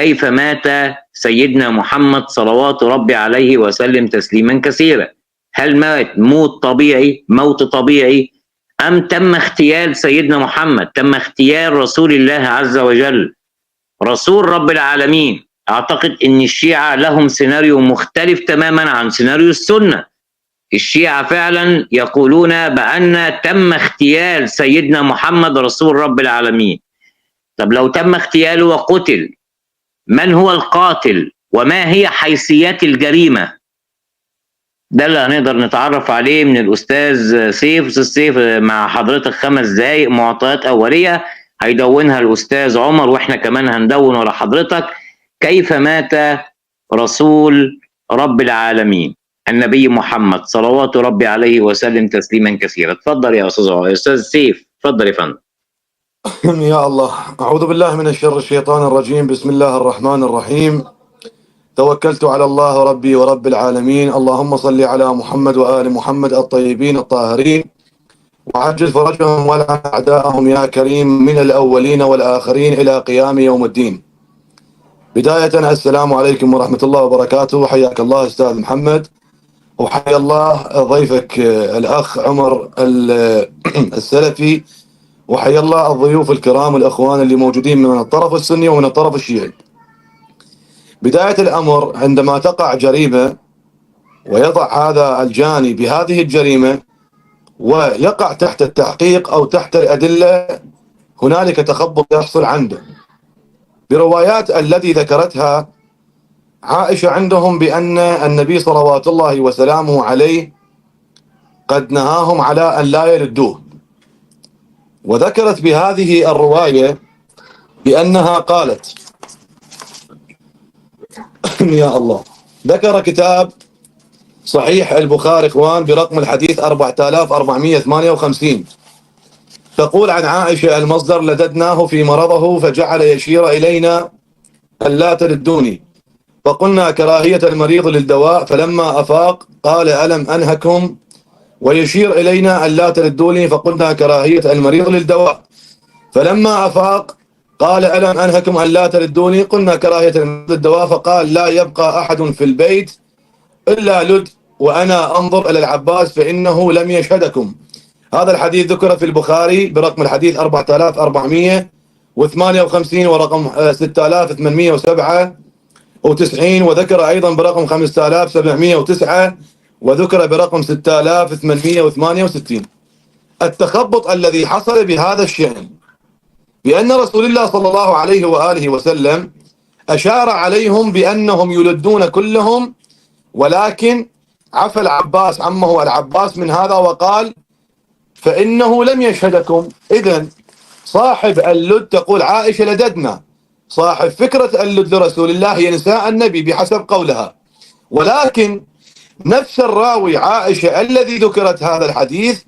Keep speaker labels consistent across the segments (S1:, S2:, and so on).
S1: كيف مات سيدنا محمد صلوات ربي عليه وسلم تسليما كثيرا؟ هل مات موت طبيعي أم تم اغتيال سيدنا محمد، تم اغتيال رسول الله عز وجل رسول رب العالمين؟ أعتقد أن الشيعة لهم سيناريو مختلف تماما عن سيناريو السنة. الشيعة فعلا يقولون بأن تم اغتيال سيدنا محمد رسول رب العالمين. طب لو تم اغتياله وقتل، من هو القاتل وما هي حيثيات الجريمة؟ ده اللي هنقدر نتعرف عليه من الأستاذ سيف. أستاذ سيف مع حضرتك 5 دقايق معطيات أولية هيدونها الأستاذ عمر، وإحنا كمان هندون ورا حضرتك. كيف مات رسول رب العالمين النبي محمد صلوات ربي عليه وسلم تسليما كثيرا؟ اتفضل يا أستاذ سيف، اتفضل يا فندم.
S2: يا الله، أعوذ بالله من الشر الشيطان الرجيم. بسم الله الرحمن الرحيم. توكلت على الله ربي ورب العالمين. اللهم صل على محمد وآل محمد الطيبين الطاهرين، وعجل فرجهم ولعن أعداءهم يا كريم، من الأولين والآخرين إلى قيام يوم الدين. بداية السلام عليكم ورحمة الله وبركاته. حياك الله أستاذ محمد، وحيا الله ضيفك الأخ عمر السلفي، وحيا الله الضيوف الكرام والأخوان اللي موجودين من الطرف السني ومن الطرف الشيعي. بداية الأمر، عندما تقع جريمة ويضع هذا الجاني بهذه الجريمة ويقع تحت التحقيق أو تحت الأدلة، هنالك تخبط يحصل عنده. بروايات الذي ذكرتها عائشة عندهم بأن النبي صلوات الله وسلامه عليه قد نهاهم على أن لا يلدوه، وذكرت بهذه الرواية بأنها قالت يا الله، ذكر كتاب صحيح البخاري إخوان برقم الحديث 4458، تقول عن عائشة المصدر: لددناه في مرضه فجعل يشير إلينا أن لا تلدوني، فقلنا كراهية المريض للدواء، فلما أفاق قال ألم أنهكم، ويشير إلينا أن لا تلدوني، فقلنا كراهية المريض للدواء، فلما أفاق قال ألم أنهكم أن لا تلدوني، قلنا كراهية المريض للدواء، فقال لا يبقى أحد في البيت إلا لد، وأنا أنظر إلى العباس فإنه لم يشهدكم. هذا الحديث ذكر في البخاري برقم الحديث 4458 ورقم 6897، وذكر أيضا برقم 5709، وذكر برقم 6868. التخبط الذي حصل بهذا الشأن بأن رسول الله صلى الله عليه وآله وسلم أشار عليهم بأنهم يلدون كلهم، ولكن عفى العباس عمه العباس من هذا وقال فإنه لم يشهدكم. إذن صاحب اللد، تقول عائشة لددنا، صاحب فكرة اللد لرسول الله هي نساء النبي بحسب قولها، ولكن نفس الراوي عائشة الذي ذكرت هذا الحديث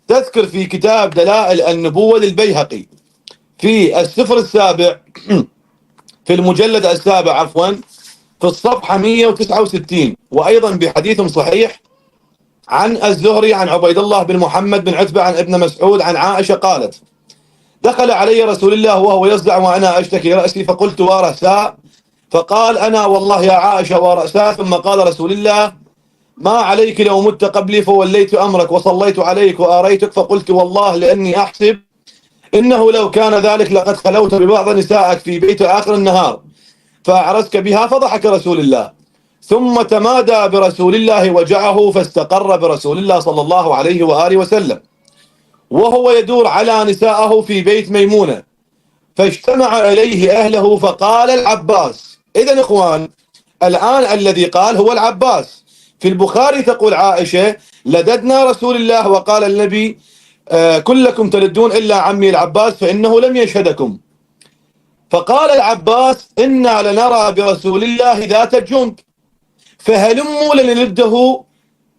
S2: تذكر في كتاب دلائل النبوة للبيهقي في السفر السابع في المجلد السابع عفوا في الصفحة 169، وأيضا بحديث صحيح عن الزهري عن عبيد الله بن محمد بن عتبة عن ابن مسعود عن عائشة قالت: دخل علي رسول الله وهو يصدع وأنا أشتكي رأسي، فقلت ورأساء، فقال أنا والله يا عائشة ورأساء. ثم قال رسول الله: ما عليك لو مت قبلي فوليت أمرك وصليت عليك وآريتك، فقلت والله لأني أحسب إنه لو كان ذلك لقد خلوت ببعض نسائك في بيت آخر النهار فأعرسك بها. فضحك رسول الله، ثم تمادى برسول الله وجعه، فاستقر برسول الله صلى الله عليه وآله وسلم وهو يدور على نسائه في بيت ميمونة، فاجتمع إليه أهله فقال العباس. إذن إخوان، الآن الذي قال هو العباس. في البخاري تقول عائشة لددنا رسول الله وقال النبي كلكم تلدون إلا عمي العباس فإنه لم يشهدكم. فقال العباس إنا لنرى برسول الله ذات الجنب، فهلموا لنلده،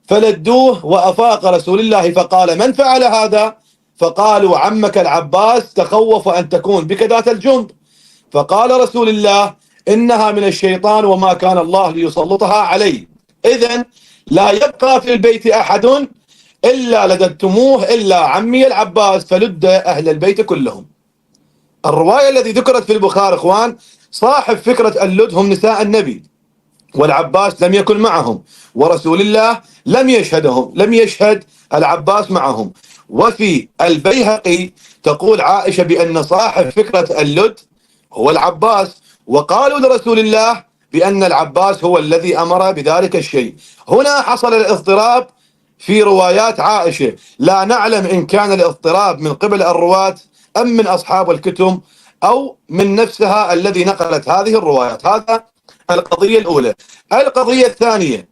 S2: فلدوه، وأفاق رسول الله فقال من فعل هذا؟ فقالوا عمك العباس تخوف أن تكون بك ذات الجنب. فقال رسول الله إنها من الشيطان وما كان الله ليسلطها عليه. إذن لا يبقى في البيت أحد إلا لددتموه إلا عمي العباس، فلد أهل البيت كلهم. الرواية التي ذكرت في البخاري إخوان صاحب فكرة اللد هم نساء النبي، والعباس لم يكن معهم، ورسول الله لم يشهد العباس معهم. وفي البيهقي تقول عائشة بأن صاحب فكرة اللد هو العباس، وقالوا لرسول الله بأن العباس هو الذي أمر بذلك الشيء. هنا حصل الاضطراب في روايات عائشة، لا نعلم إن كان الاضطراب من قبل الرواة أم من أصحاب الكتب أو من نفسها الذي نقلت هذه الروايات. هذا القضية الأولى. القضية الثانية،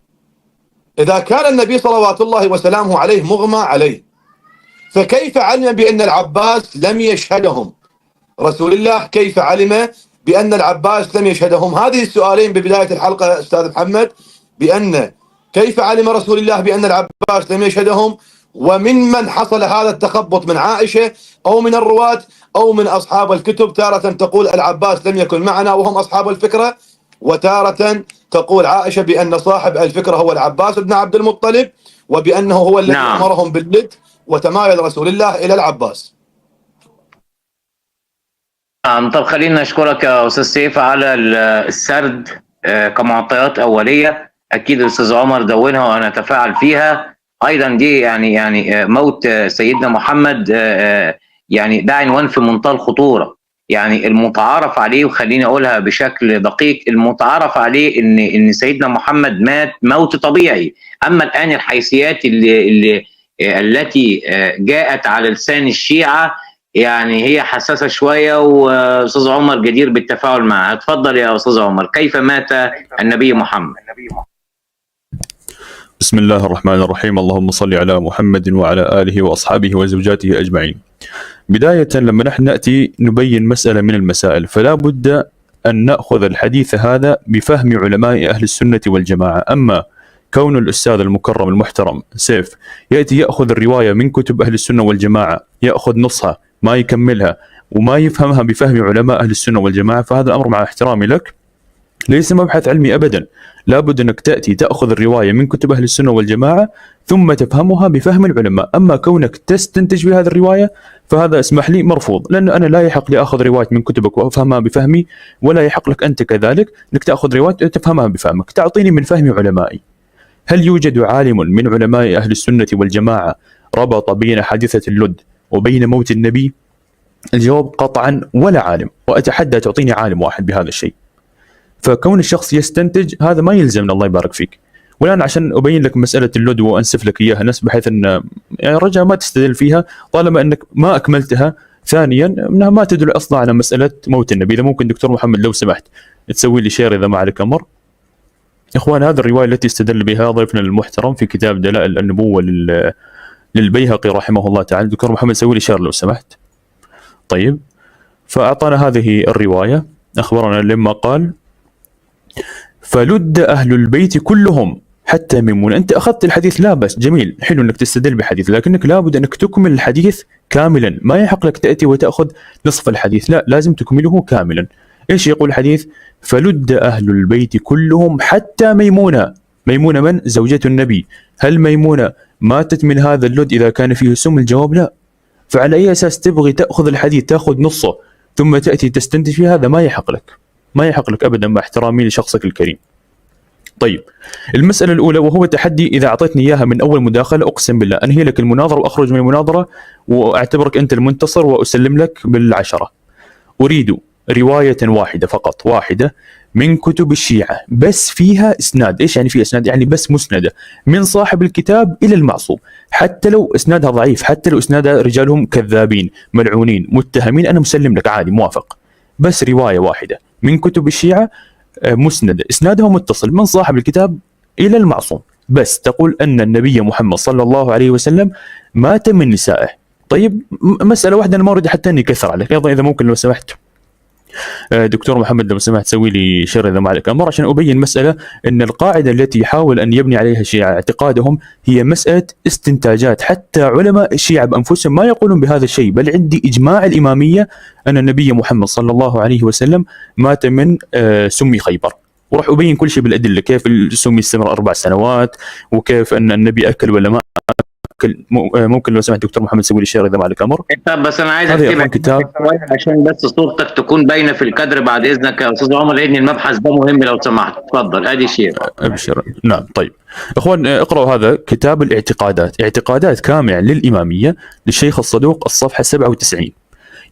S2: إذا كان النبي صلوات الله وسلامه عليه مغمى عليه، فكيف علم بأن العباس لم يشهدهم؟ رسول الله كيف علم بأن العباس لم يشهدهم؟ هذه السؤالين ببداية الحلقة أستاذ محمد، بأن كيف علم رسول الله بأن العباس لم يشهدهم، ومن من حصل هذا التخبط، من عائشة أو من الرواة أو من أصحاب الكتب؟ تارة تقول العباس لم يكن معنا وهم أصحاب الفكرة، وتارة تقول عائشة بأن صاحب الفكرة هو العباس بن عبد المطلب، وبأنه هو الذي أمرهم باللد، وتمايل رسول الله إلى العباس.
S1: طب خلينا نشكرك يا أستاذ سيف على السرد كمعطيات أولية. أكيد الأستاذ عمر دونها ونتفاعل فيها أيضا. دي يعني موت سيدنا محمد يعني ده عنوان في منتهى الخطورة. يعني المتعارف عليه، وخليني أقولها بشكل دقيق، المتعارف عليه إن سيدنا محمد مات موت طبيعي. أما الآن الحيثيات التي جاءت على لسان الشيعة يعني هي حساسة شوية، وأستاذ عمر جدير بالتفاعل معها. اتفضل يا أستاذ عمر، كيف مات النبي محمد؟
S3: بسم الله الرحمن الرحيم. اللهم صل على محمد وعلى آله وأصحابه وزوجاته أجمعين. بداية لما نحن نأتي نبين مسألة من المسائل، فلا بد أن نأخذ الحديث هذا بفهم علماء أهل السنة والجماعة. أما كون الأستاذ المكرم المحترم سيف يأتي يأخذ الرواية من كتب أهل السنة والجماعة، يأخذ نصها ما يكملها وما يفهمها بفهم علماء أهل السنة والجماعة، فهذا الأمر مع احترامي لك ليس مبحث علمي أبدا. لابد أنك تأتي تأخذ الرواية من كتب أهل السنة والجماعة ثم تفهمها بفهم العلماء. أما كونك تستنتج بهذه الرواية فهذا اسمح لي مرفوض، لأن أنا لا يحق لي أخذ رواية من كتبك وأفهمها بفهمي، ولا يحق لك أنت كذلك أنك تأخذ رواية تفهمها بفهمك. تعطيني من فهم علمائي. هل يوجد عالم من علماء أهل السنة والجماعة ربط بين حادثة اللد وبين موت النبي؟ الجواب قطعا ولا عالم، وأتحدى تعطيني عالم واحد بهذا الشيء. فكون الشخص يستنتج هذا ما يلزمنا، الله يبارك فيك. والآن عشان أبين لك مسألة اللد وأنسف لك إياها نسب، بحيث أن يعني رجاء ما تستدل فيها طالما أنك ما أكملتها. ثانيا أنها ما تدل أصلا على مسألة موت النبي. إذا ممكن دكتور محمد لو سمحت تسوي لي شير إذا ما عليك أمر. إخوان، هذه الرواية التي استدل بها ضيفنا المحترم في كتاب دلائل النبوة للبيهقي رحمه الله تعالى، دكتور محمد سوي لي شير لو سمحت. طيب، فأعطانا هذه الرواية، أخبرنا لما قال فلد أهل البيت كلهم حتى ميمونة. أنت أخذت الحديث، لا بس جميل حلو أنك تستدل بحديث، لكنك لابد أنك تكمل الحديث كاملا. ما يحق لك تأتي وتأخذ نصف الحديث، لا، لازم تكمله كاملا. إيش يقول الحديث؟ فلد أهل البيت كلهم حتى ميمونة. ميمونة من؟ زوجة النبي. هل ميمونة ماتت من هذا اللد إذا كان فيه سم؟ الجواب لا. فعلى أي أساس تبغي تأخذ الحديث تأخذ نصه ثم تأتي تستنتج فيه؟ هذا ما يحق لك، ما يحق لك أبدا مع احترامي لشخصك الكريم. طيب، المسألة الأولى وهو تحدي، إذا أعطيتني إياها من أول مداخلة أقسم بالله أنهي لك المناظرة وأخرج من المناظرة وأعتبرك أنت المنتصر وأسلم لك بالعشرة. أريد رواية واحدة فقط، واحدة من كتب الشيعة بس فيها إسناد. إيش يعني فيها إسناد؟ يعني بس مسندة من صاحب الكتاب إلى المعصوم، حتى لو إسنادها ضعيف، حتى لو إسنادها رجالهم كذابين ملعونين متهمين، أنا مسلم لك عادي موافق. بس رواية واحدة من كتب الشيعة مسندة إسنادها متصل من صاحب الكتاب إلى المعصوم، بس تقول أن النبي محمد صلى الله عليه وسلم مات من نسائه. طيب، مسألة واحدة أنا ما أريد حتى أني أكثر عليك. أيضا إذا ممكن لو سمحت دكتور محمد لو سمحت سوي لي شر إذا ما عليك أمر، عشان أبين مسألة أن القاعدة التي يحاول أن يبني عليها الشيعة اعتقادهم هي مسألة استنتاجات. حتى علماء الشيعة بأنفسهم ما يقولون بهذا الشيء، بل عندي إجماع الإمامية أن النبي محمد صلى الله عليه وسلم مات من سم خيبر، وراح أبين كل شيء بالأدلة، كيف السم يستمر 4 سنوات، وكيف أن النبي أكل ولا ما ممكن لو سمحت دكتور محمد سوي لي شير اذا ما عليك امر.
S1: طب بس انا عايز
S3: هذا يا اخوان
S1: اكتبك
S3: كتاب.
S1: عشان بس صورتك تكون باينه في الكادر بعد اذنك يا استاذ عمر، لان المبحث ده مهم لو سمحت. اتفضل ادي شير.
S3: ابشر. نعم طيب اخوان اقرأوا هذا كتاب الاعتقادات، اعتقادات كاملة للإمامية للشيخ الصدوق، الصفحة 97.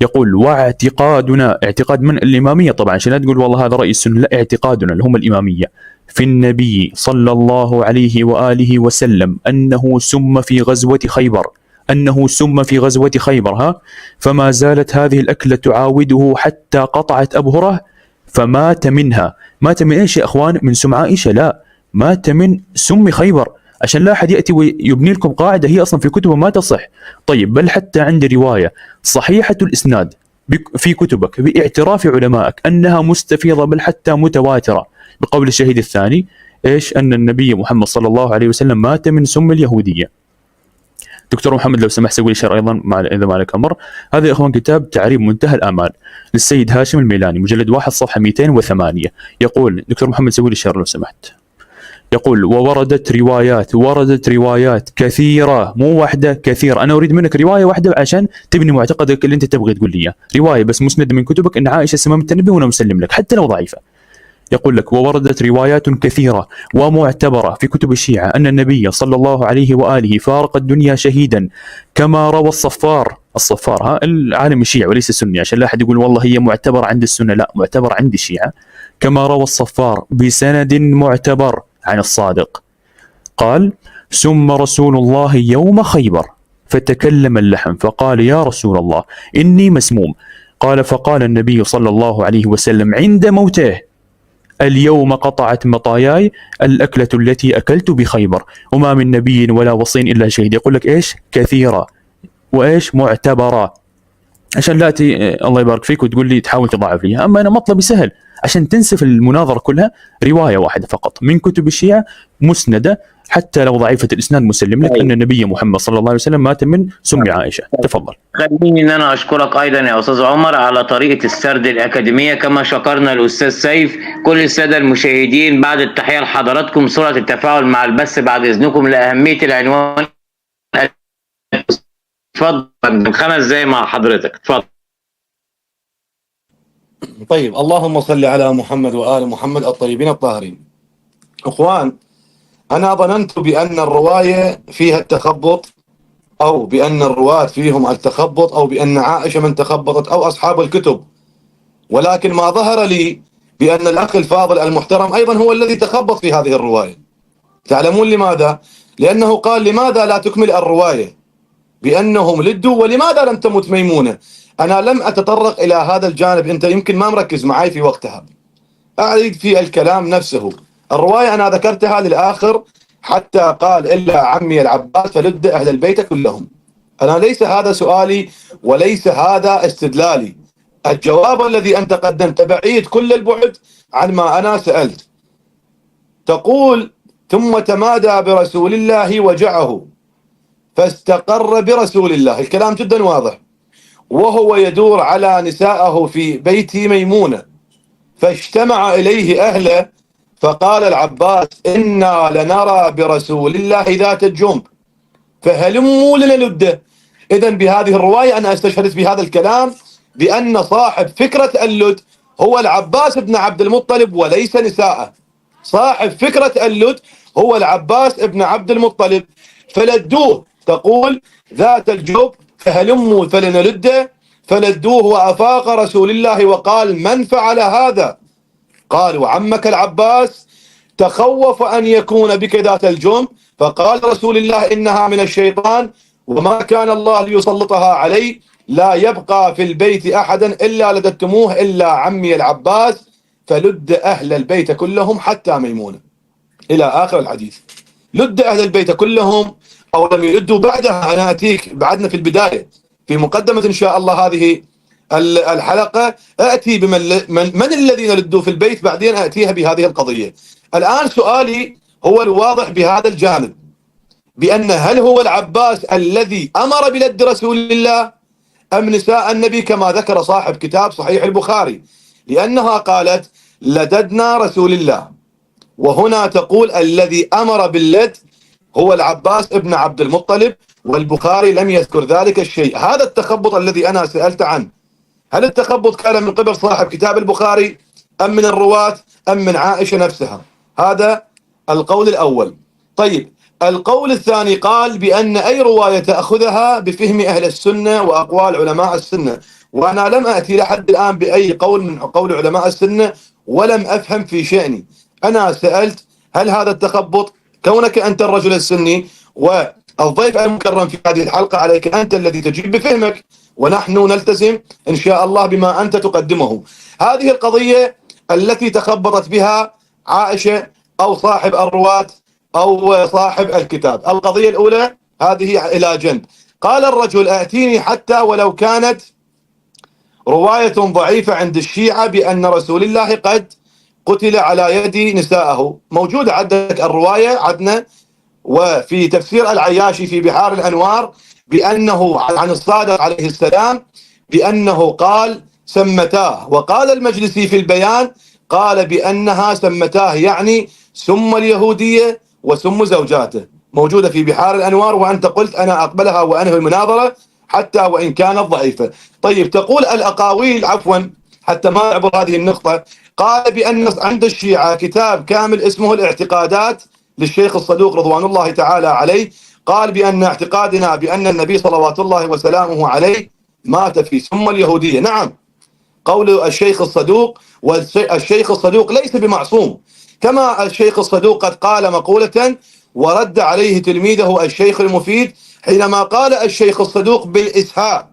S3: يقول: واعتقادنا، اعتقاد من الإمامية طبعا، عشان لا تقول والله هذا رأي السنة، لا، اعتقادنا اللي هم الإمامية في النبي صلى الله عليه وآله وسلم أنه سم في غزوة خيبر، أنه سم في غزوة خيبر، فما زالت هذه الأكلة تعاوده حتى قطعت أبهره فمات منها. مات من ايش يا اخوان؟ من سم عائشة؟ لا، مات من سم خيبر، عشان لا احد ياتي ويبني لكم قاعده هي اصلا في كتبه ما تصح. طيب بل حتى عندي روايه صحيحه الاسناد في كتبك باعتراف علمائك انها مستفيضه بل حتى متواتره بقول الشهيد الثاني ايش؟ ان النبي محمد صلى الله عليه وسلم مات من سم اليهوديه. دكتور محمد لو سمحت سوي لي شير ايضا اذا ما لك امر. هذا يا اخوان كتاب تعريب منتهى الامال للسيد هاشم الميلاني، مجلد 1 صفحه 208. يقول دكتور محمد سوي لي شير لو سمحت. يقول: ووردت روايات كثيره، مو واحده، كثيره. انا اريد منك روايه واحده عشان تبني معتقدك اللي انت تبغي تقول لي اياه، روايه بس مسنده من كتبك ان عائشه سممت النبي وانا مسلم لك حتى لو ضعيفه. يقول لك: ووردت روايات كثيرة ومعتبرة في كتب الشيعة أن النبي صلى الله عليه وآله فارق الدنيا شهيدا، كما روى الصفار العالم الشيعي وليس السني، عشان لا أحد يقول والله هي معتبر عند السنة، لا، معتبر عند الشيعة. كما روى الصفار بسند معتبر عن الصادق قال: سم رسول الله يوم خيبر فتكلم اللحم فقال: يا رسول الله إني مسموم. قال: فقال النبي صلى الله عليه وسلم عند موته: اليوم قطعت مطاياي الأكلة التي أكلت بخيبر، وما من نبي ولا وصي إلا شهيد. يقول لك إيش؟ كثيرة وإيش؟ معتبرة، عشان لا الله يبارك فيك وتقول لي تحاول تضاعف لي. أما أنا مطلبي سهل عشان تنسف المناظرة كلها، رواية واحدة فقط من كتب الشيعة مسندة حتى لو ضعيفة الإسناد مسلم لك أن النبي محمد صلى الله عليه وسلم مات من سم عائشة. تفضل.
S1: خليني ان انا اشكرك ايضا يا استاذ عمر على طريقه السرد الاكاديميه، كما شكرنا الاستاذ سيف. كل الساده المشاهدين بعد التحيه لحضراتكم، سرعه التفاعل مع البث بعد اذنكم لاهميه العنوان. اتفضل من 5 دقايق مع حضرتك، اتفضل.
S2: طيب، اللهم صل على محمد وآل محمد الطيبين الطاهرين. اخوان، انا ظننت بان الروايه فيها التخبط، او بان الرواة فيهم التخبط، او بان عائشه من تخبطت، او اصحاب الكتب، ولكن ما ظهر لي بان الاخ الفاضل المحترم ايضا هو الذي تخبط في هذه الروايه. تعلمون لماذا؟ لانه قال: لماذا لا تكمل الروايه بانهم لدوا ولماذا لم تمت ميمونه؟ انا لم اتطرق الى هذا الجانب، انت يمكن ما مركز معي في وقتها. اعيد في الكلام نفسه. الروايه انا ذكرتها للاخر حتى قال: الا عمي العباس فلد اهل البيت كلهم. انا ليس هذا سؤالي وليس هذا استدلالي. الجواب الذي انت قدمته بعيد كل البعد عن ما انا سالت. تقول: ثم تمادى برسول الله وجعه فاستقر برسول الله. الكلام جدا واضح. وهو يدور على نسائه في بيت ميمونة، فاجتمع إليه أهله فقال العباس: إنا لنرى برسول الله ذات الجنب فهلموا لنلده. إذن بهذه الرواية أنا استشهدت بهذا الكلام بأن صاحب فكرة اللد هو العباس بن عبد المطلب وليس نساءه. صاحب فكرة اللد هو العباس بن عبد المطلب، فلدوه. تقول: ذات الجب فهلموا فلنلده، فلدوه وأفاق رسول الله وقال: من فعل هذا؟ قالوا: عمك العباس تخوف أن يكون بك ذات الجنب، فقال رسول الله: إنها من الشيطان وما كان الله ليسلطها علي، لا يبقى في البيت أحدا إلا لددتموه إلا عمي العباس فلد أهل البيت كلهم حتى ميمونة، إلى آخر الحديث. لد أهل البيت كلهم أو لم يلدوا بعدها. أنا أتيك بعدنا في البداية في مقدمة إن شاء الله هذه الحلقة أتي من الذين لدوا في البيت، بعدين أتيها بهذه القضية. الآن سؤالي هو الواضح بهذا الجانب، بأن هل هو العباس الذي أمر بلد رسول الله أم نساء النبي كما ذكر صاحب كتاب صحيح البخاري؟ لأنها قالت: لددنا رسول الله، وهنا تقول الذي أمر باللد هو العباس ابن عبد المطلب، والبخاري لم يذكر ذلك الشيء. هذا التخبط الذي أنا سألت عنه، هل التخبط كان من قبل صاحب كتاب البخاري أم من الرواة أم من عائشة نفسها؟ هذا القول الأول. طيب القول الثاني قال بأن أي رواية تأخذها بفهم أهل السنة وأقوال علماء السنة، وأنا لم أتي لحد الآن بأي قول من قول علماء السنة ولم أفهم في شأني. أنا سألت هل هذا التخبط، كونك أنت الرجل السني والضيف المكرم في هذه الحلقة، عليك أنت الذي تجيب بفهمك، ونحن نلتزم إن شاء الله بما أنت تقدمه. هذه القضية التي تخبطت بها عائشة أو صاحب الرواة أو صاحب الكتاب، القضية الأولى هذه إلى جنب. قال الرجل أأتيني حتى ولو كانت رواية ضعيفة عند الشيعة بأن رسول الله قد قتل على يد نسائه. موجودة عندك الرواية عندنا، وفي تفسير العياشي في بحار الأنوار بأنه عن الصادق عليه السلام بأنه قال سمتاه، وقال المجلسي في البيان قال بأنها سمتاه يعني سم اليهودية وسم زوجاته. موجودة في بحار الأنوار، وأنت قلت أنا أقبلها وأنهي المناظرة حتى وإن كانت ضعيفة. طيب تقول الأقاويل، عفوا حتى ما أعبر هذه النقطة، قال بأن عند الشيعة كتاب كامل اسمه الاعتقادات للشيخ الصدوق رضوان الله تعالى عليه، قال بأن اعتقادنا بأن النبي صلوات الله وسلامه عليه مات في سم اليهودية. نعم، قول الشيخ الصدوق، والشيخ الصدوق ليس بمعصوم، كما الشيخ الصدوق قد قال مقولة ورد عليه تلميذه الشيخ المفيد حينما قال الشيخ الصدوق بالإسهاء،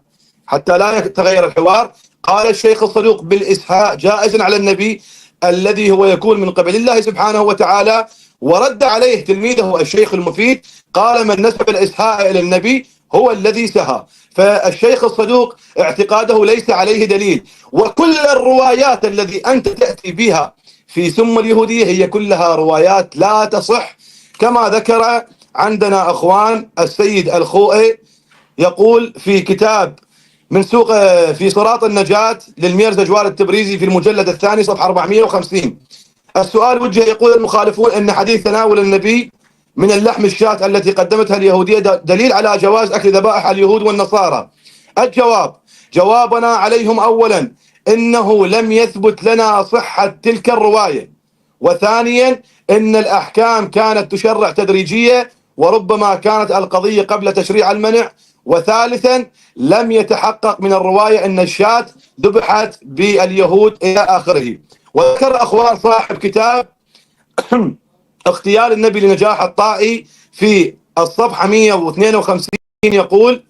S2: حتى لا يتغير الحوار، قال الشيخ الصدوق بالإسهاء جائزا على النبي الذي هو يكون من قبل الله سبحانه وتعالى، ورد عليه تلميذه الشيخ المفيد قال من نسب الإسهاء إلى النبي هو الذي سهى. فالشيخ الصدوق اعتقاده ليس عليه دليل، وكل الروايات التي أنت تأتي بها في سم اليهودية هي كلها روايات لا تصح، كما ذكر عندنا أخوان السيد الخوئي يقول في كتاب من سوق في صراط النجاة للميرزا جوار التبريزي في المجلد الثاني صفحة 450. السؤال وجه، يقول المخالفون أن حديث تناول النبي من اللحم الشاة التي قدمتها اليهودية دليل على جواز أكل ذبائح اليهود والنصارى. الجواب، جوابنا عليهم أولا إنه لم يثبت لنا صحة تلك الرواية، وثانيا إن الأحكام كانت تشرع تدريجية وربما كانت القضية قبل تشريع المنع، وثالثا لم يتحقق من الرواية أن الشاة ذبحت باليهود إلى آخره. وذكر أخوان صاحب كتاب اختيار النبي لنجاح الطائي في الصفحة 152 يقول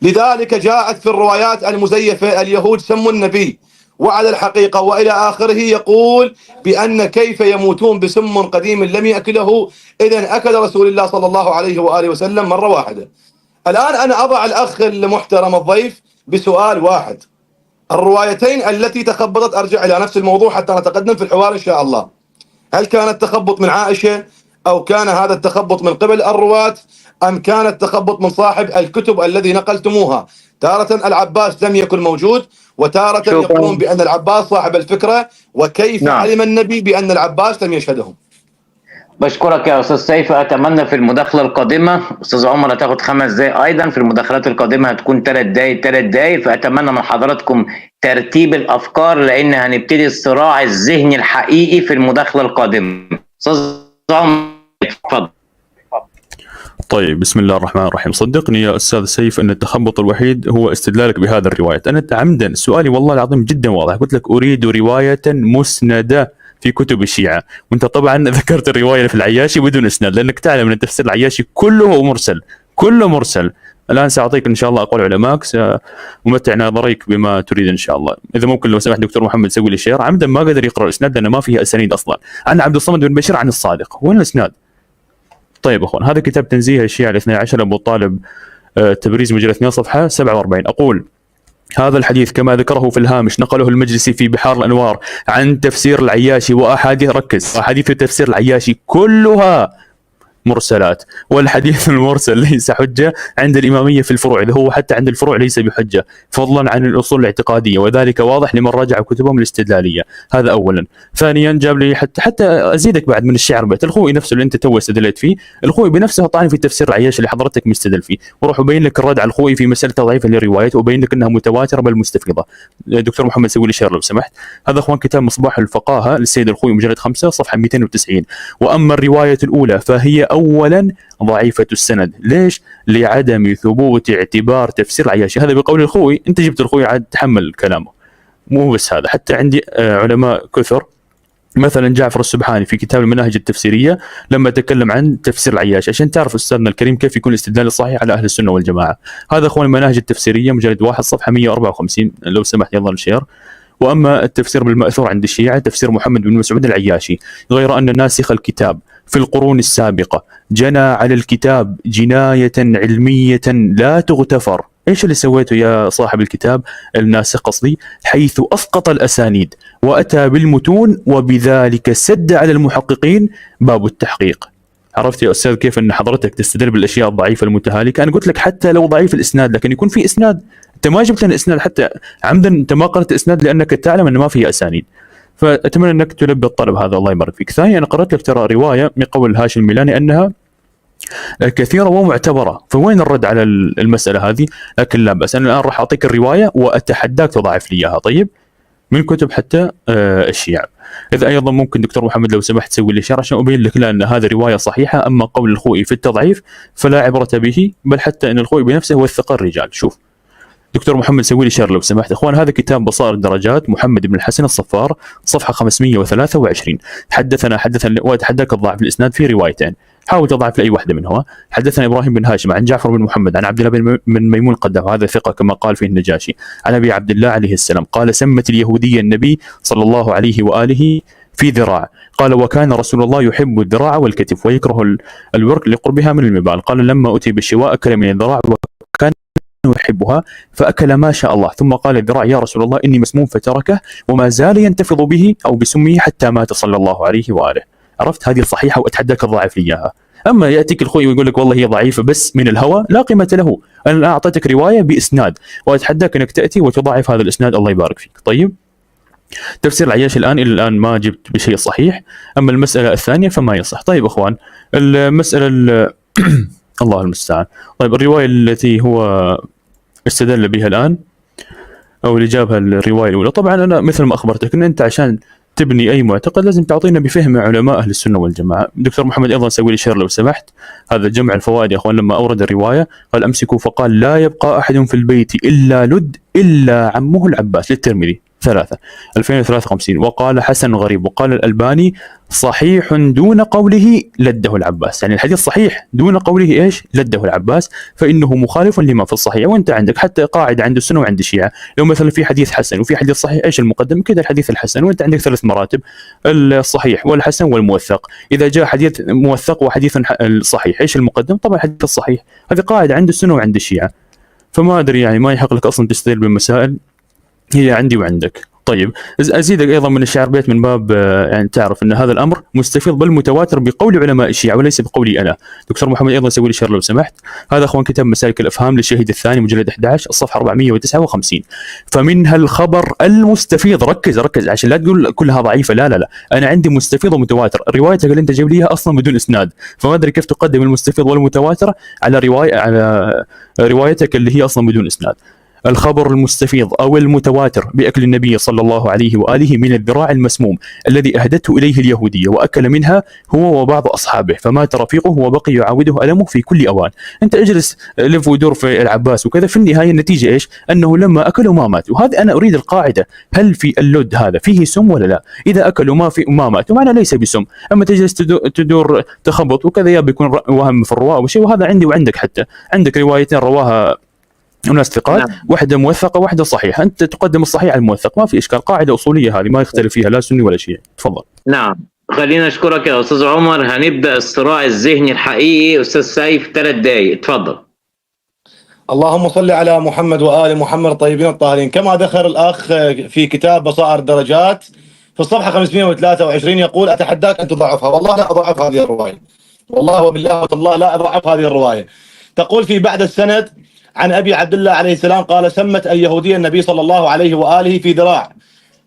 S2: لذلك جاءت في الروايات المزيفة اليهود سموا النبي وعلى الحقيقة وإلى آخره، يقول بأن كيف يموتون بسم قديم لم يأكله، إذن أكل رسول الله صلى الله عليه وآله وسلم مرة واحدة. الآن أنا أضع الأخ المحترم الضيف بسؤال واحد، الروايتين التي تخبطت، أرجع إلى نفس الموضوع حتى نتقدم في الحوار إن شاء الله، هل كان التخبط من عائشة أو كان هذا التخبط من قبل الرواة أم كان التخبط من صاحب الكتب الذي نقلتموها؟ تارة العباس لم يكن موجود، وتارة يقولون بأن العباس صاحب الفكرة، وكيف علم النبي بأن العباس لم يشهدهم؟
S1: بشكرك يا أستاذ سيف. أتمنى في المداخلة القادمة أستاذ عمر هتاخد 5 دقايق، أيضا في المداخلات القادمة هتكون 3 دقايق، فأتمنى من حضراتكم ترتيب الأفكار لأن هنبتدي الصراع الذهني الحقيقي في المداخلة القادمة. أستاذ عمر اتفضل.
S3: طيب بسم الله الرحمن الرحيم. صدقني يا أستاذ سيف أن التخبط الوحيد هو استدلالك بهذا الرواية. أنا عمدا سؤالي والله العظيم جدا واضح، قلت لك أريد رواية مسندة في كتب الشيعة، وانت طبعا ذكرت الرواية في العياشي بدون اسناد، لانك تعلم ان تفسير العياشي كله مرسل، كله مرسل. الان ساعطيك ان شاء الله اقوال علمائك، سأمتع نظريك بما تريد ان شاء الله. اذا ممكن لو سمحت دكتور محمد سوي لي شير، عمدا ما قدر يقرا الاسناد لانه ما فيه اسانيد اصلا، عن عبد الصمد بن بشير عن الصادق، وين الاسناد؟ طيب اخوان، هذا كتاب تنزيه الشيعة الاثني عشر ابو طالب، تبريز مجلد 2 صفحة 47. اقول هذا الحديث كما ذكره في الهامش نقله المجلسي في بحار الأنوار عن تفسير العياشي وأحاديث، ركز، أحاديث تفسير العياشي كلها مرسلات، والحديث المرسل ليس حجة عند الإمامية في الفروع، إذا هو حتى عند الفروع ليس بحجة، فضلا عن الأصول الاعتقادية، وذلك واضح لمن راجع كتبهم الاستدلالية. هذا أولا. ثانيا جاب لي حتى أزيدك بعد من الشعر بيت الخوئي نفسه اللي أنت تو استدليت فيه، الخوئي بنفسه طعن في تفسير العياش اللي حضرتك مستدل فيه، وروح أبين لك الرد على الخوئي في مسألة ضعيفة للروايات، وأبين لك أنها متواترة بل مستفيضة. دكتور محمد سوي لي شير لو سمحت. هذا أخوان كتاب مصباح الفقاهة للسيد الخوئي مجلد 5 صفحة 290. وأما الرواية الأولى فهي أولا ضعيفة السند. ليش؟ لعدم ثبوت اعتبار تفسير العياشي. هذا بقول الخوئي، أنت جبت الخوئي عاد تحمل كلامه. مو بس هذا، حتى عندي علماء كثر، مثلا جعفر السبحاني في كتاب المناهج التفسيرية لما تكلم عن تفسير العياش، عشان تعرف أستاذنا الكريم كيف يكون الاستدلال الصحيح على أهل السنة والجماعة. هذا أخوان المناهج التفسيرية مجلد 1 صفحة 154 لو سمحت يلا الشير. وأما التفسير بالمأثور عند الشيعة تفسير محمد بن مسعود العياشي، غير أن ناسخ الكتاب في القرون السابقة جنى على الكتاب جناية علمية لا تغتفر. ايش اللي سويته يا صاحب الكتاب الناسخ قصدي؟ حيث اسقط الاسانيد واتى بالمتون، وبذلك سد على المحققين باب التحقيق. عرفت يا استاذ كيف ان حضرتك تستدل بالاشياء الضعيفه المتهالكه؟ انا قلت لك حتى لو ضعيف الاسناد لكن يكون في اسناد. انت ما جبت لنا اسناد حتى عمدا، انت ما قرأت اسناد لانك تعلم ان ما فيه اسانيد. فاتمنى انك تلبي الطلب هذا، الله يبارك فيك. ثانيا انا قرأت لك ترى روايه من قول هاشم الميلاني انها كثيرة ومعتبرة، فوين الرد على المسألة هذه؟ لكن لا بأس، أنا الآن راح أعطيك الرواية وأتحداك تضاعف لي إياها، طيب؟ من كتب حتى الشيعة. إذا أيضا ممكن دكتور محمد لو سمحت تسوي لي شرح عشان أبين لك أن هذه رواية صحيحة، أما قول الخوئي في التضعيف فلا عبرة به، بل حتى أن الخوئي بنفسه وثق الرجال. شوف دكتور محمد سوي لي شير لو سمحت. اخوان هذا كتاب بصائر الدرجات محمد بن الحسن الصفار صفحه 523. حدثنا واتحداك الضعف الاسناد في روايتين، حاول تضعف لاي واحده منهما. حدثنا ابراهيم بن هاشم عن جعفر بن محمد عن عبد الله بن ميمون القدام، هذا ثقه كما قال فيه النجاشي، عن ابي عبد الله عليه السلام قال سمت اليهوديه النبي صلى الله عليه واله في ذراع، قال وكان رسول الله يحب الذراع والكتف ويكره الورك لقربها من المبال، قال لما اتي بالشواء اكل من الذراع وكان يحبها فأكل ما شاء الله، ثم قال الذراع يا رسول الله إني مسموم فتركه وما زال ينتفض به أو بسمه حتى مات صلى الله عليه وآله. عرفت؟ هذه صحيحة وأتحداك الضعف لي إياها. أما يأتيك الخوي ويقول لك والله هي ضعيفة بس من الهوى، لا قيمة له. أنا أعطيتك رواية بإسناد وأتحداك أنك تأتي وتضاعف هذا الإسناد، الله يبارك فيك. طيب تفسير العياش الآن إلى الآن ما جبت بشيء صحيح، أما المسألة الثانية فما يصح. طيب أخوان المسألة الله المستعان. طيب الرواية التي هو استدل بها الآن أو اللي جابها الرواية الأولى، طبعا أنا مثل ما أخبرتك أن أنت عشان تبني أي معتقد لازم تعطينا بفهم علماء أهل السنة والجماعة. دكتور محمد أيضا سوي لي شير لو سمحت. هذا جمع الفوائد يا أخوان، لما أورد الرواية قال أمسكوا فقال لا يبقى أحد في البيت إلا لد إلا عمه العباس للترمذي 2053، وقال حسن غريب، وقال الألباني صحيح دون قوله لده العباس، يعني الحديث صحيح دون قوله ايش؟ لده العباس، فإنه مخالف لما في الصحيح. وانت عندك حتى قاعدة عند السنة وعند الشيعة، لو مثلا في حديث حسن وفي حديث صحيح ايش المقدم؟ كذا الحديث الحسن، وانت عندك 3 مراتب، الصحيح والحسن والموثق. إذا جاء حديث موثق وحديث صحيح ايش المقدم؟ طبعا الحديث الصحيح. هذه قاعدة عند السنة وعند الشيعة، فما أدري يعني ما يحق لك أصلا تستدل بالمسائل هي عندي وعندك. طيب ازيدك ايضا من الشعر بيت من باب يعني تعرف ان هذا الامر مستفيض بل متواتر بقول علماء الشيعة وليس بقولي انا. دكتور محمد ايضا سوي لي شير لو سمحت. هذا اخوان كتاب مسالك الافهام للشهيد الثاني مجلد 11 الصفحه 459. فمنها الخبر المستفيض، ركز عشان لا تقول كلها ضعيفه، لا انا عندي مستفيض ومتواتر. روايتك اللي انت جايب لي اصلا بدون اسناد، فما ادري كيف تقدم المستفيض والمتواتر على روايتك اللي هي اصلا بدون اسناد. الخبر المستفيض أو المتواتر بأكل النبي صلى الله عليه وآله من الذراع المسموم الذي أهدته إليه اليهودية وأكل منها هو وبعض أصحابه فمات رفيقه وبقي يعاوده ألمه في كل أوان. أنت اجلس لف ودور في العباس وكذا، في النهاية النتيجة إيش؟ أنه لما أكلوا ما مات. وهذا أنا أريد القاعدة، هل في اللد هذا فيه سم ولا لا؟ إذا أكلوا ما ماتوا معنا ليس بسم. أما تجلس تدور تخبط وكذا، يا بيكون وهم في الرواة وشيء، وهذا عندي وعندك. حتى عندك روايتين رواها وناس ثقات، واحدة موثقة واحدة صحيحة، أنت تقدم الصحيح على الموثق، ما في إشكال. قاعدة أصولية هذه ما يختلف فيها لا سني ولا شيعي. تفضل.
S1: نعم، خلينا أشكرك يا أستاذ عمر. هنبدأ الصراع الذهني الحقيقي. أستاذ سيف 3 دقائق، تفضل.
S2: اللهم صل على محمد وآل محمد الطيبين الطاهرين. كما ذكر الأخ في كتاب بصائر الدرجات في الصفحة 523 يقول أتحداك أن تضعفها. والله لا أضعف هذه الرواية، والله وبالله والله لا أضعف هذه الرواية. تقول في بعد السند عن أبي عبد الله عليه السلام قال: سمت اليهودية النبي صلى الله عليه وآله في ذراع.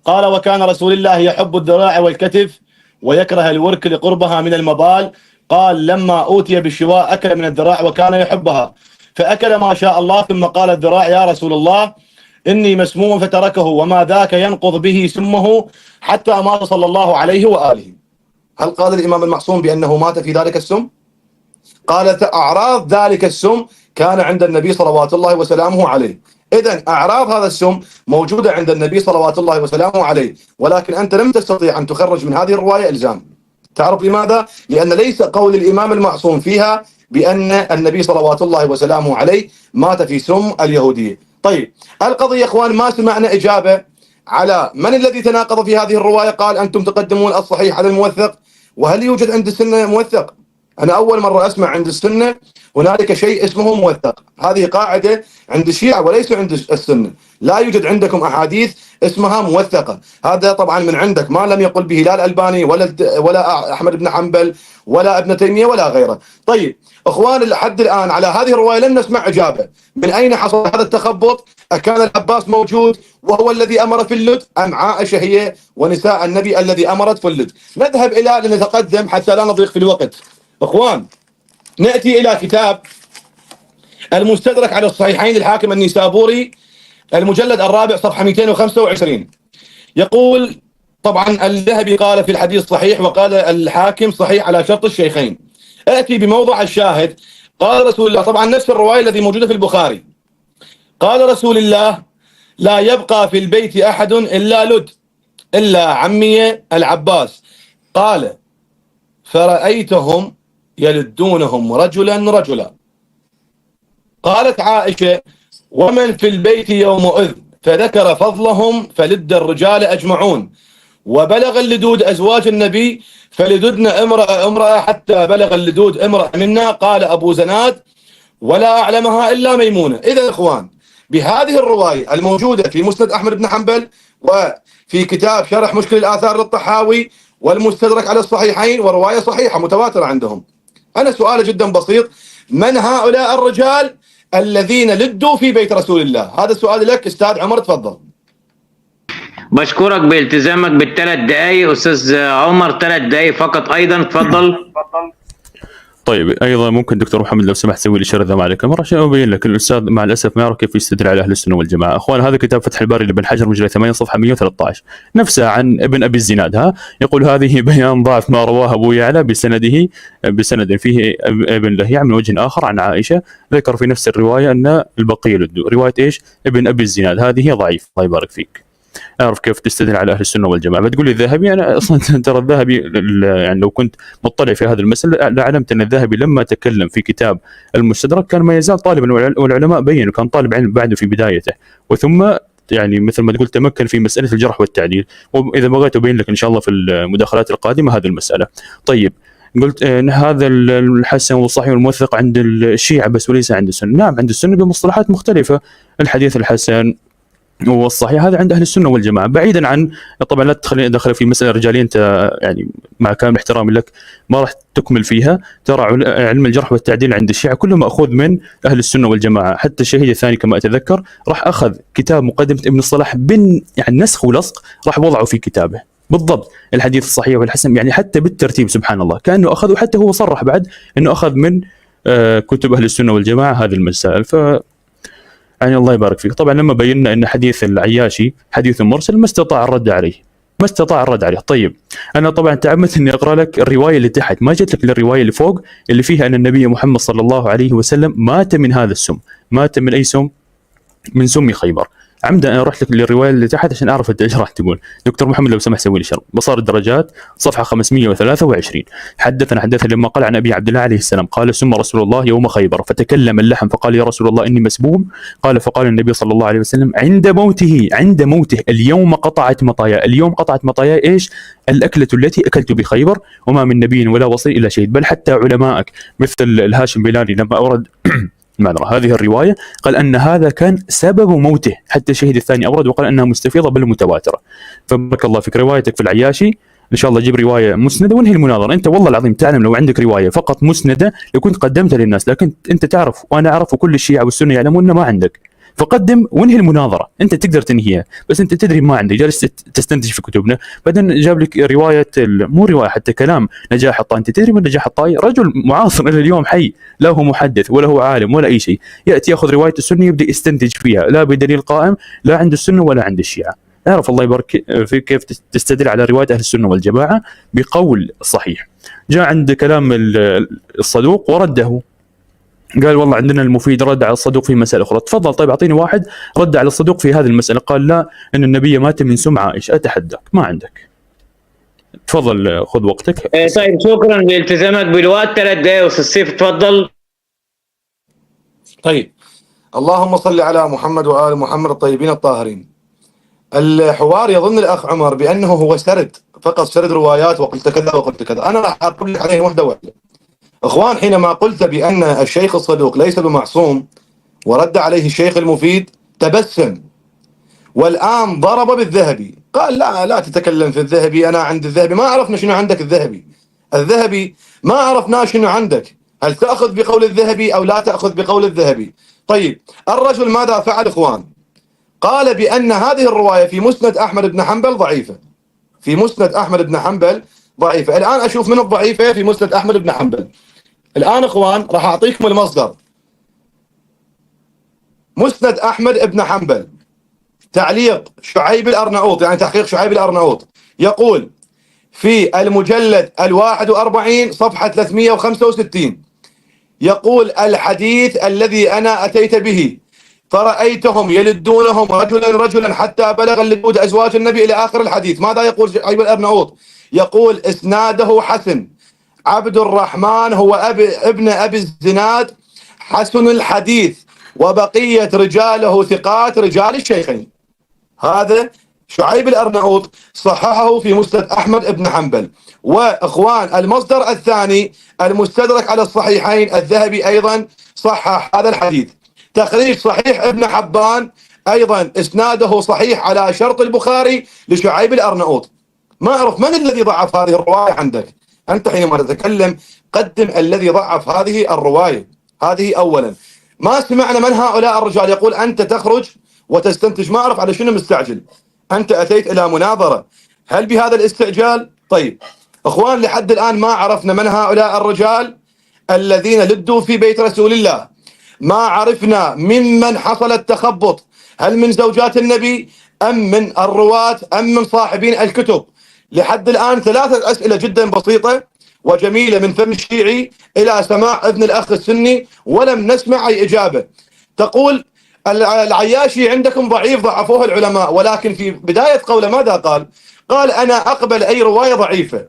S2: قال: وكان رسول الله يحب الذراع والكتف ويكره الورك لقربها من المبال. قال: لما أوتي بالشواء أكل من الذراع وكان يحبها، فأكل ما شاء الله، ثم قال الذراع: يا رسول الله إني مسموم، فتركه، وما ذاك ينقض به سمه حتى مات صلى الله عليه وآله. هل قال الإمام المعصوم بأنه مات في ذلك السم؟ قالت: أعراض ذلك السم كان عند النبي صلوات الله وسلامه عليه. إذن أعراض هذا السم موجودة عند النبي صلوات الله وسلامه عليه، ولكن أنت لم تستطيع أن تخرج من هذه الرواية إلزام. تعرف لماذا؟ لأن ليس قول الإمام المعصوم فيها بأن النبي صلوات الله وسلامه عليه مات في سم اليهودية. طيب، القضية يا إخوان ما سمعنا إجابة على من الذي تناقض في هذه الرواية. قال: أنتم تقدمون الصحيح على الموثق، وهل يوجد عند السنة موثق؟ أنا أول مرة أسمع عند السنة هنالك شيء اسمه موثق. هذه قاعدة عند الشيعة وليس عند السنة. لا يوجد عندكم أحاديث اسمها موثقة. هذا طبعا من عندك، ما لم يقل به لا الألباني ولا أحمد بن حنبل ولا ابن تيمية ولا غيره. طيب أخوان، لحد الآن على هذه الرواية لم نسمع إجابة. من أين حصل هذا التخبط؟ أكان العباس موجود وهو الذي أمر في اللد، أم عائشة هي ونساء النبي الذي أمرت في اللد؟ نذهب إلى لنتقدم حتى لا نضيق في الوقت. أخوان، نأتي إلى كتاب المستدرك على الصحيحين للحاكم النيسابوري، المجلد الرابع صفحة 225. يقول طبعا الذهبي قال في الحديث صحيح، وقال الحاكم صحيح على شرط الشيخين. أتي بموضع الشاهد. قال رسول الله، طبعا نفس الرواية التي موجودة في البخاري، قال رسول الله: لا يبقى في البيت أحد إلا لد إلا عمي العباس. قال: فرأيتهم يلدونهم رجلا رجلا. قالت عائشة: ومن في البيت يومئذ؟ فذكر فضلهم فلد الرجال أجمعون، وبلغ اللدود أزواج النبي فلددن امرأة حتى بلغ اللدود امرأة منا. قال أبو زناد: ولا أعلمها إلا ميمونة. إذا إخوان، بهذه الرواية الموجودة في مسند أحمد بن حنبل وفي كتاب شرح مشكل الآثار للطحاوي والمستدرك على الصحيحين، ورواية صحيحة متواترة عندهم، أنا سؤال جدا بسيط: من هؤلاء الرجال الذين لدوا في بيت رسول الله؟ هذا سؤال لك أستاذ عمر، تفضل.
S1: بشكرك بالتزامك بالثلاث دقائق. أستاذ عمر 3 دقائق فقط أيضا، تفضل.
S3: طيب، ايضا ممكن دكتور محمد لو سمحت تسوي لي شير ذا عليك مره عشان ابين لك الاستاذ مع الاسف ما يعرف كيف يستدل على اهل السنه والجماعه. اخوان، هذا كتاب فتح الباري لابن حجر مجلد 8 صفحه 113، نفسه عن ابن ابي الزناد. يقول: هذه بيان ضعف ما رواه ابو يعلى بسند فيه ابن لهيع من وجه اخر عن عائشه، ذكر في نفس الروايه ان البقيه لدوا. روايه ايش؟ ابن ابي الزناد، هذه ضعيف. الله يبارك فيك. اعرف كيف تستدل على اهل السنه والجماعه. بتقول لي الذهبي، انا اصلا ترى الذهبي يعني لو كنت مطلع في هذا المسألة لعلمت ان الذهبي لما تكلم في كتاب المستدرك كان ما يزال طالبا، والعلماء بينوا كان طالب علم بعده في بدايته، وثم يعني مثل ما تقول تمكن في مساله الجرح والتعديل. واذا بغيت ابين لك ان شاء الله في المداخلات القادمه هذه المساله. طيب، قلت هذا الحسن والصحيح والموثق عند الشيعة بس وليس عند السنه. نعم، عند السنه بمصطلحات مختلفه. الحديث الحسن والصحيح هذا عند اهل السنه والجماعه، بعيدا عن طبعا لا تخليني ادخل في مساله رجاليه، انت يعني مع كامل احترامي لك ما راح تكمل فيها. ترى علم الجرح والتعديل عند الشيعة كله ماخوذ من اهل السنه والجماعه. حتى الشهيد الثاني كما اتذكر راح اخذ كتاب مقدمه ابن الصلاح يعني نسخ ولصق، راح وضعه في كتابه بالضبط الحديث الصحيح والحسن، يعني حتى بالترتيب سبحان الله كانه اخذ، وحتى هو صرح بعد انه اخذ من كتب اهل السنه والجماعه هذه المسائل. ف يعني الله يبارك فيك. طبعا لما بينا ان حديث العياشي حديث مرسل ما استطاع الرد عليه. طيب، انا طبعا تعمدت اني اقرا لك الروايه اللي تحت، ما جت لك الروايه اللي فوق اللي فيها ان النبي محمد صلى الله عليه وسلم مات من هذا السم. مات من اي سم؟ من سم خيبر. عمدا انا رحت لك للروايه اللي تحت عشان اعرف انت ايش راح تقول. دكتور محمد لو سمحت سوي لي شر. بصار الدرجات صفحه 523. حدثنا لما قال عن ابي عبد الله عليه السلام قال: سم رسول الله يوم خيبر فتكلم اللحم فقال: يا رسول الله اني مسموم. قال: فقال النبي صلى الله عليه وسلم عند موته اليوم قطعت مطايا ايش؟ الاكله التي اكلت بخيبر، وما من نبي ولا وصي الا شهيد. بل حتى علمائك مثل الهاشم بيلاني لما اورد هذه الرواية قال أن هذا كان سبب موته، حتى الشهيد الثاني أورد وقال أنها مستفيضة بل متواترة. فبارك الله فيك. روايتك في العياشي ان شاء الله جيب روايه مسنده وانهي المناظره. انت والله العظيم تعلم لو عندك روايه فقط مسنده لو كنت قدمتها للناس، لكن انت تعرف وانا اعرف وكل الشيعه والسنه يعلمون انه ما عندك، فقدم وانهي المناظره. انت تقدر تنهيها بس انت تدري ما عندك، جالس تستنتج في كتبنا. بعدين جاب لك روايه مو روايه حتى كلام نجاح الطائي. انت تدري من نجاح الطائي؟ رجل معاصر الى اليوم حي، لا هو محدث ولا هو عالم ولا اي شيء، ياتي ياخذ روايه السنه يبدا يستنتج فيها لا بدليل قائم لا عند السنه ولا عند الشيعه. اعرف الله يبارك فيك كيف تستدل على روايه اهل السنه والجماعه بقول صحيح. جاء عند كلام الصدوق ورده، قال والله عندنا المفيد رد على الصدوق في مسألة أخرى. تفضل طيب أعطيني واحد رد على الصدوق في هذه المسألة. قال لا إن النبي مات من سم عائشة. أتحداك ما عندك. تفضل خذ وقتك.
S1: طيب شكرا لالتزامك بالوقت. 3 دقائق أستاذ سيف تفضل.
S2: طيب اللهم صل على محمد وآل محمد الطيبين الطاهرين. الحوار يظن الأخ عمر بأنه هو سرد فقط، سرد روايات وقلت كذا وقلت كذا. أنا راح أقول لك عليه واحدة واحدة. اخوان، حينما قلت بان الشيخ الصدوق ليس بمعصوم ورد عليه الشيخ المفيد تبسم، والان ضرب بالذهبي. قال لا تتكلم في الذهبي، انا عند الذهبي ما عرفنا شنو عندك الذهبي ما عرفنا شنو عندك، هل تاخذ بقول الذهبي او لا تاخذ بقول الذهبي؟ طيب الرجل ماذا فعل اخوان؟ قال بان هذه الروايه في مسند احمد بن حنبل ضعيفه، في مسند احمد بن حنبل ضعيفه. الان اشوف من الضعيفه في مسند احمد بن حنبل. الآن إخوان راح أعطيكم المصدر. مسند أحمد بن حنبل تعليق شعيب الأرناؤوط، يعني تحقيق شعيب الأرناؤوط، يقول في المجلد 41 صفحة 365 يقول الحديث الذي أنا أتيت به فرأيتهم يلدونهم رجلا حتى بلغ اللدود أزواج النبي إلى آخر الحديث. ماذا يقول شعيب الأرناؤوط؟ يقول إسناده حسن، عبد الرحمن هو ابن أبي الزناد حسن الحديث، وبقية رجاله ثقات رجال الشيخين. هذا شعيب الأرناؤوط صححه في مسند أحمد بن حنبل. وإخوان المصدر الثاني المستدرك على الصحيحين، الذهبي أيضا صحح هذا الحديث. تخريج صحيح ابن حبان أيضا إسناده صحيح على شرط البخاري لشعيب الأرناؤوط. ما أعرف من الذي ضعف هذه الرواية عندك. أنت حينما تتكلم قدم الذي ضعف هذه الرواية. هذه أولا. ما سمعنا من هؤلاء الرجال. يقول أنت تخرج وتستنتج، ما أعرف على شنو مستعجل. أنت أتيت إلى مناظرة، هل بهذا الاستعجال؟ طيب أخوان، لحد الآن ما عرفنا من هؤلاء الرجال الذين لدوا في بيت رسول الله. ما عرفنا ممن حصل التخبط، هل من زوجات النبي أم من الرواة أم من صاحبين الكتب. لحد الآن 3 أسئلة جدا بسيطة وجميلة من فم الشيعي إلى سماع ابن الأخ السني ولم نسمع أي إجابة. تقول العياشي عندكم ضعيف ضعفوه العلماء، ولكن في بداية قوله ماذا قال؟ قال أنا أقبل أي رواية ضعيفة،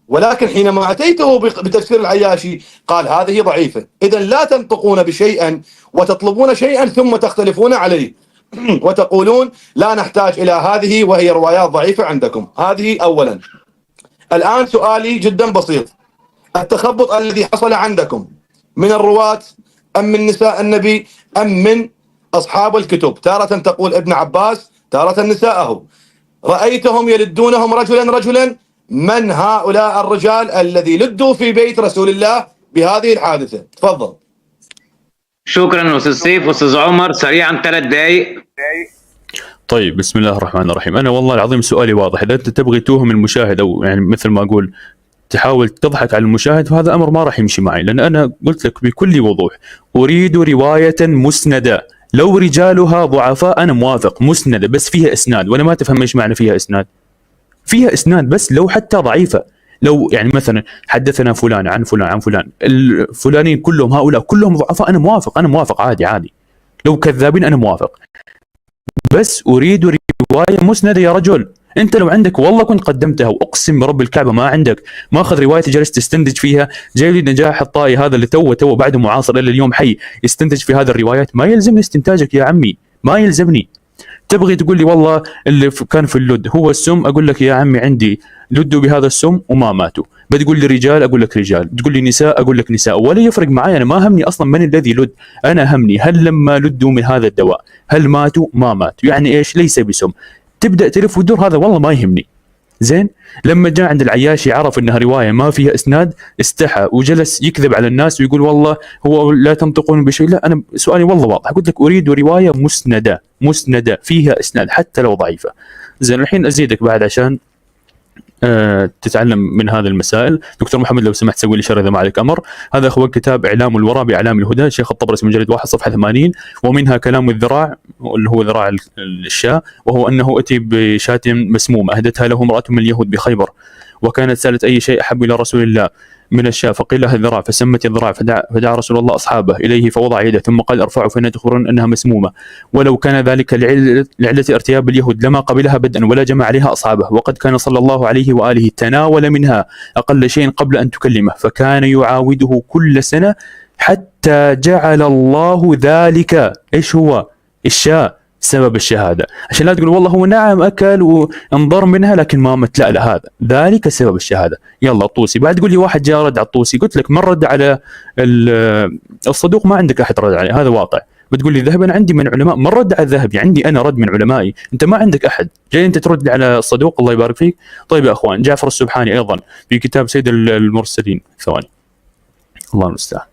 S2: ولكن حينما أتيته بتفسير العياشي قال هذه ضعيفة. إذن لا تنطقون بشيئا وتطلبون شيئا ثم تختلفون عليه وتقولون لا نحتاج إلى هذه وهي روايات ضعيفة عندكم. هذه أولا. الآن سؤالي جدا بسيط. التخبط الذي حصل عندكم من الرواة أم من نساء النبي أم من أصحاب الكتب؟ تارة تقول ابن عباس، تارة نساءه. رأيتهم يلدونهم رجلا، من هؤلاء الرجال الذي لدوا في بيت رسول الله بهذه الحادثة؟ تفضل.
S1: شكرا أستاذ سيف. أستاذ عمر سريعا 3 دقائق.
S3: طيب بسم الله الرحمن الرحيم. أنا والله العظيم سؤالي واضح. إذا أنت تبغي توهم المشاهد أو يعني مثل ما أقول تحاول تضحك على المشاهد، فهذا أمر ما راح يمشي معي، لأن أنا قلت لك بكل وضوح أريد رواية مسندة لو رجالها ضعفاء أنا موافق، مسندة بس فيها إسناد. وأنا ما تفهم إيش معنى فيها إسناد. فيها إسناد بس لو حتى ضعيفة، لو يعني مثلا حدثنا فلان عن فلان عن فلان، الفلانين كلهم هؤلاء كلهم ضعفاء أنا موافق عادي. لو كذابين أنا موافق، بس أريد رواية مسندة يا رجل. أنت لو عندك والله كنت قدمتها، وأقسم برب الكعبة ما عندك. ما أخذ رواية جالس تستنتج فيها. جاي لي نجاح الطائي هذا اللي تو بعده معاصر إلى اليوم حي يستنتج في هذه الروايات. ما يلزمني استنتاجك يا عمي، ما يلزمني. تبغي تقول لي والله اللي كان في اللد هو السم، أقول لك يا عمي عندي لدوا بهذا السم وما ماتوا. بتقول لي رجال أقول لك رجال، تقول لي نساء أقول لك نساء، ولا يفرق معي. أنا ما همني أصلا من الذي لد، أنا همني هل لما لدوا من هذا الدواء هل ماتوا ما ماتوا، يعني إيش ليس بسم. تبدأ تلف وتدور، هذا والله ما يهمني. زين. لما جاء عند العياشي عرف انها روايه ما فيها اسناد، استحى وجلس يكذب على الناس ويقول والله هو لا تنطقون بشيء. لا، انا سؤالي والله واضح، قلت لك اريد روايه مسنده فيها اسناد حتى لو ضعيفه. زين، الحين ازيدك بعد عشان تتعلم من هذه المسائل. دكتور محمد لو سمحت سوي لي شر اذا ما عليك امر. هذا هو كتاب اعلام الورى باعلام الهدى، شيخ الطبرسي، مجلد 1 صفحه 80. ومنها كلام الذراع اللي هو ذراع الشاة، وهو انه اتي بشاة مسمومه اهدتها له امراه من اليهود بخيبر، وكانت سالت اي شيء احب الى رسول الله من الشاة، فقيل لها الذراع، فسمت الذراع، فدعا رسول الله اصحابه اليه فوضع يده ثم قال ارفعوا فإن تخبرون انها مسمومه، ولو كان ذلك لعله ارتياب اليهود لما قبلها بدءا ولا جمع عليها اصحابه، وقد كان صلى الله عليه واله تناول منها اقل شيء قبل ان تكلمه، فكان يعاوده كل سنه حتى جعل الله ذلك ايش هو الشاة سبب الشهاده، عشان لا تقول والله هو نعم اكل وانضر منها لكن ما مت، لا هذا ذلك سبب الشهاده. يلا الطوسي، بعد تقول لي واحد جاء رد على الطوسي، قلت لك من رد على الصدوق؟ ما عندك احد رد عليه، هذا واقع. بتقول لي الذهب، انا عندي من علماء من رد على الذهبي، عندي انا رد من علمائي، انت ما عندك احد، جاي انت ترد على الصدوق. الله يبارك فيك. طيب يا اخوان، جعفر السبحاني ايضا في كتاب سيد المرسلين، ثواني الله المستعان،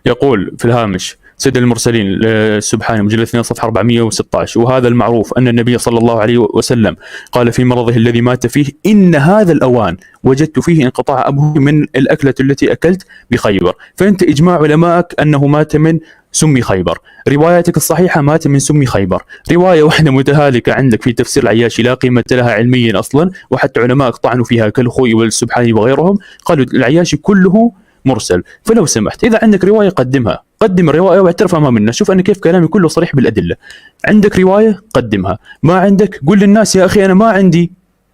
S3: يقول في الهامش سيد المرسلين السبحاني مجلد 2 صفحه 416: وهذا المعروف ان النبي صلى الله عليه وسلم قال في مرضه الذي مات فيه: ان هذا الاوان وجدت فيه انقطاع ابوه من الاكله التي اكلت بخيبر، فانت اجماع علمائك انه مات من سم خيبر، روايتك الصحيحه مات من سم خيبر، روايه واحده متهالكه عندك في تفسير العياشي لا قيمه لها علميا اصلا، وحتى علمائك طعنوا فيها كالخوي والسبحاني وغيرهم، قالوا العياشي كله مرسل. فلو سمحت اذا عندك روايه قدمها، قدم الروايه واعترف امام الناس، شوف انا كيف كلامي كله صريح بالادله. عندك روايه قدمها، ما عندك قول للناس يا اخي انا ما عندي،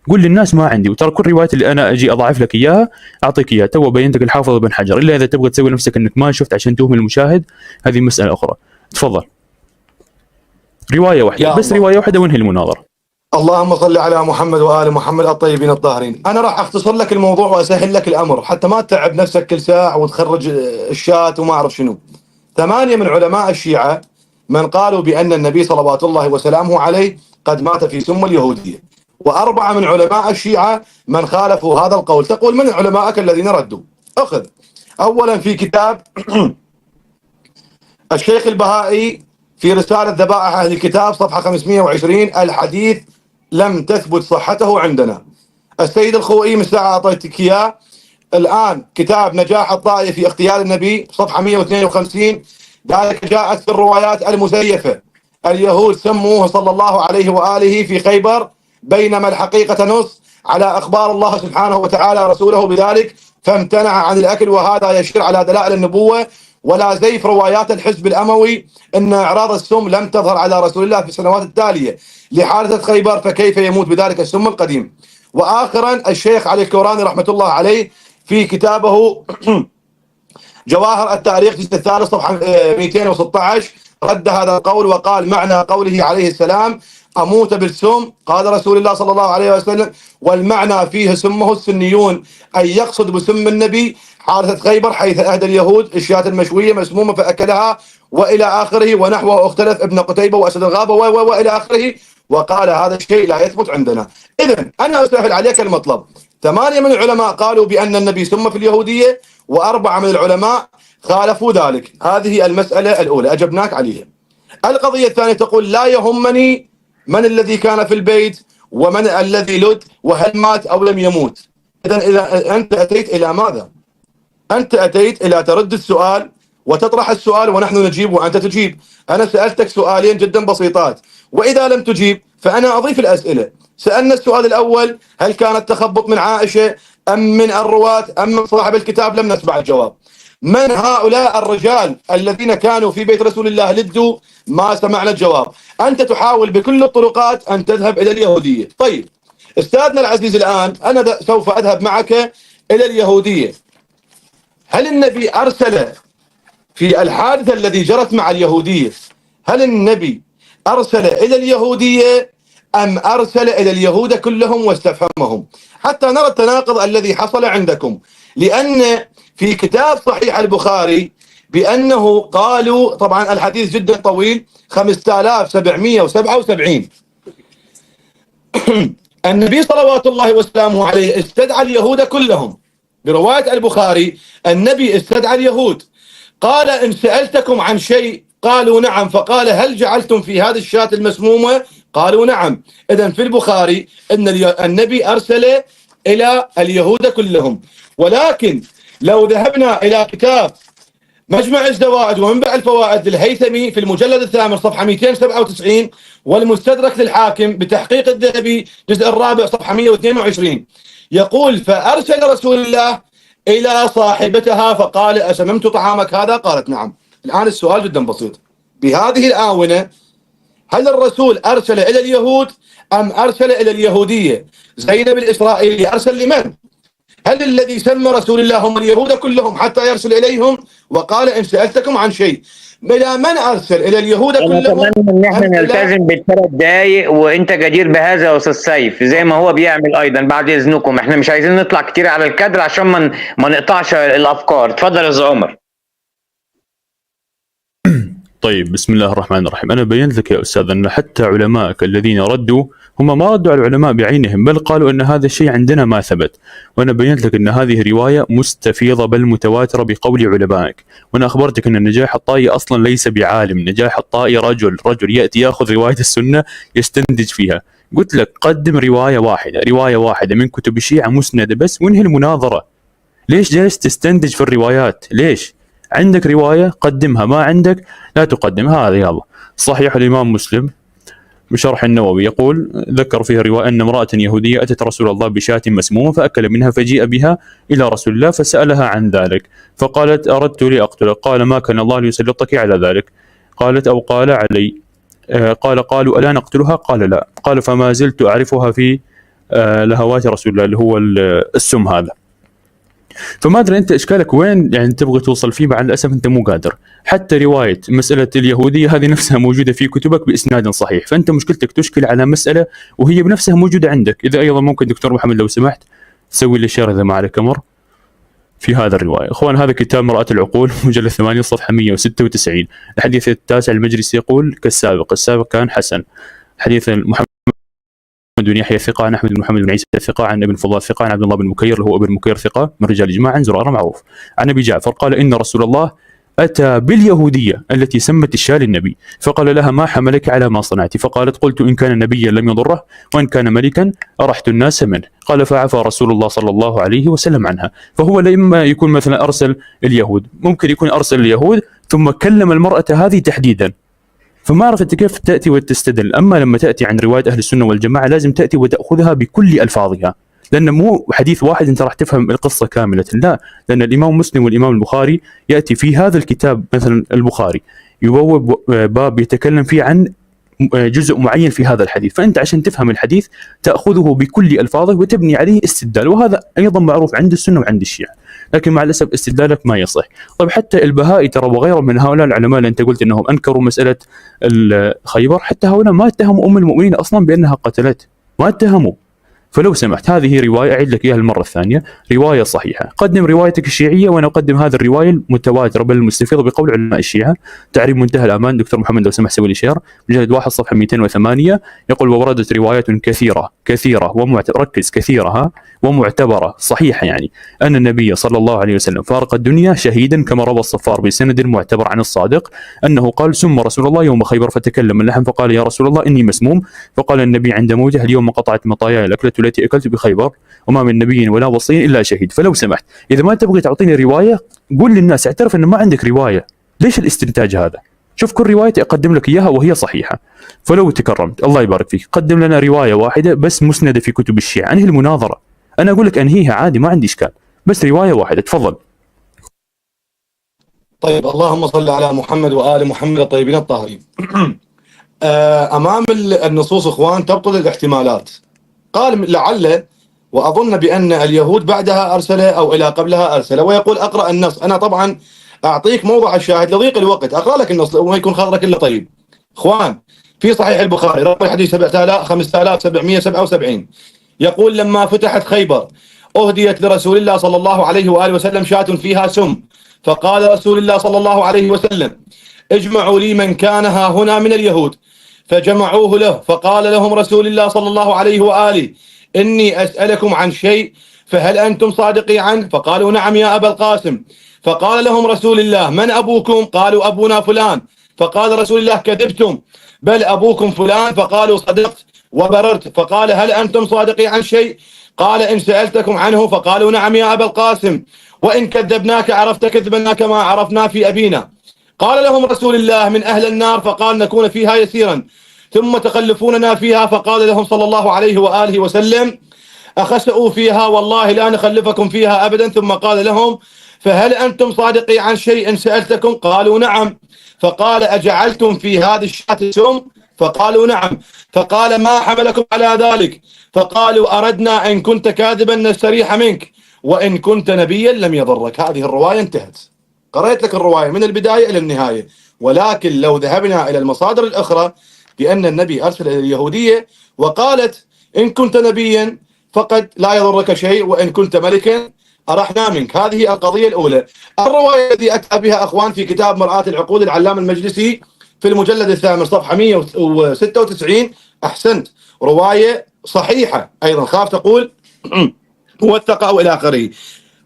S3: قول للناس ما عندي، وترى كل الروايات اللي انا اجي اضاعف لك اياها اعطيك اياها، تو بينت لك الحافظ بن حجر، الا اذا تبغى تسوي نفسك انك ما شفت عشان توهم المشاهد، هذه مساله اخرى. تفضل، روايه واحده بس، روايه واحده وانهي المناظره.
S2: اللهم صل على محمد وآل محمد الطيبين الطاهرين. أنا راح أختصر لك الموضوع وأسهل لك الأمر حتى ما تتعب نفسك كل ساعة وتخرج الشات وما أعرف شنو. 8 من علماء الشيعة من قالوا بأن النبي صلوات الله وسلامه عليه قد مات في سم اليهودية، و4 من علماء الشيعة من خالفوا هذا القول. تقول من علمائك الذين ردوا؟ أخذ أولا في كتاب الشيخ البهائي في رسالة ذبائح أهل الكتاب صفحة 520: الحديث لم تثبت صحته عندنا. السيد الخوئي من ساعة أعطيتك إياه. الآن كتاب نجاح الطائي في اغتيال النبي صفحة 152: ذلك جاءت في الروايات المزيفة، اليهود سموه صلى الله عليه وآله في خيبر، بينما الحقيقة نص على أخبار الله سبحانه وتعالى رسوله بذلك فامتنع عن الأكل، وهذا يشير على دلائل النبوة. ولا زيف روايات الحزب الأموي أن إعراض السم لم تظهر على رسول الله في السنوات التالية لحادثة خيبر، فكيف يموت بذلك السم القديم. وآخرا الشيخ علي الكوراني رحمة الله عليه في كتابه جواهر التاريخ الجزء الثالث صفحة 216 رد هذا القول وقال: معنى قوله عليه السلام أموت بالسم قال رسول الله صلى الله عليه وسلم، والمعنى فيه سمه السنيون، أي يقصد بسم النبي حادثة خيبر حيث أهدى اليهود الشاة المشوية مسمومة فأكلها وإلى آخره، ونحوه اختلف ابن قتيبة وأسد الغابة وإلى آخره، وقال هذا الشيء لا يثبت عندنا. إذن أنا أسهل عليك المطلب. 8 من العلماء قالوا بأن النبي سم في اليهودية، و4 من العلماء خالفوا ذلك. هذه المسألة الأولى أجبناك عليها. القضية الثانية تقول لا يهمني من الذي كان في البيت ومن الذي لد وهل مات أو لم يموت. إذا أنت أتيت إلى ماذا؟ أنت أتيت إلى ترد السؤال وتطرح السؤال ونحن نجيب وأنت تجيب. أنا سألتك سؤالين جدا بسيطات، وإذا لم تجيب فأنا أضيف الأسئلة. سألنا السؤال الأول: هل كان التخبط من عائشة أم من الرواة أم من صاحب الكتاب؟ لم نسمع الجواب. من هؤلاء الرجال الذين كانوا في بيت رسول الله لدوا؟ ما سمعنا الجواب. أنت تحاول بكل الطرقات أن تذهب إلى اليهودية. طيب أستاذنا العزيز، الآن أنا سوف أذهب معك إلى اليهودية. هل النبي أرسل في الحادثة الذي جرت مع اليهودية، هل النبي أرسل إلى اليهودية أم أرسل إلى اليهود كلهم واستفهمهم؟ حتى نرى التناقض الذي حصل عندكم. لأن في كتاب صحيح البخاري بأنه قالوا، طبعا الحديث جدا طويل 5777 النبي صلوات الله وسلامه عليه استدعى اليهود كلهم. برواية البخاري النبي استدعى اليهود، قال إن سألتكم عن شيء قالوا نعم، فقال هل جعلتم في هذه الشاة المسمومة؟ قالوا نعم. إذن في البخاري أن النبي أرسل إلى اليهود كلهم. ولكن لو ذهبنا إلى كتاب مجمع الزوائد ومنبع الفوائد للهيثمي في المجلد الثامن صفحة 297 والمستدرك للحاكم بتحقيق الذهبي جزء الرابع صفحة 122 يقول فأرسل رسول الله إلى صاحبتها فقال أسممت طعامك هذا؟ قالت نعم. الآن السؤال جدا بسيط، بهذه الآونة هل الرسول أرسل إلى اليهود أم أرسل إلى اليهودية؟ زينب الإسرائيلي أرسل لمن؟ هل الذي سمى رسول الله هم اليهود كلهم حتى يرسل إليهم وقال إن سألتكم عن شيء؟ إلى من أرسل؟ إلى اليهود
S1: انا
S2: كلهم؟
S1: اتمنى ان احنا نلتزم بالثلاث دقايق، وانت جدير بهذا يا استاذ سيف زي ما هو بيعمل ايضا. بعد اذنكم احنا مش عايزين نطلع كتير على الكادر عشان ما نقطعش الافكار. اتفضل يا استاذ عمر.
S3: طيب بسم الله الرحمن الرحيم. أنا بينت لك يا أستاذ أن حتى علمائك الذين ردوا هم ما ردوا على العلماء بعينهم، بل قالوا أن هذا الشيء عندنا ما ثبت. وأنا بينت لك أن هذه رواية مستفيضة بل متواترة بقول علمائك. وأنا أخبرتك أن نجاح الطائي أصلا ليس بعالم، نجاح الطائي رجل يأتي يأخذ رواية السنة يستنتج فيها. قلت لك قدم رواية واحدة من كتب الشيعة مسندة بس وانهي المناظرة. ليش جالس تستنتج في الروايات؟ ليش؟ عندك رواية قدمها، ما عندك لا تقدم. هذا يلا. صحيح الإمام مسلم بشرح النووي يقول ذكر فيها رواية أن امرأة يهودية أتت رسول الله بشاة مسمومة فأكل منها فجيء بها إلى رسول الله فسألها عن ذلك فقالت أردت لأقتلك، قال ما كان الله ليسلطك على ذلك. قالت أو قال علي. قالوا ألا نقتلها؟ قال لا. قال فما زلت أعرفها في لهوات رسول الله اللي هو السم هذا. فما ادري انت اشكالك وين يعني تبغى توصل فيه، مع الاسف انت مو قادر. حتى روايه مساله اليهوديه هذه نفسها موجوده في كتبك باسناد صحيح، فانت مشكلتك تشكل على مساله وهي بنفسها موجوده عندك. اذا ايضا ممكن دكتور محمد لو سمحت تسوي لي شير اذا ما عليك امر في هذا الروايه. اخوان هذا كتاب مرآة العقول مجلد 8 صفحه 196. الحديث التاسع المجلس يقول السابق كان حسن. حديث محمد بن يحيى ثقة عن أحمد بن محمد بن عيسى ثقة عن ابن فضال ثقة عن عبد الله بن مكير اللي هو ابن مكير ثقة من رجال الجماعة عن زرارة معروف. عن أبي جعفر قال إن رسول الله أتى باليهودية التي سمت الشاة للنبي فقال لها ما حملك على ما صنعت؟ فقالت قلت إن كان نبيا لم يضره وإن كان ملكا أرحت الناس منه. قال فعفى رسول الله صلى الله عليه وسلم عنها. فهو لما يكون مثلا أرسل اليهود، ممكن يكون أرسل اليهود ثم كلم المرأة هذه تحديدا، فما عرفت كيف تأتي وتستدل. أما لما تأتي عن رواية أهل السنة والجماعة لازم تأتي وتأخذها بكل ألفاظها، لأن مو حديث واحد أنت راح تفهم القصة كاملة، لا، لأن الإمام مسلم والإمام البخاري يأتي في هذا الكتاب مثلا البخاري يبوب باب يتكلم فيه عن جزء معين في هذا الحديث، فأنت عشان تفهم الحديث تأخذه بكل ألفاظه وتبني عليه استدلال، وهذا أيضا معروف عند السنة وعند الشيعة، لكن مع الأسف استدلالك ما يصح. طيب حتى البهائي ترى وغيرهم من هؤلاء العلماء اللي أنت قلت أنهم أنكروا مسألة خيبر، حتى هؤلاء ما اتهموا أم المؤمنين أصلا بأنها قتلت، ما اتهموا. فلو سمحت هذه رواية أعيد لك إياها المرة الثانية، رواية صحيحة. قدم روايتك الشيعية وأنا أقدم هذه الرواية المتواترة بل المستفيضة بقول علماء الشيعة. تعريب منتهى الأمان دكتور محمد لو سمحت سوي لي شير، مجلد 1 صفحة 208 يقول ووردت روايات كثيرة ركز كثيرة ومعتبرة صحيحة، يعني أن النبي صلى الله عليه وسلم فارق الدنيا شهيدا كما روى الصفار بسند معتبر عن الصادق أنه قال سم رسول الله يوم خيبر فتكلم من اللحم فقال يا رسول الله إني مسموم، فقال النبي عند موته اليوم قطعت مطاياي الأكلة التي أكلت بخيبر وما من نبي ولا وصي إلا شهيد. فلو سمحت إذا ما تبغي تعطيني رواية قول للناس، اعترف أن ما عندك رواية، ليش الاستنتاج هذا؟ شوف كل رواية أقدم لك إياها وهي صحيحة، فلو تكرمت الله يبارك فيك قدم لنا رواية واحدة بس مسندة في كتب الشيعة، أنهي المناظرة، أنا أقول لك أنهيها عادي ما عندي إشكال، بس رواية واحدة تفضل.
S2: طيب اللهم صل على محمد وآل محمد الطيبين الطاهرين. أمام النصوص إخوان تبطل الاحتمالات. قال لعل وأظن بأن اليهود بعدها أرسل أو إلى قبلها أرسل، ويقول أقرأ النص. أنا طبعا أعطيك موضع الشاهد لضيق الوقت أقرأ لك النص وما يكون خاطرك إلا طيب. إخوان في صحيح البخاري رقم الحديث 5777 يقول لما فتحت خيبر أهديت لرسول الله صلى الله عليه وآله وسلم شاة فيها سم، فقال رسول الله صلى الله عليه وسلم اجمعوا لي من كان ها هنا من اليهود، فجمعوه له، فقال لهم رسول الله صلى الله عليه وآله: إني أسألكم عن شيء فهل أنتم صادقي عنه؟ فقالوا: نعم يا أبا القاسم. فقال لهم رسول الله: من أبوكم؟ قالوا: أبونا فلان. فقال رسول الله: كذبتم، بل أبوكم فلان. فقالوا: صدقت وبررت. فقال: هل أنتم صادقي عن شيء؟ قال: إن سألتكم عنه. فقالوا: نعم يا أبا القاسم، وإن كذبناك عرفت كذبنا كما عرفنا في أبينا. قال لهم رسول الله: من أهل النار؟ فقال: نكون فيها يسيرا ثم تخلفوننا فيها. فقال لهم صلى الله عليه وآله وسلم: أخسأوا فيها والله لا نخلفكم فيها أبدا. ثم قال لهم: فهل أنتم صادقي عن شيء إن سألتكم؟ قالوا: نعم. فقال: أجعلتم في هذه الشاة سم؟ فقالوا: نعم. فقال: ما حملكم على ذلك؟ فقالوا: أردنا إن كنت كاذبا نستريح منك، وإن كنت نبيا لم يضرك. هذه الرواية انتهت. قرأت لك الرواية من البداية إلى النهاية، ولكن لو ذهبنا إلى المصادر الأخرى بأن النبي أرسل إلى اليهودية وقالت: إن كنت نبيا فقد لا يضرك شيء، وإن كنت ملكا أرحنا منك. هذه القضية الأولى. الرواية التي أتى بها أخوان في كتاب مرآة العقول العلام المجلسي في المجلد الثامن صفحة 196، أحسنت، رواية صحيحة أيضا، خاف تقول موثقة أو إلى آخره.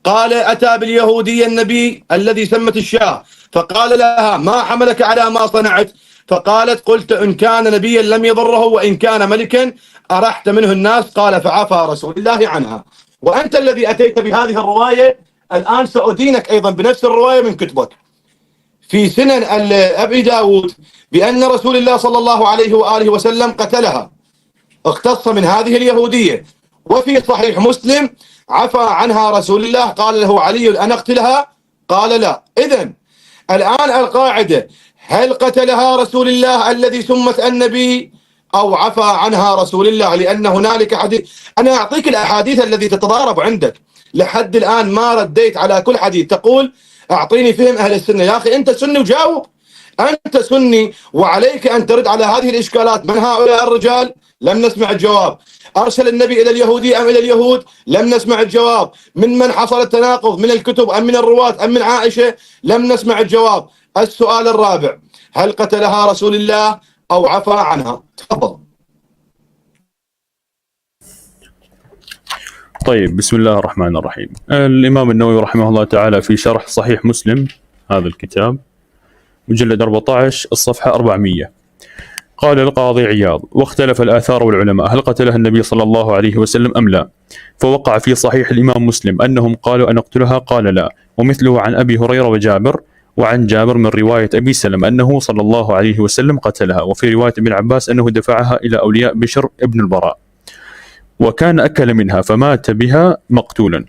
S2: قال: أتى باليهودية النبي الذي سمت الشاه، فقال لها: ما حملك على ما صنعت؟ فقالت: قلت إن كان نبيا لم يضره، وإن كان ملكا أرحت منه الناس. قال: فعفى رسول الله عنها. وأنت الذي أتيت بهذه الرواية، الآن سأدينك أيضا بنفس الرواية من كتبك في سنن أبي داود بأن رسول الله صلى الله عليه وآله وسلم قتلها، اختص من هذه اليهودية. وفي صحيح مسلم: عفى عنها رسول الله. قال له علي: أن أقتلها؟ قال: لا. إذن الآن القاعدة: هل قتلها رسول الله الذي سمت النبي أو عفى عنها رسول الله؟ لأن هنالك حديث. أنا أعطيك الأحاديث التي تتضارب عندك، لحد الآن ما رديت على كل حديث. تقول: أعطيني فهم أهل السنة. يا أخي أنت سني وجاوب، أنت سني وعليك أن ترد على هذه الإشكالات. من هؤلاء الرجال؟ لم نسمع الجواب. أرسل النبي إلى اليهودي أم إلى اليهود؟ لم نسمع الجواب. من حصل التناقض؟ من الكتب أم من الرواة أم من عائشة؟ لم نسمع الجواب. السؤال الرابع: هل قتلها رسول الله أو عفى عنها؟ تفضل.
S3: طيب، بسم الله الرحمن الرحيم. الإمام النووي رحمه الله تعالى في شرح صحيح مسلم، هذا الكتاب مجلد 14 الصفحة 400، قال القاضي عياض: واختلف الآثار والعلماء هل قتلها النبي صلى الله عليه وسلم أم لا، فوقع في صحيح الإمام مسلم أنهم قالوا أن أقتلها قال لا، ومثله عن أبي هريرة وجابر، وعن جابر من رواية أبي سلمة أنه صلى الله عليه وسلم قتلها، وفي رواية ابن عباس أنه دفعها إلى أولياء بشر ابن البراء، وكان أكل منها فمات بها مقتولا.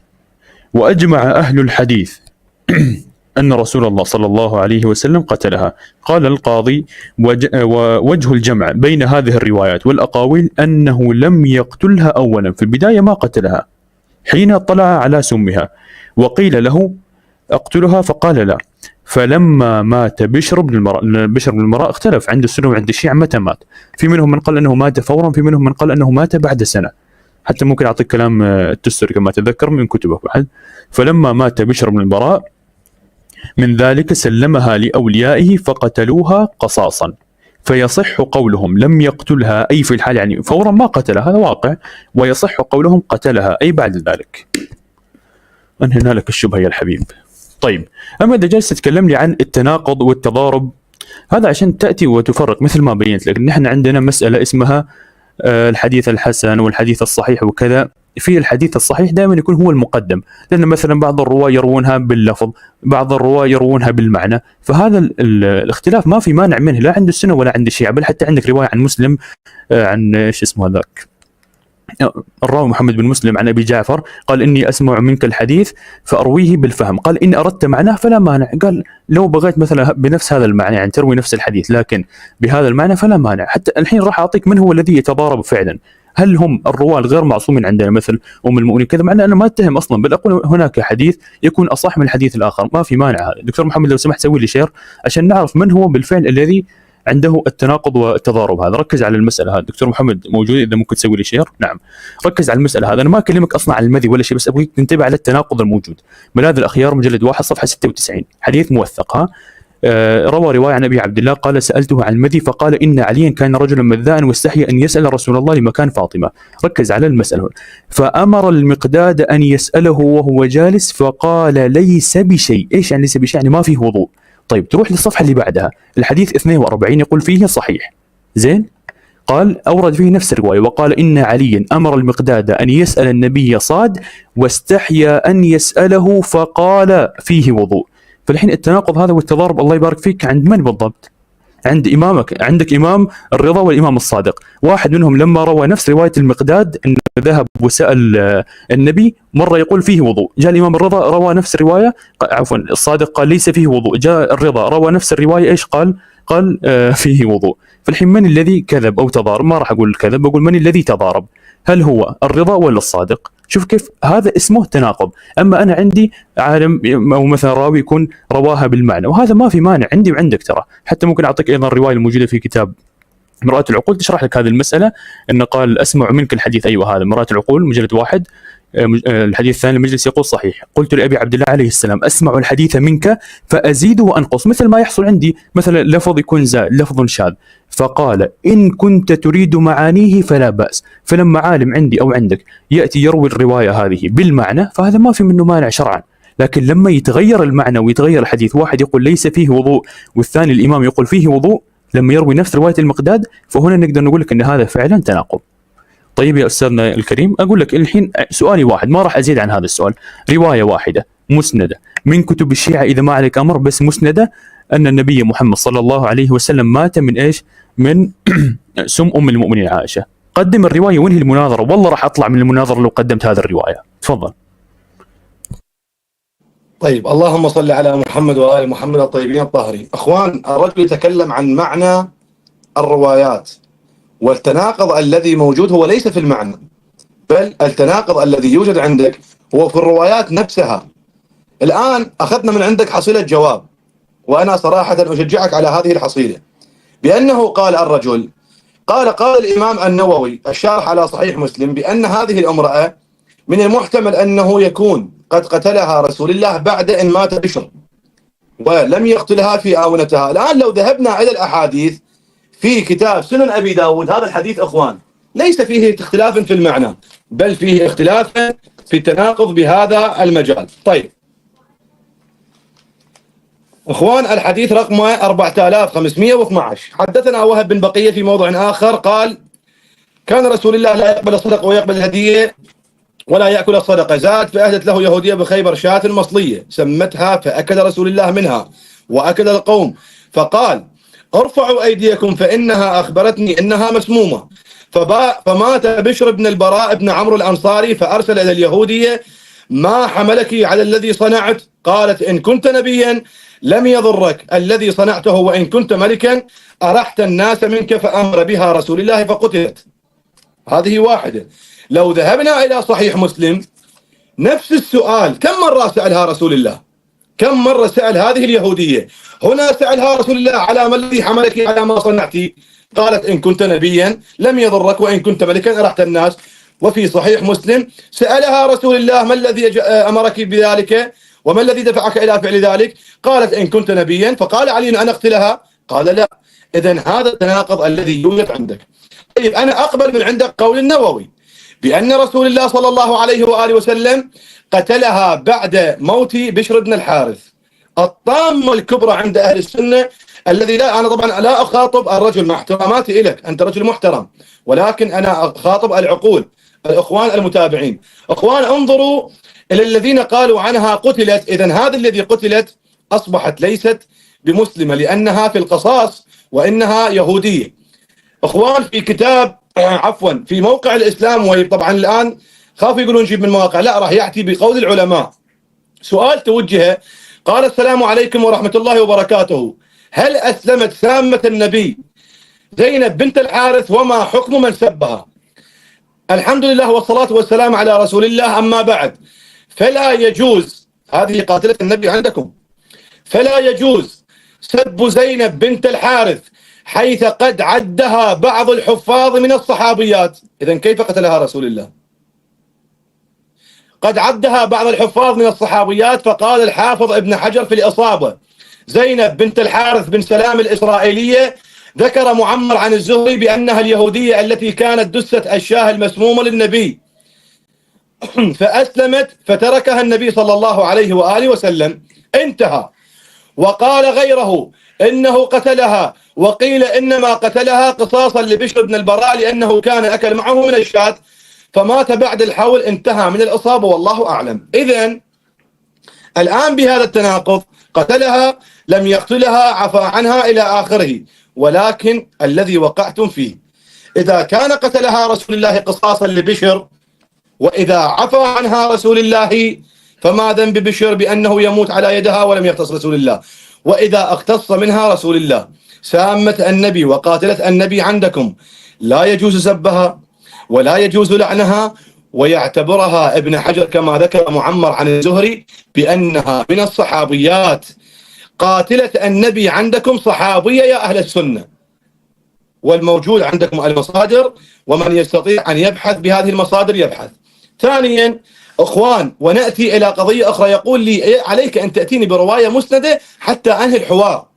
S3: وأجمع أهل الحديث أن رسول الله صلى الله عليه وسلم قتلها. قال القاضي: ووجه الجمع بين هذه الروايات والأقاويل أنه لم يقتلها أولا، في البداية ما قتلها حين اطلع على سمها، وقيل له أقتلها فقال لا. فلما مات بشر بن المراء اختلف عند السنة وعند الشيعة متى مات. في منهم من قال أنه مات فورا، في منهم من قال أنه مات بعد سنة. حتى ممكن أعطيك كلام التستري كما تذكر من كتبه بعد. فلما مات بشر بن المراء من ذلك سلمها لأوليائه فقتلوها قصاصا، فيصح قولهم لم يقتلها أي في الحال يعني فورا ما قتلها، هذا واقع، ويصح قولهم قتلها أي بعد ذلك. أنهينا لك الشبهة يا الحبيب. طيب، أما إذا جالس تتكلم لي عن التناقض والتضارب، هذا عشان تأتي وتفرق مثل ما بينت لك. نحن عندنا مسألة اسمها الحديث الحسن والحديث الصحيح وكذا. في الحديث الصحيح دائما يكون هو المقدم، لأن مثلا بعض الرواة يروونها باللفظ، بعض الرواة يروونها بالمعنى، فهذا الاختلاف ما في مانع منه لا عند السنة ولا عند الشيعة. بل حتى عندك رواية عن مسلم عن ايش اسمه هذاك الراوي محمد بن مسلم عن أبي جعفر قال: إني أسمع منك الحديث فأرويه بالفهم، قال: إن أردت معناه فلا مانع. قال: لو بغيت مثلا بنفس هذا المعنى يعني تروي نفس الحديث لكن بهذا المعنى فلا مانع. حتى الحين راح أعطيك من هو الذي يتضارب فعلا. هل هم الرواة الغير معصومين عندنا مثل أم المؤمنين كذا؟ معناه أنا ما أتهم أصلا، بل أقول هناك حديث يكون أصح من الحديث الآخر، ما في مانع. هذا دكتور محمد لو سمحت سوي لي شير عشان نعرف من هو بالفعل الذي عنده التناقض والتضارب هذا. ركز على المسألة هذه. دكتور محمد موجود إذا ممكن تسوي لي شير؟ نعم، ركز على المسألة هذا. أنا ما أكلمك أصلا عن المذي ولا شيء، بس أبغيك تنتبه على التناقض الموجود. ملاذ الأخيار مجلد 1 صفحة 96 حديث موثق. روى رواية عن أبي عبد الله قال سألته عن المذي فقال إن عليا كان رجلا مذاء واستحي أن يسأل رسول الله لمكان فاطمة. ركز على المسألة. فأمر المقداد أن يسأله وهو جالس فقال ليس بشيء. إيش يعني ليس بشيء؟ يعني ما فيه وضوء. طيب تروح للصفحة اللي بعدها الحديث 42 يقول فيه صحيح. زين، قال أورد فيه نفس الرواية وقال إن عليا أمر المقداد أن يسأل النبي صاد واستحيا أن يسأله فقال فيه وضوء. فالحين التناقض هذا والتضارب الله يبارك فيك عند من بالضبط؟ عند إمامك. عندك إمام الرضا والإمام الصادق، واحد منهم لما روى نفس رواية المقداد أنه ذهب وسأل النبي مرة يقول فيه وضوء، جاء الإمام الرضا روى نفس الرواية، عفوا الصادق قال ليس فيه وضوء، جاء الرضا روى نفس الرواية إيش قال فيه وضوء. فالحين من الذي كذب أو تضارب؟ ما راح أقول الكذب، بقول من الذي تضارب، هل هو الرضا ولا الصادق؟ شوف كيف هذا اسمه تناقض. أما أنا عندي عالم أو مثلا راوي يكون رواها بالمعنى، وهذا ما في مانع عندي وعندك ترى. حتى ممكن أعطيك أيضا الرواية الموجودة في كتاب مرآة العقول تشرح لك هذه المسألة، أن قال أسمع منك الحديث، أيوة هذا مرآة العقول مجلد 1 الحديث الثاني المجلس يقول صحيح. قلت لأبي عبد الله عليه السلام أسمع الحديث منك فأزيد وأنقص، مثل ما يحصل عندي مثلا لفظ يكون زائد لفظ شاذ، فقال إن كنت تريد معانيه فلا بأس. فلما عالم عندي أو عندك يأتي يروي الرواية هذه بالمعنى فهذا ما في منه مانع شرعا، لكن لما يتغير المعنى ويتغير الحديث، واحد يقول ليس فيه وضوء والثاني الإمام يقول فيه وضوء لما يروي نفس رواية المقداد، فهنا نقدر نقول لك أن هذا فعلا تناقض. طيب يا أستاذنا الكريم، أقول لك الحين سؤالي واحد، ما راح أزيد عن هذا السؤال. رواية واحدة مسندة من كتب الشيعة إذا ما عليك أمر، بس مسندة أن النبي محمد صلى الله عليه وسلم مات من إيش؟ من سم أم المؤمنين عائشة. قدم الرواية وانهي المناظرة، والله راح أطلع من المناظرة لو قدمت هذه الرواية. تفضل.
S2: طيب، اللهم صل على محمد وآل محمد الطيبين الطاهرين. أخوان، الرجل يتكلم عن معنى الروايات، والتناقض الذي موجود هو ليس في المعنى، بل التناقض الذي يوجد عندك هو في الروايات نفسها. الآن أخذنا من عندك حصيلة جواب، وأنا صراحة أشجعك على هذه الحصيلة، بأنه قال الرجل قال الإمام النووي الشارح على صحيح مسلم بأن هذه الامرأة من المحتمل أنه يكون قد قتلها رسول الله بعد أن مات بشر ولم يقتلها في آونتها. الآن لو ذهبنا إلى الأحاديث في كتاب سنن أبي داود، هذا الحديث أخوان ليس فيه اختلاف في المعنى، بل فيه اختلاف في التناقض بهذا المجال. طيب أخوان، الحديث رقم 4512 حدثنا وهب بن بقية في موضع آخر قال كان رسول الله لا يقبل الصدقة ويقبل الهدية ولا يأكل الصدقة. زاد فأهدت له يهودية بخيبر شاة مصلية سمتها فأكل رسول الله منها وأكل القوم، فقال ارفعوا أيديكم فإنها أخبرتني إنها مسمومة. فمات بشر بن البراء بن عمرو الأنصاري فأرسل إلى اليهودية ما حملك على الذي صنعت؟ قالت إن كنت نبيا لم يضرك الذي صنعته، وإن كنت ملكا أرحت الناس منك. فأمر بها رسول الله فقتلت. هذه واحدة. لو ذهبنا إلى صحيح مسلم نفس السؤال كم مرة سألها رسول الله؟ كم مرة سأل هذه اليهودية؟ هنا سألها رسول الله على ما الذي حملك على ما صنعتي؟ قالت إن كنت نبيا لم يضرك وإن كنت ملكا أرحت الناس. وفي صحيح مسلم سألها رسول الله ما الذي أمرك بذلك وما الذي دفعك إلى فعل ذلك؟ قالت إن كنت نبيا. فقال علي أن أقتلها؟ قال لا. إذن هذا التناقض الذي يوجد عندك. طيب أنا أقبل من عندك قول النووي بأن رسول الله صلى الله عليه وآله وسلم قتلها بعد موت بشر بن الحارث. الطامة الكبرى عند أهل السنة الذي لا، أنا طبعا لا أخاطب الرجل مع احتراماتي إليك، أنت رجل محترم، ولكن أنا أخاطب العقول، الإخوان المتابعين. إخوان انظروا إلى الذين قالوا عنها قتلت. إذن هذا الذي قتلت أصبحت ليست بمسلمة لأنها في القصاص وإنها يهودية. إخوان في كتاب في موقع الإسلام، وطبعا الآن خافوا يقولون نجيب من مواقع، لا راح يأتي بقول العلماء. سؤال توجه قال السلام عليكم ورحمة الله وبركاته، هل أسلمت سامة النبي زينب بنت الحارث وما حكم من سبها؟ الحمد لله والصلاة والسلام على رسول الله. أما بعد، فلا يجوز، هذه قاتلة النبي عندكم، فلا يجوز سب زينب بنت الحارث حيث قد عدها بعض الحفاظ من الصحابيات. إذن كيف قتلها رسول الله؟ قد عدها بعض الحفاظ من الصحابيات. فقال الحافظ ابن حجر في الإصابة زينب بنت الحارث بن سلام الإسرائيلية، ذكر معمر عن الزهري بأنها اليهودية التي كانت دست الشاه المسمومة للنبي فأسلمت فتركها النبي صلى الله عليه وآله وسلم، انتهى. وقال غيره إنه قتلها، وقيل إنما قتلها قصاصا لبشر بن البراء لأنه كان أكل معه من الشاة فمات بعد الحول، انتهى من الإصابة والله أعلم. إذن الآن بهذا التناقض قتلها لم يقتلها عفى عنها إلى آخره، ولكن الذي وقعتم فيه إذا كان قتلها رسول الله قصاصا لبشر وإذا عفى عنها رسول الله فما ذنب بشر بأنه يموت على يدها ولم يختص رسول الله؟ وإذا اختص منها رسول الله سامة النبي وقاتلة النبي عندكم لا يجوز سبها ولا يجوز لعنها، ويعتبرها ابن حجر كما ذكر معمر عن الزهري بأنها من الصحابيات. قاتلة النبي عندكم صحابية يا أهل السنة، والموجود عندكم المصادر، ومن يستطيع أن يبحث بهذه المصادر يبحث. ثانيا أخوان، ونأتي إلى قضية أخرى، يقول لي عليك أن تأتيني برواية مسندة حتى أنهي الحوار.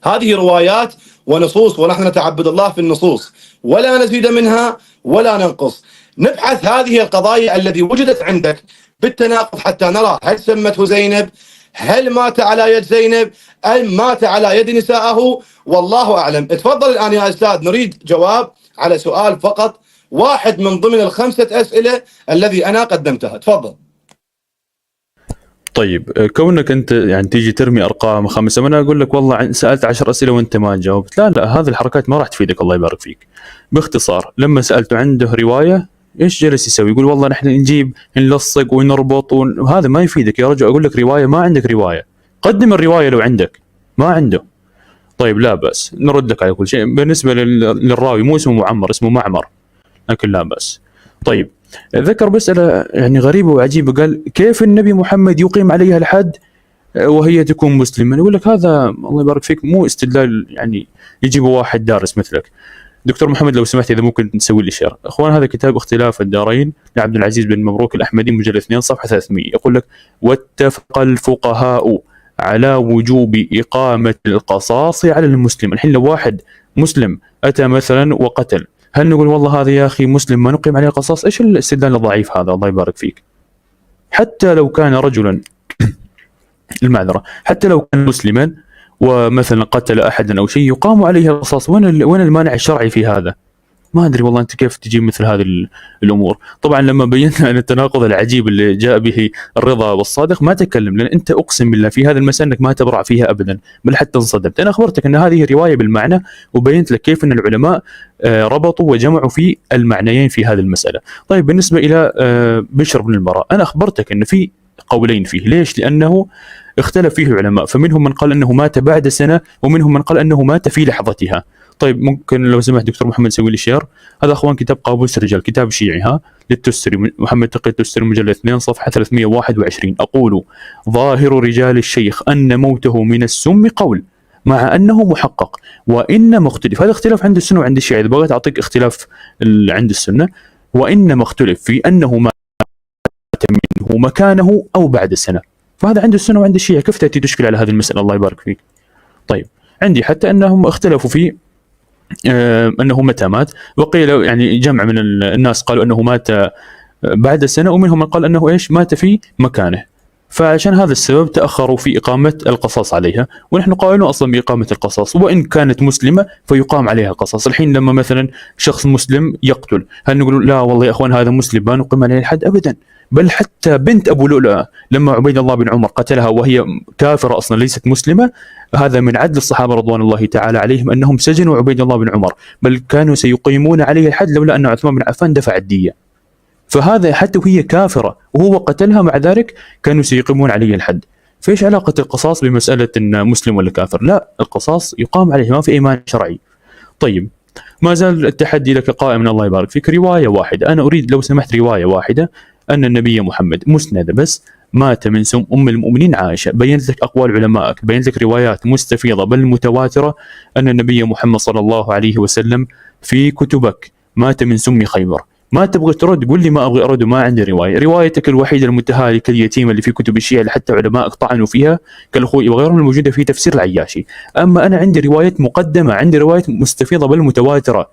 S2: هذه روايات ونصوص ونحن نتعبد الله في النصوص ولا نزيد منها ولا ننقص. نبحث هذه القضايا التي وجدت عندك بالتناقض حتى نرى هل سمته زينب، هل مات على يد زينب، أم مات على يد نسائه، والله أعلم. تفضل الآن يا أستاذ، نريد جواب على سؤال فقط واحد من ضمن ال5 أسئلة الذي أنا قدمتها. تفضل.
S3: طيب كونك انت يعني تيجي ترمي ارقام 5، وانا اقول لك والله سالت 10 اسئله وانت ما جاوبت، لا هذه الحركات ما راح تفيدك الله يبارك فيك. باختصار لما سالته عنده روايه ايش جلس يسوي؟ يقول والله نحن نجيب نلصق ونربط وهذا ما يفيدك يا رجل. اقول لك روايه، ما عندك روايه، قدم الروايه لو عندك. ما عنده. طيب لا بأس، نرد لك على كل شيء. بالنسبه للراوي مو اسمه معمر، اسمه معمر، لكن لا بأس. طيب ذكر مسألة يعني غريبة وعجيبة، قال كيف النبي محمد يقيم عليها الحد وهي تكون مسلمة؟ يقول لك هذا الله يبارك فيك مو استدلال يعني يجيبه واحد دارس مثلك. دكتور محمد لو سمحت إذا ممكن تسوي لي شير. أخوان هذا كتاب اختلاف الدارين لعبد العزيز بن مبروك الأحمدي مجلد 2 صفحة 300. يقول لك واتفق الفقهاء على وجوب إقامة القصاص على المسلم. الحين لو واحد مسلم أتى مثلا وقتل، هل نقول والله هذا يا أخي مسلم ما نقيم عليه قصاص؟ إيش الاستدلال الضعيف هذا الله يبارك فيك؟ حتى لو كان رجلا المعذرة، حتى لو كان مسلما ومثلا قتل أحدا أو شيء يقام عليه القصاص. وين المانع الشرعي في هذا؟ ما أدري والله أنت كيف تجيب مثل هذه الأمور. طبعا لما بينا أن التناقض العجيب اللي جاء به الرضا والصادق ما تكلم، لأن أنت أقسم بالله في هذه المسألة أنك ما تبرع فيها أبدا، بل حتى انصدمت. أنا أخبرتك أن هذه رواية بالمعنى وبينت لك كيف أن العلماء ربطوا وجمعوا في المعنيين في هذه المسألة. طيب بالنسبة إلى بشر بن البراء، أنا أخبرتك أن في قولين فيه. ليش؟ لأنه اختلف فيه العلماء، فمنهم من قال أنه مات بعد سنة ومنهم من قال أنه مات في لحظتها. طيب ممكن لو سمحت دكتور محمد سوي لي شير. هذا اخوان كتاب قابوس الرجال، كتاب شيعي للتستري، محمد تقي التستري مجلد 2 صفحه 321. اقول ظاهر رجال الشيخ ان موته من السم قول مع انه محقق، وانما اختلف. هذا اختلاف عند السنه وعند الشيعه. اذا بغيت اعطيك اختلاف عند السنه، وانما اختلف في انه مات منه مكانه او بعد سنه. فهذا عند السنه وعند الشيعه. كيف تاتي تشكل على هذه المساله الله يبارك فيك؟ طيب عندي حتى انهم اختلفوا في أنه متى مات، وقيل يعني جمع من الناس قالوا أنه مات بعد سنة، ومنهم من قال أنه إيش مات في مكانه. فعشان هذا السبب تأخروا في إقامة القصاص عليها، ونحن قائلون أصلا بإقامة القصاص، وإن كانت مسلمة فيقام عليها القصاص. الحين لما مثلا شخص مسلم يقتل، هل نقول لا والله يا أخوان هذا مسلم ما نقيم عليه الحد؟ أبدا. بل حتى بنت أبو لؤلؤة لما عبيد الله بن عمر قتلها وهي كافرة أصلا ليست مسلمة، هذا من عدل الصحابة رضوان الله تعالى عليهم أنهم سجنوا عبيد الله بن عمر، بل كانوا سيقيمون عليه الحد لولا أن عثمان بن عفان دفع الدية. فهذا حتى وهي كافرة وهو قتلها مع ذلك كانوا سيقيمون عليه الحد. فإيش علاقة القصاص بمسألة إن مسلم ولا كافر؟ لا، القصاص يقام عليه، ما في إيمان شرعي. طيب ما زال التحدي لك قائم، الله يبارك فيك. رواية واحدة، أنا أريد لو سمحت رواية واحدة أن النبي محمد مسند بس مات من سم أم المؤمنين عائشة. بينت لك أقوال علمائك، بينت لك روايات مستفيضة بل متواترة أن النبي محمد صلى الله عليه وسلم في كتبك مات من سم خيبر. ما تبغى ترد قول لي ما ابغى ارد وما عندي روايه. روايتك الوحيده المتهالكه اليتيمه اللي في كتب الشيعه اللي حتى علماء طعنوا فيها كالاخوي وغيرهم الموجوده في تفسير العياشي. اما انا عندي روايات مقدمه، عندي روايات مستفيضه بل متواتره.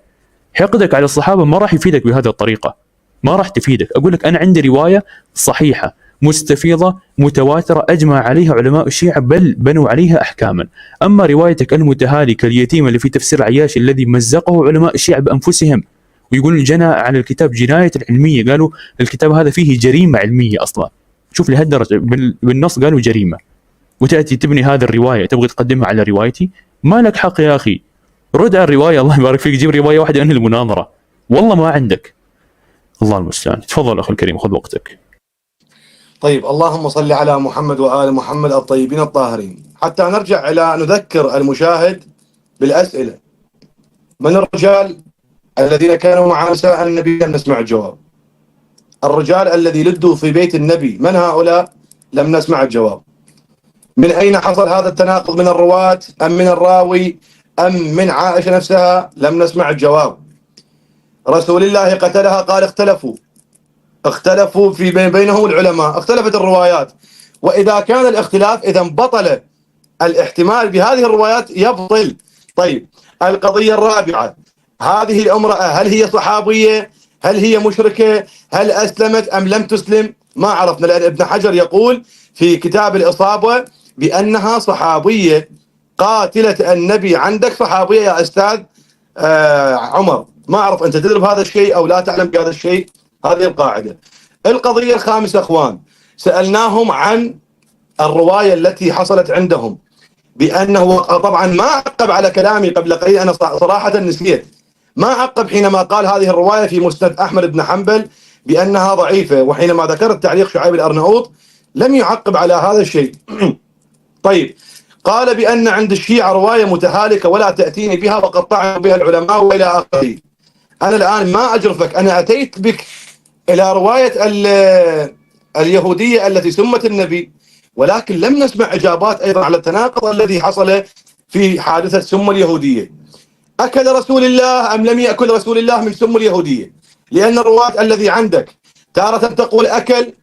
S3: حقدك على الصحابه ما راح يفيدك بهذه الطريقه، ما راح تفيدك. اقول لك انا عندي روايه صحيحه مستفيضه متواتره اجمع عليها علماء الشيعه بل بنوا عليها احكاما. اما روايتك المتهالكه اليتيمه اللي في تفسير العياشي الذي مزقه علماء الشيعه بانفسهم ويقولون جنى على الكتاب جنايه علميه، قالوا الكتاب هذا فيه جريمه علميه اصلا. شوف لهالدرجه بالنص قالوا جريمه، وتاتي تبني هذه الروايه تبغي تقدمها على روايتي؟ ما لك حق يا اخي، رد على الروايه الله يبارك فيك، جيب روايه واحده انهي المناظره، والله ما عندك. الله المستعان. تفضل اخي الكريم خذ وقتك.
S2: طيب، اللهم صل على محمد وآل محمد الطيبين الطاهرين. حتى نرجع إلى نذكر المشاهد بالأسئلة. من الرجال الذين كانوا مع نساء النبي؟ لم نسمع الجواب. الرجال الذي لدوا في بيت النبي من هؤلاء؟ لم نسمع الجواب. من أين حصل هذا التناقض؟ من الرواة أم من الراوي أم من عائشة نفسها؟ لم نسمع الجواب. رسول الله قتلها، قال اختلفوا في بينهم العلماء، اختلفت الروايات. وإذا كان الاختلاف إذا بطل الاحتمال بهذه الروايات يبطل. طيب، القضية الرابعة، هذه الامرأة هل هي صحابية؟ هل هي مشركة؟ هل أسلمت أم لم تسلم؟ ما عرفنا، لأن ابن حجر يقول في كتاب الإصابة بأنها صحابية قاتلة النبي. عندك صحابية يا أستاذ عمر؟ ما أعرف أنت تدري بهذا الشيء أو لا تعلم بهذا الشيء. هذه القاعدة. القضية الخامسة أخوان، سألناهم عن الرواية التي حصلت عندهم بأنه، طبعا ما عقب على كلامي قبل قليل، أنا صراحة نسيت، ما عقب حينما قال هذه الرواية في مسند أحمد بن حنبل بأنها ضعيفة، وحينما ذكرت تعليق شعيب الأرناؤوط لم يعقب على هذا الشيء. طيب، قال بأن عند الشيعة رواية متهالكة ولا تأتيني بها وقد طعن بها العلماء وإلى آخره. أنا الآن ما أجرفك، أنا أتيت بك إلى رواية اليهودية التي سمت النبي، ولكن لم نسمع إجابات أيضا على التناقض الذي حصل في حادثة سم اليهودية. أكل رسول الله أم لم يأكل رسول الله من سم اليهودية؟ لأن الرواة الذي عندك تارة تقول أكل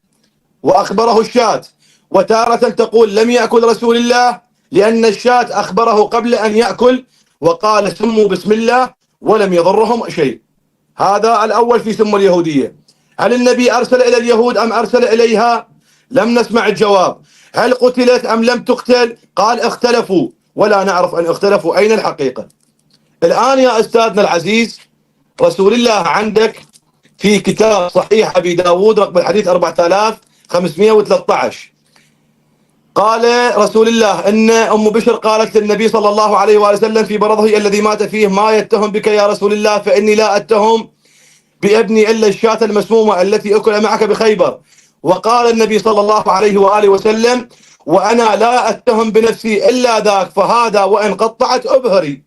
S2: وأخبره الشاة، وتارة تقول لم يأكل رسول الله لأن الشاة أخبره قبل أن يأكل وقال سموا بسم الله ولم يضرهم شيء. هذا الأول في سم اليهودية. هل النبي أرسل إلى اليهود أم أرسل إليها؟ لم نسمع الجواب. هل قتلت أم لم تقتل؟ قال اختلفوا، ولا نعرف أن اختلفوا. أين الحقيقة؟ الآن يا أستاذنا العزيز، رسول الله عندك في كتاب صحيح أبي داود رقم الحديث 4513 قال رسول الله إن أم بشر قالت للنبي صلى الله عليه وآله وسلم في مرضه الذي مات فيه: ما يتهم بك يا رسول الله، فإني لا أتهم بابني إلا الشاة المسمومة التي أكل معك بخيبر. وقال النبي صلى الله عليه وآله وسلم: وأنا لا أتهم بنفسي إلا ذاك، فهذا وإن قطعت أبهري.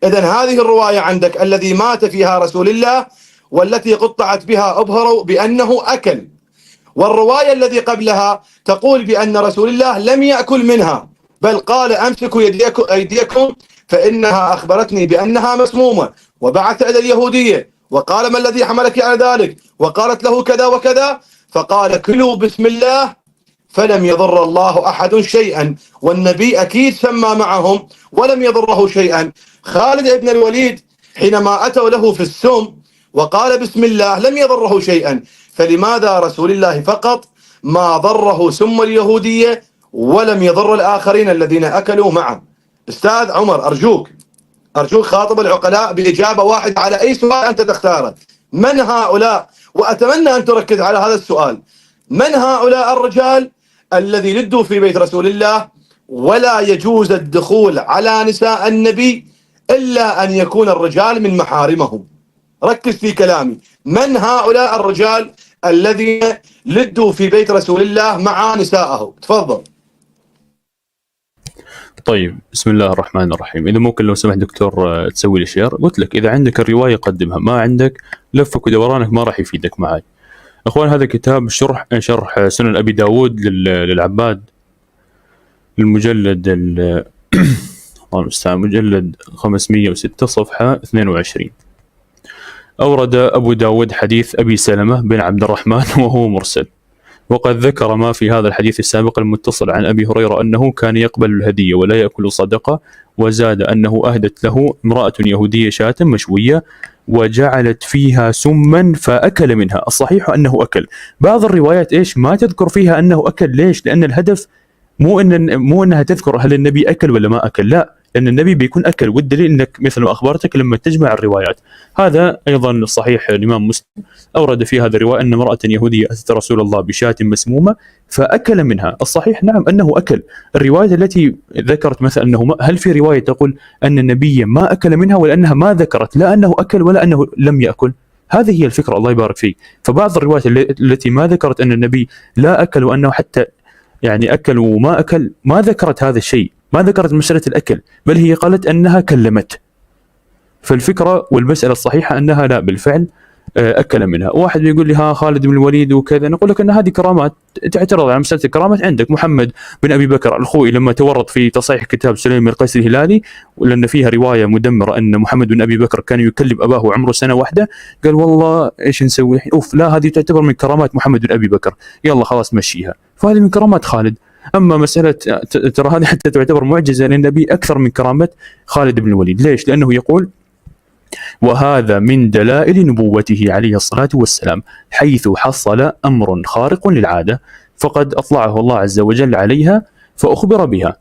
S2: إذن هذه الرواية عندك الذي مات فيها رسول الله والتي قطعت بها أبهر بأنه أكل، والرواية الذي قبلها تقول بأن رسول الله لم يأكل منها بل قال أمسكوا أيديكم فإنها أخبرتني بأنها مسمومة، وبعث إلى اليهودية وقال: ما الذي حملك على ذلك؟ وقالت له كذا وكذا، فقال: كلوا بسم الله فلم يضر الله أحد شيئا. والنبي أكيد سمى معهم ولم يضره شيئا. خالد بن الوليد حينما أتوا له في السم وقال بسم الله لم يضره شيئا، فلماذا رسول الله فقط ما ضره سم اليهودية ولم يضر الآخرين الذين أكلوا معه؟ أستاذ عمر أرجوك خاطب العقلاء بإجابة واحدة على أي سؤال أنت تختاره. من هؤلاء؟ وأتمنى أن تركز على هذا السؤال: من هؤلاء الرجال الذي لدوا في بيت رسول الله ولا يجوز الدخول على نساء النبي إلا أن يكون الرجال من محارمهم؟ ركز في كلامي. من هؤلاء الرجال الذين لدوا في بيت رسول الله مع نسائه؟ تفضل.
S3: طيب، بسم الله الرحمن الرحيم. إذا ممكن لو سمحت دكتور تسوي لي شير. قلت لك إذا عندك الرواية قدمها، ما عندك لفك ودورانك ما راح يفيدك معي. أخوان، هذا كتاب شرح سنن أبي داود للعباد، المجلد الله المستعان، مجلد 506 صفحة 22. أورد أبو داود حديث أبي سلمة بن عبد الرحمن وهو مرسل، وقد ذكر ما في هذا الحديث السابق المتصل عن أبي هريرة أنه كان يقبل الهدية ولا يأكل صدقة، وزاد أنه أهدت له امرأة يهودية شاة مشوية وجعلت فيها سما فأكل منها. الصحيح أنه أكل. بعض الروايات إيش ما تذكر فيها أنه أكل. ليش؟ لأن الهدف مو أنها تذكر هل النبي أكل ولا ما أكل، لا، لأن النبي بيكون أكل، والدليل أنك مثل ما أخبرتك لما تجمع الروايات. هذا أيضا صحيح الإمام مسلم أورد في هذا الرواية أن امرأة يهودية أتت رسول الله بشاة مسمومة فأكل منها. الصحيح نعم أنه أكل. الرواية التي ذكرت مثلا أنه هل في رواية تقول أن النبي ما أكل منها، ولا أنها ما ذكرت لا أنه أكل ولا أنه لم يأكل؟ هذه هي الفكرة، الله يبارك فيك. فبعض الروايات التي ما ذكرت أن النبي لا أكل وأنه حتى يعني أكل وما أكل، ما ذكرت هذا الشيء، ما ذكرت مسألة الأكل، بل هي قالت أنها كلمت. فالفكرة والمسألة الصحيحة أنها لا بالفعل أكل منها. واحد بيقول لي ها خالد بن الوليد وكذا، نقول لك أن هذه كرامات، تعترض على مسألة الكرامات. عندك محمد بن أبي بكر الخوئي لما تورط في تصحيح كتاب سليم القيس الهلالي، ولأن فيها رواية مدمرة أن محمد بن أبي بكر كان يكلم أباه وعمره سنة واحدة، قال والله إيش نسوي الحين؟ أوف، لا هذه تعتبر من كرامات محمد بن أبي بكر، يلا خلاص مشيها. فهذه من كرامات خالد. أما مسألة ترى هذه حتى تعتبر معجزة للنبي أكثر من كرامة خالد بن الوليد. ليش؟ لأنه يقول وهذا من دلائل نبوته عليه الصلاة والسلام، حيث حصل أمر خارق للعادة فقد أطلعه الله عز وجل عليها فأخبر بها.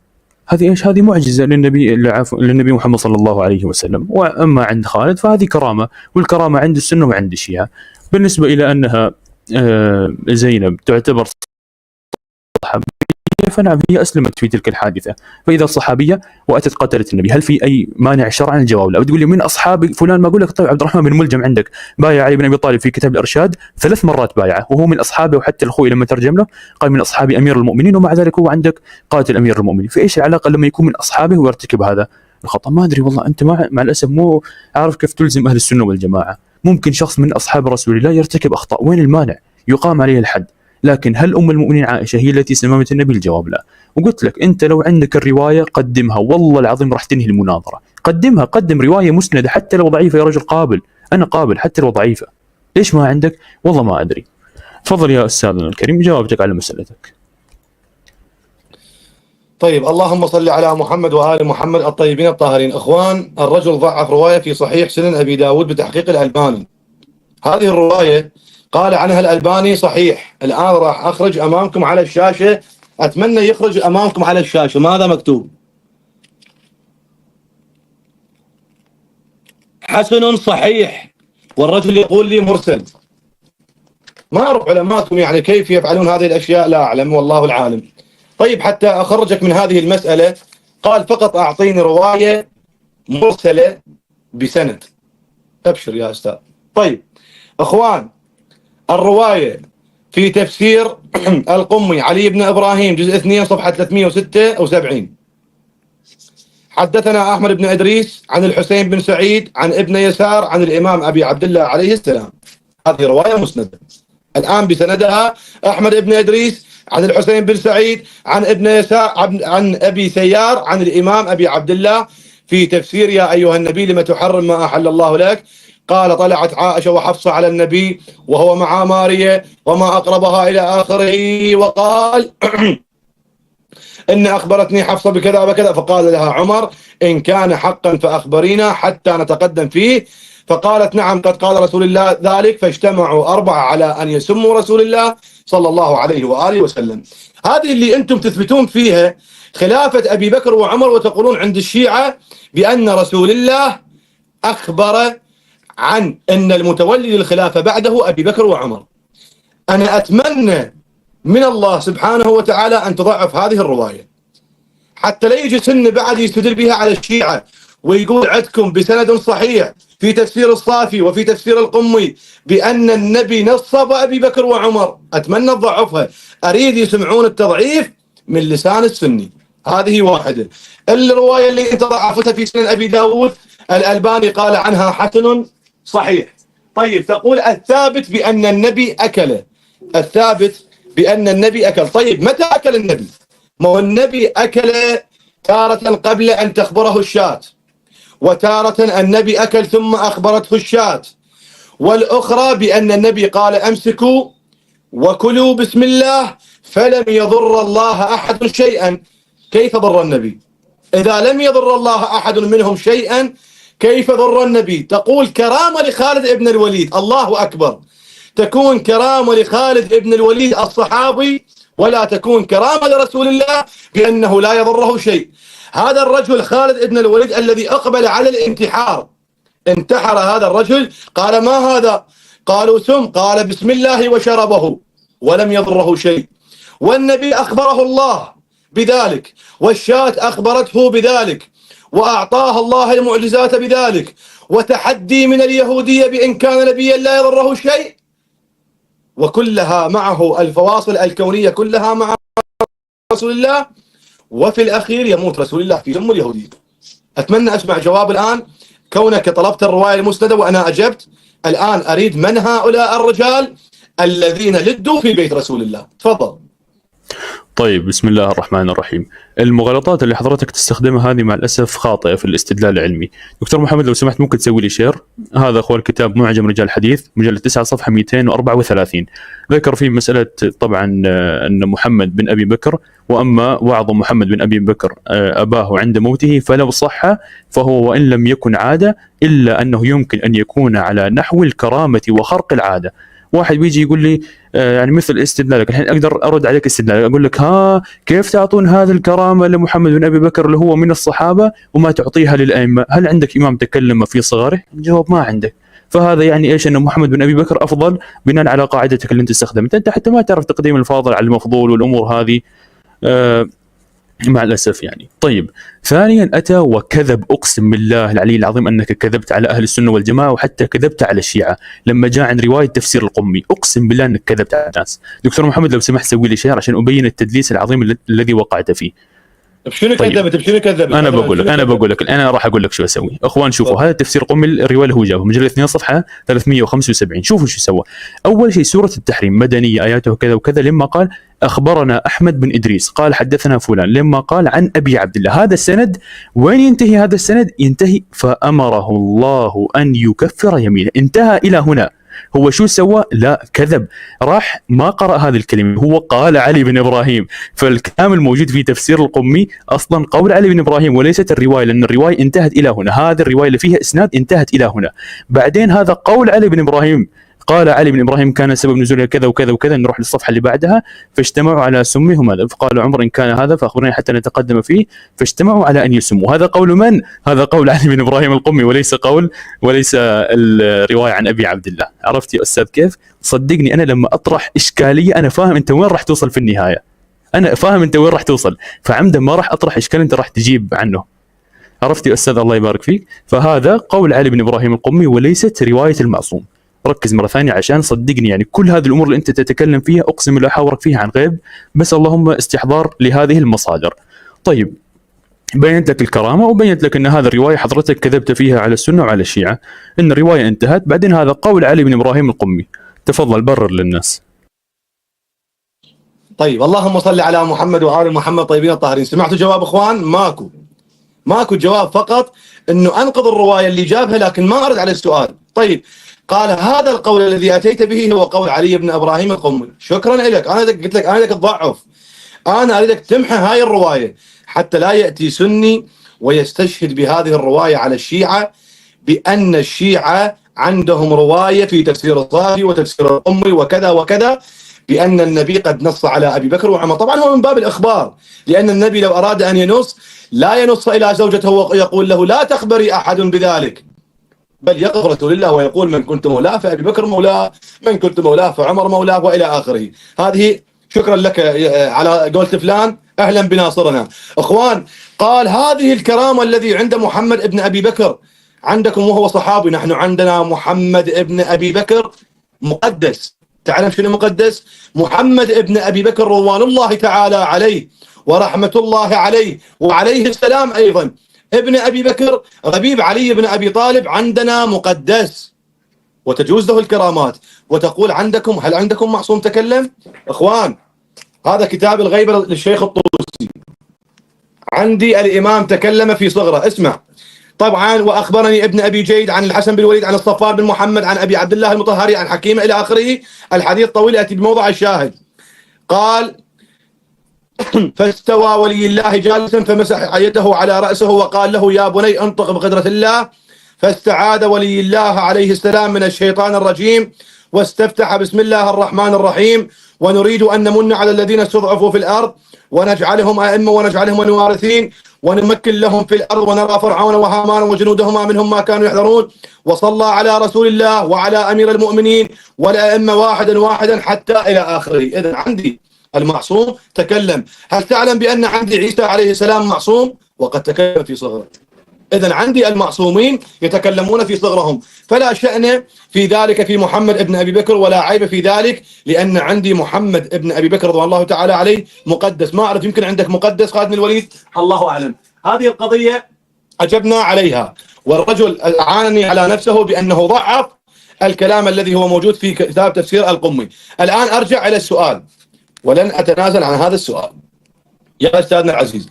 S3: هذه إيش؟ هذه معجزة للنبي محمد صلى الله عليه وسلم. وأما عند خالد فهذه كرامة، والكرامة عند السنة وعند الشيعة. بالنسبة إلى أنها زينب تعتبر صحابية، فنعم هي أسلمت في تلك الحادثة. فإذا صحابية وأتت قتلت النبي، هل في أي مانع شرعا؟ الجواب لا. بتقول لي من أصحاب فلان، ما أقول لك طيب عبد الرحمن بن ملجم عندك بايع علي بن أبي طالب في كتاب الإرشاد 3 مرات بايعه وهو من أصحابه، وحتى الخوي لما ترجم له قال من أصحاب أمير المؤمنين، ومع ذلك هو عندك قاتل أمير المؤمنين. فإيش العلاقة لما يكون من أصحابه ويرتكب هذا الخطأ؟ ما أدري والله. أنت مع الأسف مو عارف كيف تلزم أهل السنة والجماعة. ممكن شخص من أصحاب رسول الله يرتكب أخطاء، وين المانع؟ يقام عليه الحد. لكن هل أم المؤمنين عائشة هي التي سممت النبي؟ الجواب لا. وقلت لك أنت لو عندك الرواية قدمها، والله العظيم راح تنهي المناظرة. قدمها، قدم رواية مسندة حتى لو ضعيفة يا رجل، قابل، أنا قابل حتى لو ضعيفة. ليش ما عندك؟ والله ما أدري. تفضل يا أستاذنا الكريم، جاوبتك على مسألتك.
S2: طيب، اللهم صل على محمد وآل محمد الطيبين الطاهرين. أخوان، الرجل ضعف رواية في صحيح سنن أبي داود بتحقيق الألباني. هذه الرواية قال عنها الألباني صحيح. الآن راح أخرج أمامكم على الشاشة، أتمنى يخرج أمامكم على الشاشة ماذا مكتوب: حسن صحيح، والرجل يقول لي مرسل. ما أعرف علماءكم يعني كيف يفعلون هذه الأشياء، لا أعلم والله العالم. طيب، حتى أخرجك من هذه المسألة قال فقط أعطيني رواية مرسلة بسند. أبشر يا أستاذ. طيب أخوان، الرواية في تفسير القمي علي بن إبراهيم جزء 2 صفحة 376: حدثنا أحمد بن إدريس عن الحسين بن سعيد عن ابن يسار عن الإمام أبي عبد الله عليه السلام. هذه رواية مسندة الآن بسندها. أحمد بن إدريس عن الحسين بن سعيد عن ابن يسار عن أبي سيار عن الإمام أبي عبد الله في تفسير يا أيها النبي لما تحرم ما أحل الله لك. قال طلعت عائشة وحفصة على النبي وهو مع ماريا وما أقربها إلى آخره، وقال إن أخبرتني حفصة بكذا وكذا، فقال لها عمر إن كان حقا فأخبرينا حتى نتقدم فيه. فقالت نعم قد قال رسول الله ذلك، فاجتمعوا 4 على أن يسموا رسول الله صلى الله عليه وآله وسلم. هذه اللي أنتم تثبتون فيها خلافة أبي بكر وعمر، وتقولون عند الشيعة بأن رسول الله أخبر عن أن المتولي للخلافة بعده أبي بكر وعمر. أنا أتمنى من الله سبحانه وتعالى أن تضعف هذه الرواية، حتى لا يجي سن بعد يستدل بها على الشيعة ويقول عندكم بسند صحيح في تفسير الصافي وفي تفسير القمي بأن النبي نصب أبي بكر وعمر. أتمنى تضعفها، أريد يسمعون التضعيف من لسان السني. هذه واحدة. الرواية اللي انت ضعفتها في سنن أبي داود الألباني قال عنها حسن صحيح. طيب، تقول الثابت بأن النبي أكل، الثابت بأن النبي أكل. طيب، متى أكل النبي؟ ما هو النبي أكل تارة قبل أن تخبره الشاة، وتارة النبي أكل ثم أخبرته الشاة، والأخرى بأن النبي قال أمسكوا وكلوا بسم الله فلم يضر الله أحد شيئا. كيف ضر النبي؟ إذا لم يضر الله أحد منهم شيئا كيف ضر النبي؟ تقول كرامة لخالد ابن الوليد، الله أكبر، تكون كرامة لخالد ابن الوليد الصحابي ولا تكون كرامة لرسول الله بأنه لا يضره شيء. هذا الرجل خالد ابن الوليد الذي أقبل على الانتحار، انتحر هذا الرجل، قال ما هذا؟ قالوا سم، قال بسم الله وشربه ولم يضره شيء. والنبي أخبره الله بذلك، والشاة أخبرته بذلك، وأعطاها الله المعجزات بذلك، وتحدي من اليهودية بإن كان نبيا لا يضره شيء، وكلها معه الفواصل الكونية كلها مع رسول الله، وفي الأخير يموت رسول الله في دم اليهودية. أتمنى أسمع جواب الآن، كونك طلبت الرواية المسندة وأنا أجبت، الآن أريد من هؤلاء الرجال الذين لدوا في بيت رسول الله. تفضل.
S3: طيب، بسم الله الرحمن الرحيم. المغالطات اللي حضرتك تستخدمها هذه مع الأسف خاطئة في الاستدلال العلمي. دكتور محمد لو سمحت ممكن تسوي لي شير؟ هذا أخوة الكتاب معجم رجال الحديث مجلد 9 صفحة 234، ذكر فيه مسألة طبعا أن محمد بن أبي بكر، وأما وعظ محمد بن أبي بكر أباه عند موته فلو صح فهو وإن لم يكن عادة إلا أنه يمكن أن يكون على نحو الكرامة وخرق العادة. واحد بيجي يقول لي يعني مثل استدلالك الحين، اقدر ارد عليك استدلالك، اقول لك ها كيف تعطون هذه الكرامه لمحمد بن ابي بكر اللي هو من الصحابه وما تعطيها للائمه؟ هل عندك امام تكلم في صغره؟ الجواب ما عندك. فهذا يعني ايش؟ ان محمد بن ابي بكر افضل بناء على قاعدتك اللي انت استخدمتها، انت حتى ما تعرف تقديم الفاضل على المفضول والامور هذه مع الأسف يعني. طيب، ثانيا أتى وكذب، أقسم بالله العلي العظيم أنك كذبت على أهل السنة والجماعة، وحتى كذبت على الشيعة لما جاء عن رواية تفسير القمي، أقسم بالله أنك كذبت على الناس. دكتور محمد لو سمحت سوي لي شير عشان أبين التدليس العظيم الذي وقعت فيه.
S2: بشنو كذبت؟ بشنو كذبت؟
S3: انا بقول لك انا راح اقول لك شو اسوي. اخوان شوفوا، هذا تفسير قمي الروايه اللي هو جابه مجلد 2 صفحه 375. شوفوا شو سوى. اول شيء سوره التحريم مدنيه اياته كذا وكذا، لما قال اخبرنا احمد بن ادريس قال حدثنا فلان، لما قال عن ابي عبد الله. هذا السند وين ينتهي؟ هذا السند ينتهي فامره الله ان يكفر يمينه، انتهى الى هنا. هو شو سوى؟ لا، كذب، راح ما قرأ هذه الكلمة، هو قال علي بن إبراهيم. فالكلام الموجود في تفسير القمي أصلا قول علي بن إبراهيم وليست الرواية، لأن الرواية انتهت إلى هنا، هذه الرواية اللي فيها إسناد انتهت إلى هنا. بعدين هذا قول علي بن إبراهيم، قال علي بن إبراهيم كان سبب نزولها كذا وكذا وكذا. نروح للصفحة اللي بعدها، فاجتمعوا على سمهم هذا، فقال عمر إن كان هذا فأخبرني حتى نتقدم فيه، فاجتمعوا على أن يسموا. هذا قول من؟ هذا قول علي بن إبراهيم القمي، وليس الرواية عن أبي عبد الله. عرفت يا أستاذ كيف؟ صدقني أنا لما أطرح إشكالية أنا فاهم أنت وين راح توصل في النهاية، أنا فاهم أنت وين راح توصل، فعمدا ما راح أطرح إشكال أنت راح تجيب عنه. عرفت يا أستاذ؟ الله يبارك فيك. فهذا قول علي بن إبراهيم القمي وليست رواية المعصوم. ركز مرة ثانية عشان صدقني يعني كل هذه الأمور اللي أنت تتكلم فيها أقسم بالله أحاورك فيها عن غيب، بس اللهم استحضار لهذه المصادر. طيب، بينت لك الكرامة وبينت لك أن هذا الرواية حضرتك كذبت فيها على السنة وعلى الشيعة، أن الرواية انتهت. بعدين هذا قول علي بن إبراهيم القمي. تفضل برر للناس.
S2: طيب، اللهم صل على محمد وآل محمد طيبين الطاهرين. سمعتوا جواب اخوان؟ ماكو جواب، فقط انه انقض الروايه اللي جابها لكن ما ارد على السؤال. طيب، قال هذا القول الذي اتيت به هو قول علي بن ابراهيم القمي. شكرا لك، انا قلت لك انا بدك تضعف، انا اريدك تمحي هاي الروايه حتى لا ياتي سني ويستشهد بهذه الروايه على الشيعه بان الشيعه عندهم روايه في تفسير الصافي وتفسير القمي وكذا وكذا بأن النبي قد نص على أبي بكر وعمر. طبعا هو من باب الإخبار، لأن النبي لو أراد أن ينص لا ينص إلى زوجته ويقول له لا تخبري أحد بذلك، بل يقف رسول الله ويقول من كنت مولاه فأبي بكر مولاه، من كنت مولاه فعمر مولاه، وإلى آخره. هذه شكرا لك على قولة فلان، أهلا بناصرنا. أخوان، قال هذه الكرامة الذي عند محمد ابن أبي بكر عندكم وهو صحابي، نحن عندنا محمد ابن أبي بكر مقدس. تعرف شنو مقدس؟ محمد ابن أبي بكر رضوان الله تعالى عليه ورحمة الله عليه وعليه السلام أيضا، ابن أبي بكر ربيب علي بن أبي طالب عندنا مقدس، وتجوز له الكرامات. وتقول عندكم، هل عندكم معصوم تكلم؟ إخوان، هذا كتاب الغيبة للشيخ الطوسي، عندي الإمام تكلم في صغره. اسمع، طبعا واخبرني ابن ابي جيد عن الحسن بن الوليد عن الصفار بن محمد عن ابي عبد الله المطهري عن حكيمه الى اخره. الحديث طويل ياتي بموضع الشاهد. قال: فاستوى ولي الله جالسا فمسح يده على راسه وقال له: يا بني انطق بقدره الله. فاستعاذ ولي الله عليه السلام من الشيطان الرجيم واستفتح: بسم الله الرحمن الرحيم، ونريد ان نمن على الذين استضعفوا في الارض ونجعلهم ائمه ونجعلهم الوارثين ونمكن لهم في الارض ونرى فرعون وهامان وجنودهما منهم ما كانوا يحذرون. وصلى على رسول الله وعلى امير المؤمنين والائمه واحدا واحدا حتى الى اخره. اذا عندي المعصوم تكلم. هل تعلم بان عندي عيسى عليه السلام معصوم وقد تكلم في صغره؟ إذن عندي المعصومين يتكلمون في صغرهم، فلا شأن في ذلك في محمد ابن أبي بكر ولا عيب في ذلك، لأن عندي محمد ابن أبي بكر رضي الله تعالى عليه مقدس. ما أعرف، يمكن عندك مقدس خالد بن الوليد، الله أعلم. هذه القضية أجبنا عليها، والرجل أعانني على نفسه بأنه ضعف الكلام الذي هو موجود في كتاب تفسير القمي. الآن أرجع إلى السؤال ولن أتنازل عن هذا السؤال. يا أستاذنا العزيز،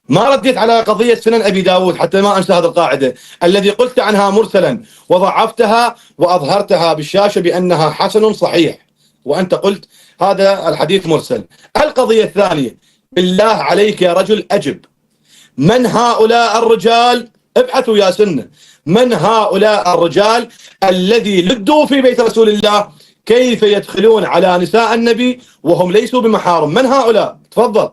S2: ما رديت على قضية سنن أبي داود حتى ما أنسى هذه القاعدة الذي قلت عنها مرسلا وضعفتها وأظهرتها بالشاشة بأنها حسن صحيح، وأنت قلت هذا الحديث مرسل. القضية الثانية، بالله عليك يا رجل أجب، من هؤلاء الرجال؟ ابحثوا يا سنة، من هؤلاء الرجال الذي لدوا في بيت رسول الله؟ كيف يدخلون على نساء النبي وهم ليسوا بمحارم؟ من هؤلاء؟ تفضل.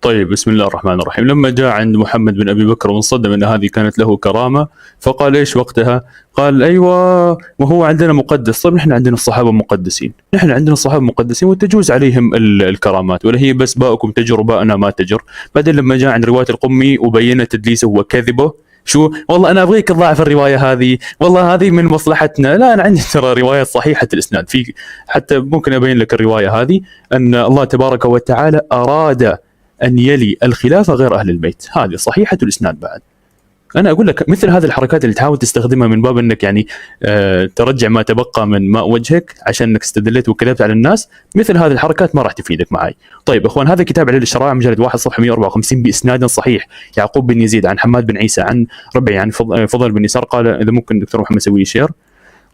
S3: طيب، بسم الله الرحمن الرحيم. لما جاء عند محمد بن أبي بكر وانصدم أن هذه كانت له كرامة، فقال إيش وقتها؟ قال: أيوة، وهو عندنا مقدس. طيب نحن عندنا الصحابة مقدسين، نحن عندنا الصحابة مقدسين وتجوز عليهم الكرامات، ولا هي بس باؤكم تجر وباءنا ما تجر. بعدين لما جاء عند رواية القمي وبين تدليسه وكذبه، شو والله أنا أبغيك تضاعف الرواية هذه، والله هذه من مصلحتنا. لا، أنا عندي ترى رواية صحيحة الإسناد، في حتى ممكن أبين لك الرواية هذه، أن الله تبارك وتعالى أراد أن يلي الخلافة غير أهل البيت. هذه صحيحة الإسناد. بعد أنا أقول لك مثل هذه الحركات اللي تحاول تستخدمها من باب أنك يعني ترجع ما تبقى من ماء وجهك عشان أنك استدليت وكذبت على الناس، مثل هذه الحركات ما راح تفيدك معي. طيب أخوان، هذا كتاب علل الشرائع مجلد 1 صفحة 154 بإسناد صحيح، يعقوب بن يزيد عن حماد بن عيسى عن ربيع عن فضل بن يسار قال: إذا ممكن دكتور محمد سوي شير.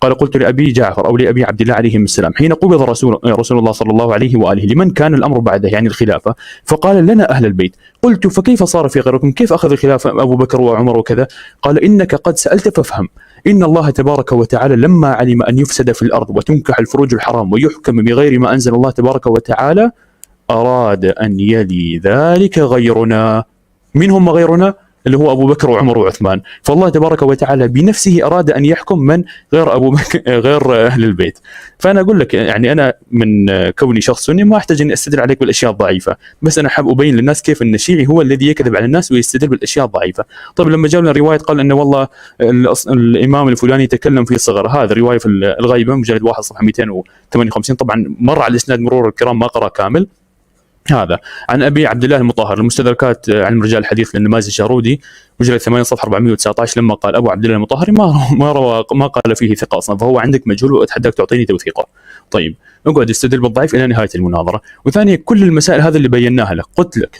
S3: قال: قلت لأبي جعفر أو لأبي عبد الله عليهم السلام حين قبض رسول الله صلى الله عليه وآله لمن كان الأمر بعده يعني الخلافة، فقال: لنا أهل البيت. قلت: فكيف صار في غيركم؟ كيف أخذ الخلافة أبو بكر وعمر وكذا؟ قال: إنك قد سألت فافهم. إن الله تبارك وتعالى لما علم أن يفسد في الأرض وتنكح الفروج الحرام ويحكم بغير ما أنزل الله تبارك وتعالى أراد أن يلي ذلك غيرنا. من هم غيرنا؟ اللي هو أبو بكر وعمر وعثمان. فالله تبارك وتعالى بنفسه أراد أن يحكم من غير أبو بكر غير أهل البيت. فأنا أقول لك يعني أنا من كوني شخص سني ما أحتاج أني أستدل عليك بالأشياء الضعيفة، بس أنا حاب أبين للناس كيف أن الشيعي هو الذي يكذب على الناس ويستدل بالأشياء الضعيفة. طيب لما جاء لنا رواية قال أن والله الإمام الفلاني تكلم في الصغر، هذا رواية في الغيبة مجلد 1 صفحة 258. طبعا مر على الإسناد مرور الكرام ما قرأ كامل. هذا عن أبي عبد الله المطهر المستدركات علم رجال الحديث للنمازي الشارودي مجلد 8 صفحة 419 لما قال أبو عبد الله المطهر ما قال فيه ثقة أصلا، فهو عندك مجهول وأتحداك تعطيني توثيقه. طيب اقعد استدل بالضعيف إلى نهاية المناظرة. وثانيا كل المسائل هذه اللي بيناها لك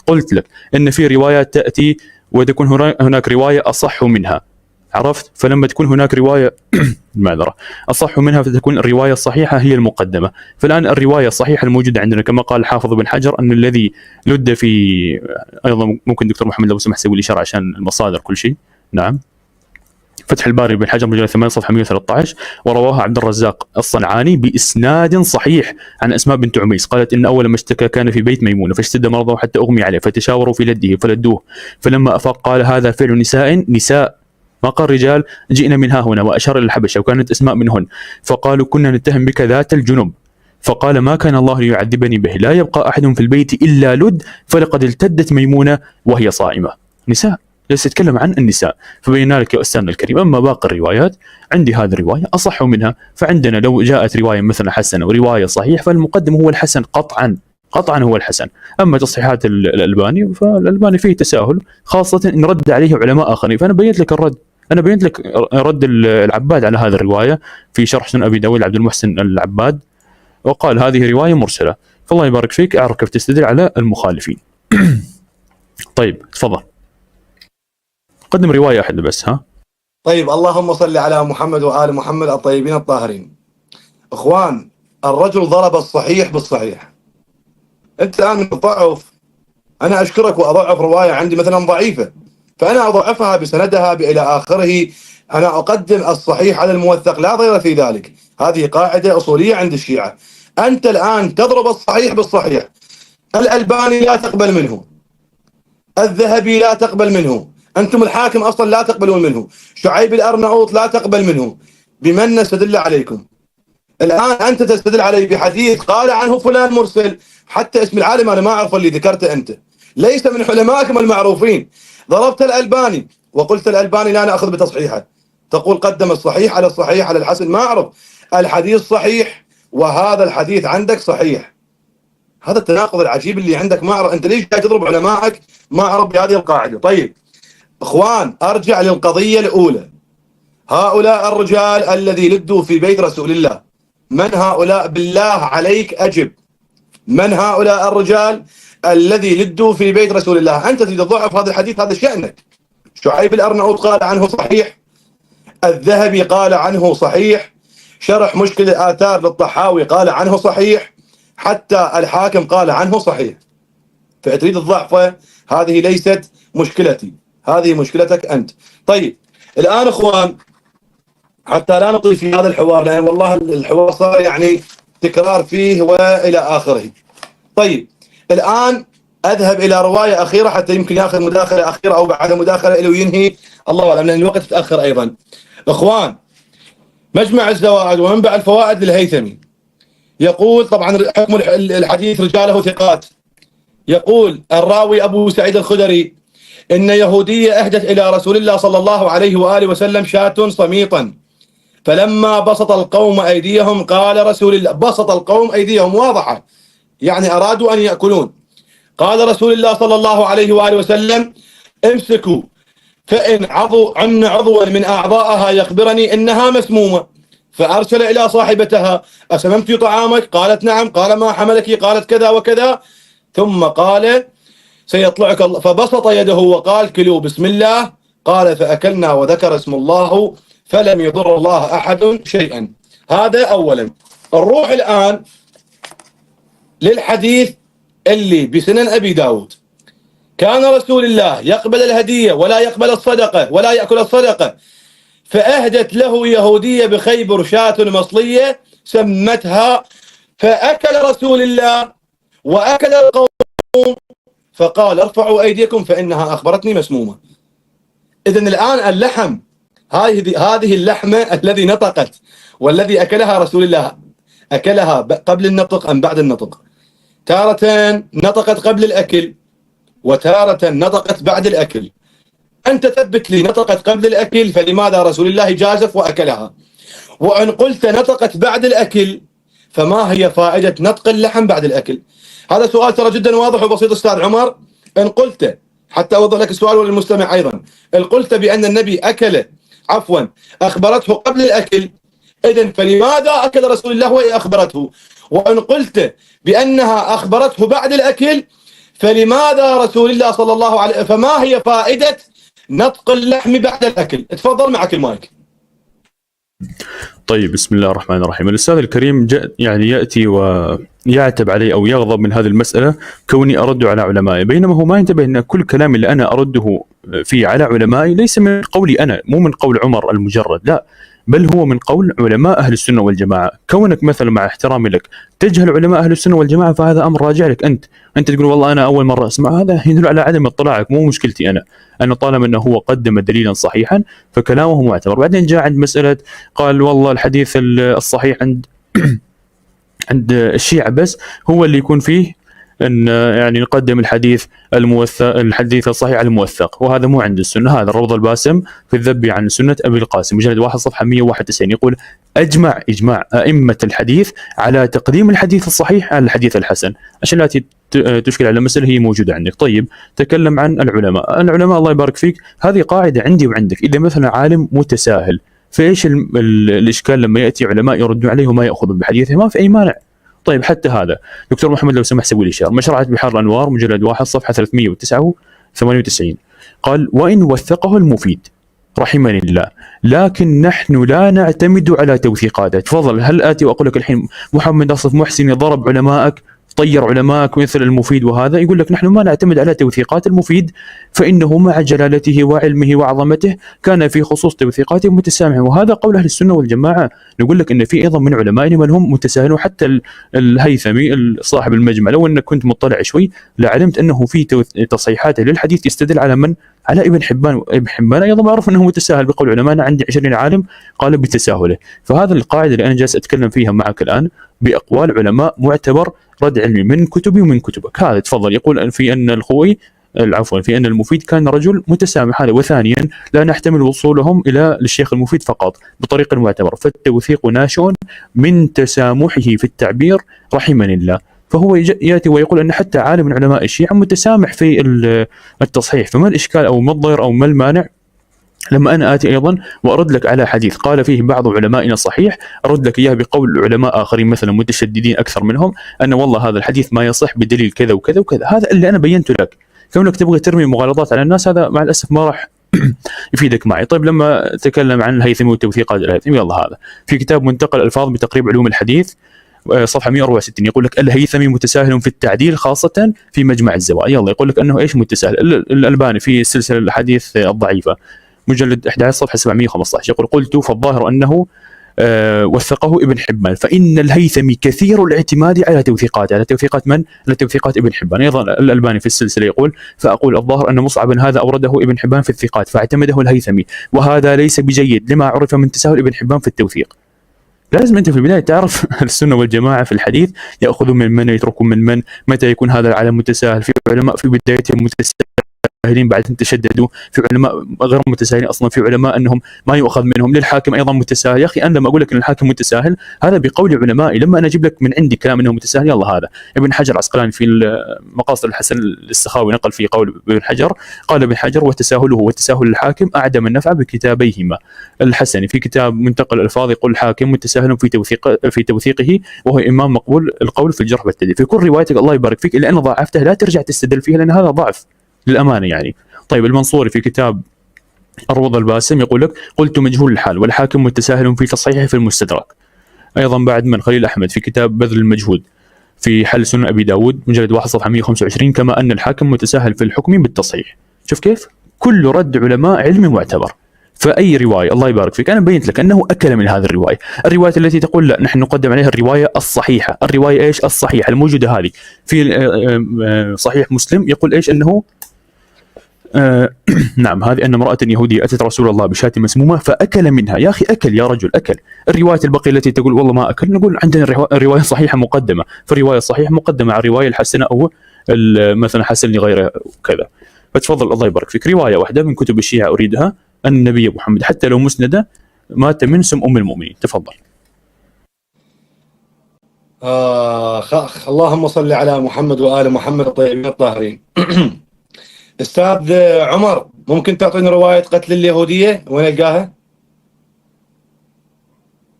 S3: قلت لك إن في روايات تأتي وتكون هناك رواية أصح منها، عرفت؟ فلما تكون هناك رواية معذرة أصح منها فتكون الرواية الصحيحة هي المقدمة. فالآن الرواية الصحيحة الموجودة عندنا كما قال الحافظ بن حجر أن الذي لد في، أيضا ممكن دكتور محمد لو سمح سوي لي شرح عشان المصادر كل شيء. نعم، فتح الباري بن حجر مجلد 8 صفحة 113 ورواها عبد الرزاق الصنعاني بإسناد صحيح عن أسماء بنت عميس قالت إن أول ما اشتكى كان في بيت ميمونة فاشتد مرضه حتى أغمي عليه فتشاوروا في لده فلدوه، فلما أفاق قال هذا فعل نساء ما قال رجال، جئنا من ها هنا، وأشار إلى الحبشة وكانت أسماء منهن، فقالوا كنا نتهم بك ذات الجنب، فقال ما كان الله ليعذبني به، لا يبقى أحد في البيت إلا لد، فلقد التدت ميمونة وهي صائمة. نساء، جالس يتكلم عن النساء. فبينا لك يا أستاذنا الكريم أما باقي الروايات عندي هذه الرواية أصح منها. فعندنا لو جاءت رواية مثلا حسنة ورواية صحيح فالمقدم هو الحسن قطعا هو الحسن. أما تصحيحات الألباني فالألباني فيه تساهل، خاصة إن رد عليه علماء آخرين. فأنا بينت لك الرد، أنا بينت لك رد العباد على هذه الرواية في شرح سنن أبي داود عبد المحسن العباد، وقال هذه رواية مرسلة. فالله يبارك فيك، أعرف كيف تستدل على المخالفين. طيب تفضل. قدم روايه واحده بس. ها
S2: طيب، اللهم صل على محمد وآل محمد الطيبين الطاهرين. اخوان، الرجل ضرب الصحيح بالصحيح. انت الان من الضعف، انا اشكرك واضعف روايه عندي مثلا ضعيفه، فانا اضعفها بسندها الى اخره. انا اقدم الصحيح على الموثق، لا ضير في ذلك. هذه قاعده اصوليه عند الشيعه. انت الان تضرب الصحيح بالصحيح. الالباني لا تقبل منه، الذهبي لا تقبل منه، انتم الحاكم اصلا لا تقبلون منه، شعيب الارناؤوط لا تقبل منه. بمن نستدل عليكم؟ الان انت تستدل علي بحديث قال عنه فلان مرسل، حتى اسم العالم انا ما اعرف اللي ذكرته انت، ليس من علمائكم المعروفين. ضربت الالباني وقلت الالباني لا ناخذ بتصحيحه، تقول قدم الصحيح على الصحيح على الحسن. ما اعرف، الحديث صحيح وهذا الحديث عندك صحيح. هذا التناقض العجيب اللي عندك. ما اعرف انت ليش جاي تضرب علمائك، ما اعرف بهذه القاعده. طيب اخوان، ارجع للقضيه الاولى. هؤلاء الرجال الذي لدوا في بيت رسول الله، من هؤلاء بالله عليك اجب؟ من هؤلاء الرجال الذي لدوا في بيت رسول الله؟ انت تريد تضعف هذا الحديث، هذا شأنك. شعيب الارناؤوط قال عنه صحيح، الذهبي قال عنه صحيح، شرح مشكل الآثار للطحاوي قال عنه صحيح، حتى الحاكم قال عنه صحيح. فتريد الضعفة؟ هذه ليست مشكلتي، هذه مشكلتك أنت. طيب الآن إخوان، حتى لا نطيل في هذا الحوار، لأن والله الحوار صار يعني تكرار فيه وإلى آخره. طيب الآن أذهب إلى رواية أخيرة حتى يمكن يأخذ مداخلة أخيرة أو بعد مداخلة إلى وينهي، الله أعلم، لأن الوقت تأخر أيضا. إخوان، مجمع الزوائد ومنبع الفوائد للهيثمي يقول، طبعا حكم الحديث رجاله ثقات، يقول الراوي أبو سعيد الخدري إن يهودية أهدت إلى رسول الله صلى الله عليه وآله وسلم شاة صميطا، فلما بسط القوم أيديهم قال رسول الله، بسط القوم أيديهم واضحة، يعني أرادوا أن يأكلون، قال رسول الله صلى الله عليه وآله وسلم امسكوا، فإن عن عضوا من أعضائها يخبرني إنها مسمومة. فأرسل إلى صاحبتها أسممت طعامك؟ قالت نعم. قال ما حملك؟ قالت كذا وكذا. ثم قال سيطلعك الله، فبسط يده وقال كلوا بسم الله. قال فأكلنا وذكر اسم الله فلم يضر الله أحد شيئا. هذا أولا. نروح الآن للحديث اللي بسنن أبي داود. كان رسول الله يقبل الهدية ولا يقبل الصدقة ولا يأكل الصدقة، فأهدت له يهودية بخيبر شاة مصلية سمتها، فأكل رسول الله وأكل القوم، فقال ارفعوا أيديكم فإنها أخبرتني مسمومة. إذن الآن اللحم، هذه اللحمة الذي نطقت والذي أكلها رسول الله، أكلها قبل النطق أم بعد النطق؟ تارة نطقت قبل الأكل وتارة نطقت بعد الأكل. أنت ثبت لي نطقت قبل الأكل، فلماذا رسول الله جازف وأكلها؟ وإن قلت نطقت بعد الأكل، فما هي فائدة نطق اللحم بعد الأكل؟ هذا سؤال ترى جدا واضح وبسيط أستاذ عمر. إن قلت، حتى أوضح لك السؤال وللمستمع أيضا، إن قلت بأن النبي أكل، عفوا أخبرته قبل الأكل، إذن فلماذا أكل رسول الله وهي أخبرته؟ وإن قلت بأنها أخبرته بعد الأكل، فلماذا رسول الله صلى الله عليه وسلم، فما هي فائدة نطق اللحم بعد الأكل؟ تفضل معك المايك.
S3: طيب بسم الله الرحمن الرحيم. الأستاذ الكريم يعني يأتي ويعتب علي أو يغضب من هذه المسألة كوني أرد على علمائي، بينما هو ما ينتبه أن كل كلام اللي أنا أرده فيه على علمائي ليس من قولي أنا، مو من قول عمر المجرد، لا، بل هو من قول علماء أهل السنة والجماعة. كونك مثلا مع احترامي لك تجهل علماء أهل السنة والجماعة فهذا أمر راجع لك أنت تقول والله أنا أول مرة أسمع، هذا يدل على عدم اطلاعك، مو مشكلتي أنا طالما أنه هو قدم دليلا صحيحا فكلامه معتبر. بعدين جاء عند مسألة قال والله الحديث الصحيح عند الشيعة بس هو اللي يكون فيه أن يعني نقدم الحديث الصحيح على الموثق، وهذا مو عند السنة. هذا الروض الباسم في الذب عن سنة أبي القاسم مجلد 1 صفحة 191 يقول إجماع أئمة الحديث على تقديم الحديث الصحيح على الحديث الحسن. عشان لا تشكل على مسألة هي موجودة عندك. طيب تكلم عن العلماء الله يبارك فيك، هذه قاعدة عندي وعندك. إذا مثلا عالم متساهل فإيش الإشكال لما يأتي علماء يردون عليه وما يأخذون بحديثه؟ ما في أي مانع. طيب حتى هذا دكتور محمد لو سمح سوي لي شير، مشروعة بحار الأنوار مجلد 1 صفحة 398 قال وإن وثقه المفيد رحمني الله، لكن نحن لا نعتمد على توثيقاته. تفضل، هل آتي وأقول لك الحين محمد أصف محسن ضرب علمائك، طير علمائك مثل المفيد وهذا، يقول لك نحن ما نعتمد على توثيقات المفيد فإنه مع جلالته وعلمه وعظمته كان في خصوص توثيقاته متسامح. وهذا قول أهل السنة والجماعة. نقول لك إن في أيضا من علمائنا من هم متساهلون، حتى الهيثمي صاحب المجمع لو أنك كنت مطلع شوي لعلمت أنه في تصحيحاته للحديث يستدل على من؟ على ابن حبان. ابن حبان أيضا معروف أنه متساهل بقول علمائنا، عندي 20 عالم قال بتساهله. فهذا القاعدة اللي أنا جالس أتكلم فيها معك الآن بأقوال علماء معتبر رد علمي من كتبي ومن كتبك. هذا تفضل يقول في أن الخوي في أن المفيد كان رجل متسامح. هذا. وثانيا لا نحتمل وصولهم إلى الشيخ المفيد فقط بطريق معتبر، فالتوثيق ناشئ من تسامحه في التعبير رحمني الله. فهو يأتي ويقول أن حتى عالم من علماء الشيعة متسامح في التصحيح، فما الإشكال أو ما الضير أو ما المانع لما أنا آتي أيضا وأرد لك على حديث قال فيه بعض علمائنا صحيح، أرد لك إياه بقول علماء آخرين مثلا متشددين أكثر منهم أن والله هذا الحديث ما يصح بدليل كذا وكذا وكذا. هذا اللي أنا بينته لك. كونك تبغى ترمي مغالطات على الناس هذا مع الأسف ما راح يفيدك معي. طيب لما تكلم عن الهيثمي والتوثيقات الهيثمي، يلا هذا في كتاب منتقى الألفاظ بتقريب علوم الحديث صفحة 164 يقول لك الهيثمي متساهل في التعديل خاصة في مجمع الزوائد. يلا يقول لك أنه إيش متساهل. الألباني في سلسلة الحديث الضعيفة مجلد 11 صفحة 715 يقول قلت فالظاهر أنه وثقه ابن حبان، فإن الهيثمي كثير الاعتماد على توثيقاته. على توثيقات من؟ على توثيقات ابن حبان. أيضا الألباني في السلسلة يقول فأقول الظاهر أن مصعبا هذا أورده ابن حبان في الثقات فاعتمده الهيثمي، وهذا ليس بجيد لما عرف من تساهل ابن حبان في التوثيق. لازم أنت في البداية تعرف السنة والجماعة في الحديث يأخذون من يتركون من متى يكون هذا العالم متساهل. في علماء في بدايتهم متساهلين بعدين تشددوا، في علماء غير متساهلين اصلا، في علماء انهم ما يؤخذ منهم. للحاكم ايضا متساهل. يا اخي انا لما اقول لك ان الحاكم متساهل هذا بقول علمائي، لما انا اجيب لك من عندي كلام انه متساهل يلا هذا. ابن حجر العسقلاني في مقاصد الحسن السخاوي نقل في قول ابن حجر قال ابن حجر وتساهله وتساهل الحاكم اعدم النفع بكتابيهما. الحسني في كتاب منتقى الالفاظ يقول الحاكم متساهل في توثيقه وهو امام مقبول القول في الجرح والتعديل. في كل روايتك الله يبارك فيك الا ان ضعفته لا ترجع تستدل فيها لان هذا ضعف للأمانة يعني. طيب المنصوري في كتاب الروض الباسم يقول لك قلت مجهول الحال والحاكم متساهل في تصحيحه في المستدرك. أيضا بعد من خليل أحمد في كتاب بذل المجهود في حل سنن أبي داود مجلد 1 صفحة 125 كما أن الحاكم متساهل في الحكم بالتصحيح. شوف كيف كل رد علماء علمي معتبر. فأي رواية الله يبارك فيك أنا بينت لك أنه أكل من هذه الرواية. الرواية التي تقول لا نحن نقدم عليها الرواية الصحيحة. الرواية إيش الصحيحة الموجودة هذه في صحيح مسلم يقول إيش أنه نعم هذه أن امرأة يهودية أتت رسول الله بشاة مسمومة فأكل منها. يا أخي أكل يا رجل أكل. الرواية البقية التي تقول والله ما أكل نقول عندنا الرواية الصحيحة مقدمة، فالرواية الصحيحة مقدمة على الرواية الحسنة أو مثلا حسن لغيرها كذا. فتفضل الله يبارك فيك رواية واحدة من كتب الشيعة أريدها أن النبي محمد حتى لو مسندة مات من سم أم المؤمنين. تفضل.
S2: اللهم صل على محمد وآل محمد الطيبين الطاهرين. أستاذ عمر ممكن تعطيني رواية قتل اليهودية وين ألقاها؟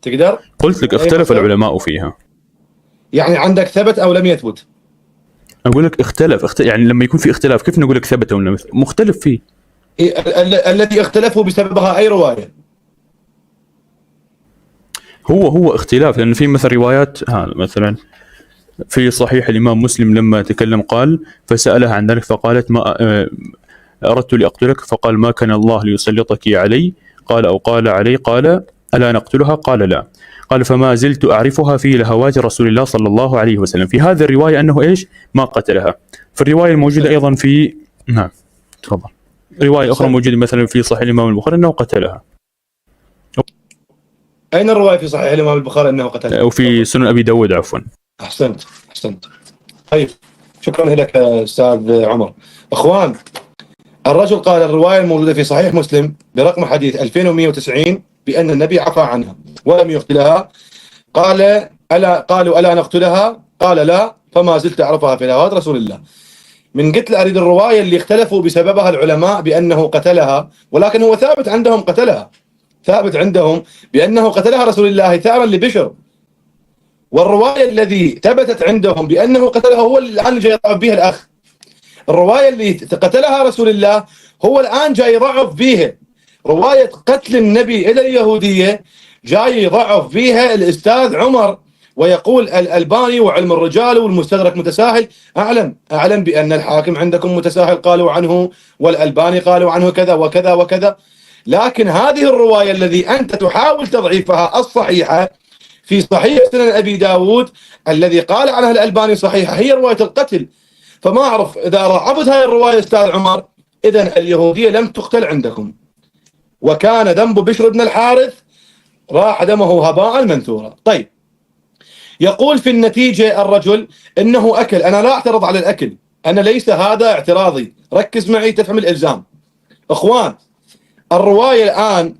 S2: تقدر؟
S3: قلت لك اختلف العلماء فيها.
S2: يعني عندك ثبت أو لم يثبت؟
S3: أقول لك اختلف يعني لما يكون في اختلاف كيف نقول لك ثبت أو لم يثبت؟ مختلف فيه.
S2: الذي اختلفوا بسببها أي رواية؟
S3: هو اختلاف لأن في مثل روايات هذا مثلا في صحيح الإمام مسلم لما تكلم قال فسألها عن ذلك فقالت ما أردت لأقتلك فقال ما كان الله ليسلطك علي قال أو قال علي قال ألا نقتلها قال لا قال فما زلت أعرفها في لهوات رسول الله صلى الله عليه وسلم. في هذه الرواية أنه إيش ما قتلها. في الرواية الموجودة أيضا في نعم تفضل رواية أخرى موجودة مثلا في صحيح الإمام البخاري أنه قتلها.
S2: أين الرواية في صحيح الإمام البخاري أنه قتلها؟
S3: أو في سنن أبي داود عفوا.
S2: أحسنت. طيب شكرا لك أستاذ عمر. أخوان الرجل قال الرواية الموجودة في صحيح مسلم برقم حديث 2190 بأن النبي عفى عنها ولم يقتلها قالوا ألا نقتلها قال لا فما زلت أعرفها في لهوات رسول الله. من قلت له أريد الرواية اللي اختلفوا بسببها العلماء بأنه قتلها ولكن هو ثابت عندهم قتلها، ثابت عندهم بأنه قتلها رسول الله ثأرا لبشر. والرواية الذي ثبتت عندهم بأنه قتلها هو الآن جاي يطعن بها الأخ. الرواية اللي قتلها رسول الله هو الآن جاي يضعف فيها رواية قتل النبي إلى اليهودية، جاي يضعف فيها الأستاذ عمر ويقول الألباني وعلم الرجال والمستدرك متساهل. أعلم بأن الحاكم عندكم متساهل قالوا عنه، والألباني قالوا عنه كذا وكذا وكذا، لكن هذه الرواية الذي أنت تحاول تضعيفها الصحيحة في صحيح سنن أبي داود الذي قال عنها الألباني صحيحة هي رواية القتل. فما أعرف إذا ضعفت هذه الرواية أستاذ عمر، إذن اليهودية لم تقتل عندكم، وكان ذنب بشر بن الحارث راح دمه هباء منثورا. طيب، يقول في النتيجة الرجل إنه أكل. أنا لا أعترض على الأكل، أنا ليس هذا اعتراضي، ركز معي تفهم الإلزام. إخوان، الرواية الآن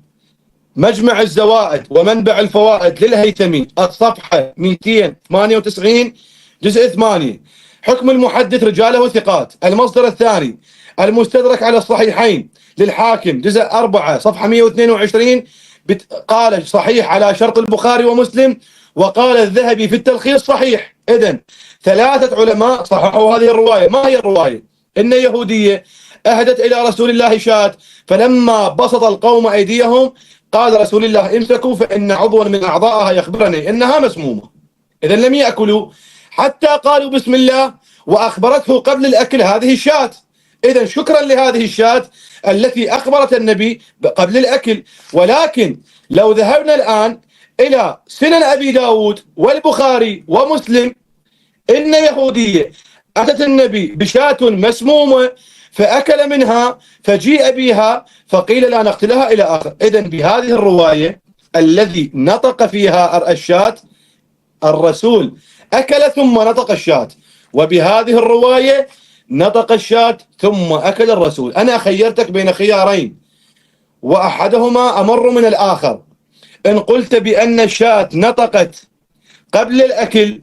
S2: مجمع الزوائد ومنبع الفوائد للهيثمي الصفحة 298 جزء 8، حكم المحدث رجاله ثقات. المصدر الثاني المستدرك على الصحيحين للحاكم جزء 4 صفحة 122 قال صحيح على شرط البخاري ومسلم، وقال الذهبي في التلخيص صحيح. إذن 3 علماء صححوا هذه الرواية. ما هي الرواية؟ إن يهودية أهدت إلى رسول الله شاة، فلما بسط القوم أيديهم قال رسول الله امسكوا فإن عضوا من أعضائها يخبرني إنها مسمومة. إذن لم يأكلوا حتى قالوا بسم الله، وأخبرته قبل الأكل هذه الشاة. إذن شكرا لهذه الشاة التي أخبرت النبي قبل الأكل. ولكن لو ذهبنا الآن إلى سنن أبي داود والبخاري ومسلم، إن يهودية أتت النبي بشاة مسمومة فأكل منها، فجيء بها فقيل لا نقتلها إلى آخر. إذن بهذه الرواية الذي نطق فيها الشاة الرسول أكل ثم نطق الشاة، وبهذه الرواية نطق الشاة ثم أكل الرسول. أنا خيرتك بين خيارين وأحدهما أمر من الآخر. إن قلت بأن الشاة نطقت قبل الأكل،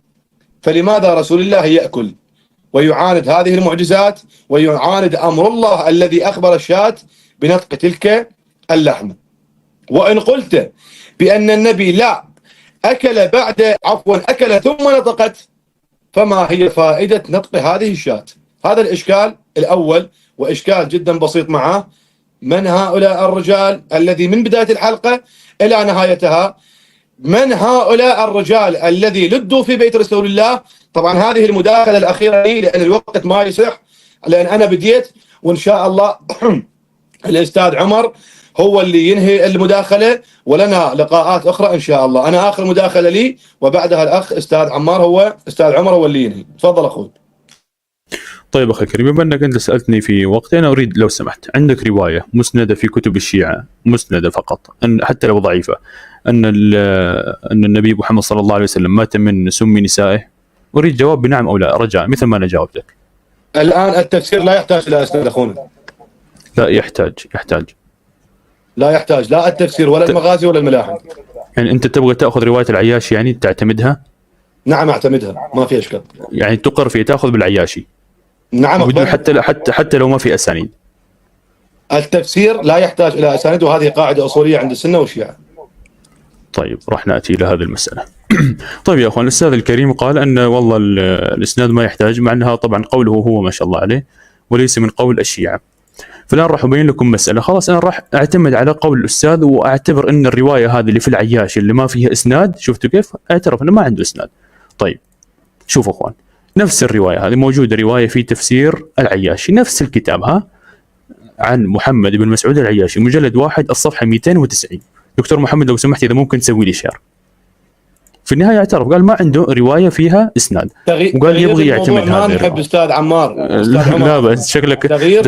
S2: فلماذا رسول الله يأكل ويعاند هذه المعجزات ويعاند أمر الله الذي أخبر الشاة بنطق تلك اللحمة؟ وإن قلت بأن النبي لا أكل أكل ثم نطقت، فما هي فائدة نطق هذه الشاة؟ هذا الإشكال الأول، وإشكال جدا بسيط معه. من هؤلاء الرجال الذي من بداية الحلقة إلى نهايتها، من هؤلاء الرجال الذي لدوا في بيت رسول الله؟ طبعا هذه المداخلة الأخيرة لي لأن الوقت ما يصح، لأن أنا بديت، وإن شاء الله الأستاذ عمر هو اللي ينهي المداخلة، ولنا لقاءات أخرى إن شاء الله. أنا آخر عمداخلة لي، وبعدها الأخ أستاذ عمر هو اللي ينهي. تفضل أخوي.
S3: طيب أخي الكريم، بما أنك أنت سألتني في وقت، أنا أريد لو سمحت، عندك رواية مسندة في كتب الشيعة، مسندة فقط، أن حتى لو ضعيفة، أن النبي محمد صلى الله عليه وسلم مات من سم نسائه؟ أريد جواب بنعم أو لا، رجاء، مثل ما أنا جاوبتك.
S2: الآن التفسير لا يحتاج إلى أسناد أخونا.
S3: لا يحتاج.
S2: لا يحتاج لا التفسير ولا المغازي ولا الملاحم.
S3: يعني أنت تبغى تأخذ رواية العياشي يعني تعتمدها؟
S2: نعم أعتمدها، ما في إشكال.
S3: يعني تقر فيه، تأخذ بالعياشي؟
S2: نعم.
S3: بدون حتى لو ما في أسانيد.
S2: التفسير لا يحتاج إلى أسانيد، وهذه قاعدة أصولية عند السنة والشيعة.
S3: طيب راح نأتي إلى هذه المسألة. طيب يا أخوان، الأستاذ الكريم قال أن والله الإسناد ما يحتاج، مع أنها طبعا قوله هو ما شاء الله عليه وليس من قول الشيعة. فالآن راح أبين لكم مسألة. خلاص أنا راح أعتمد على قول الأستاذ، وأعتبر أن الرواية هذه اللي في العياش اللي ما فيها إسناد، شفتوا كيف؟ اعترف أنه ما عنده إسناد. طيب شوفوا أخوان، نفس الرواية هذه موجودة، رواية في تفسير العياشي، نفس الكتاب عن محمد بن مسعود العياشي، مجلد 1 الصفحة 290. دكتور محمد لو سمحت إذا ممكن تسوي لي شير. في النهاية اعترف، قال ما عنده رواية فيها إسناد، وقال يبغي يعتمد هذا.
S2: ما نحب أستاذ عمار.
S3: لا بس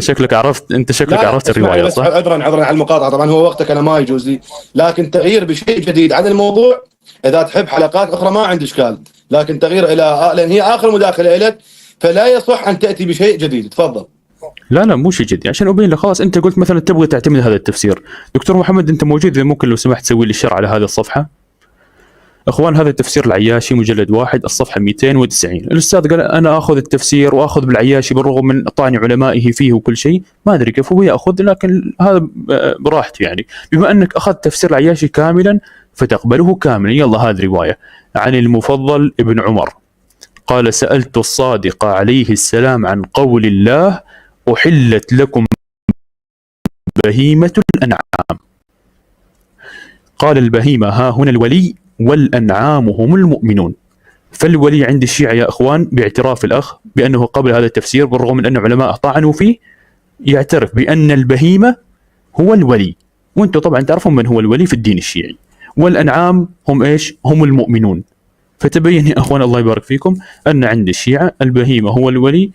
S3: شكلك عرفت الرواية صح؟
S2: عذرا على المقاطعة، طبعا هو وقتك أنا ما يجوز لي، لكن تغيير بشيء جديد عن الموضوع إذا تحب حلقات أخرى ما عندي إشكال، لكن تغيير لأن هي آخر مداخلة لك، فلا يصح أن تأتي بشيء جديد. تفضل.
S3: لا مو شيء جدي، عشان أبين لك. خلاص أنت قلت مثلا تبغى تعتمد هذا التفسير. دكتور محمد أنت موجود، إذا ممكن لو سمحت تسوي لي الشرح على هذه الصفحة. اخوان هذا تفسير العياشي مجلد 1 الصفحه 290. الاستاذ قال انا اخذ التفسير واخذ بالعياشي بالرغم من طعن علمائه فيه وكل شيء، ما ادري كيف هو ياخذ، لكن هذا براحته. يعني بما انك اخذت تفسير العياشي كاملا فتقبله كاملا. يلا هذه روايه عن المفضل ابن عمر قال سالت الصادق عليه السلام عن قول الله احلت لكم بهيمة الأنعام. قال البهيمة ها هنا الولي، والأنعام هم المؤمنون. فالولي عند الشيعة يا أخوان باعتراف الأخ بأنه قبل هذا التفسير بالرغم من أن علماء طعنوا فيه يعترف بأن البهيمة هو الولي، وانتم طبعا تعرفون من هو الولي في الدين الشيعي. والأنعام هم إيش؟ هم المؤمنون. فتبين يا أخوان الله يبارك فيكم أن عند الشيعة البهيمة هو الولي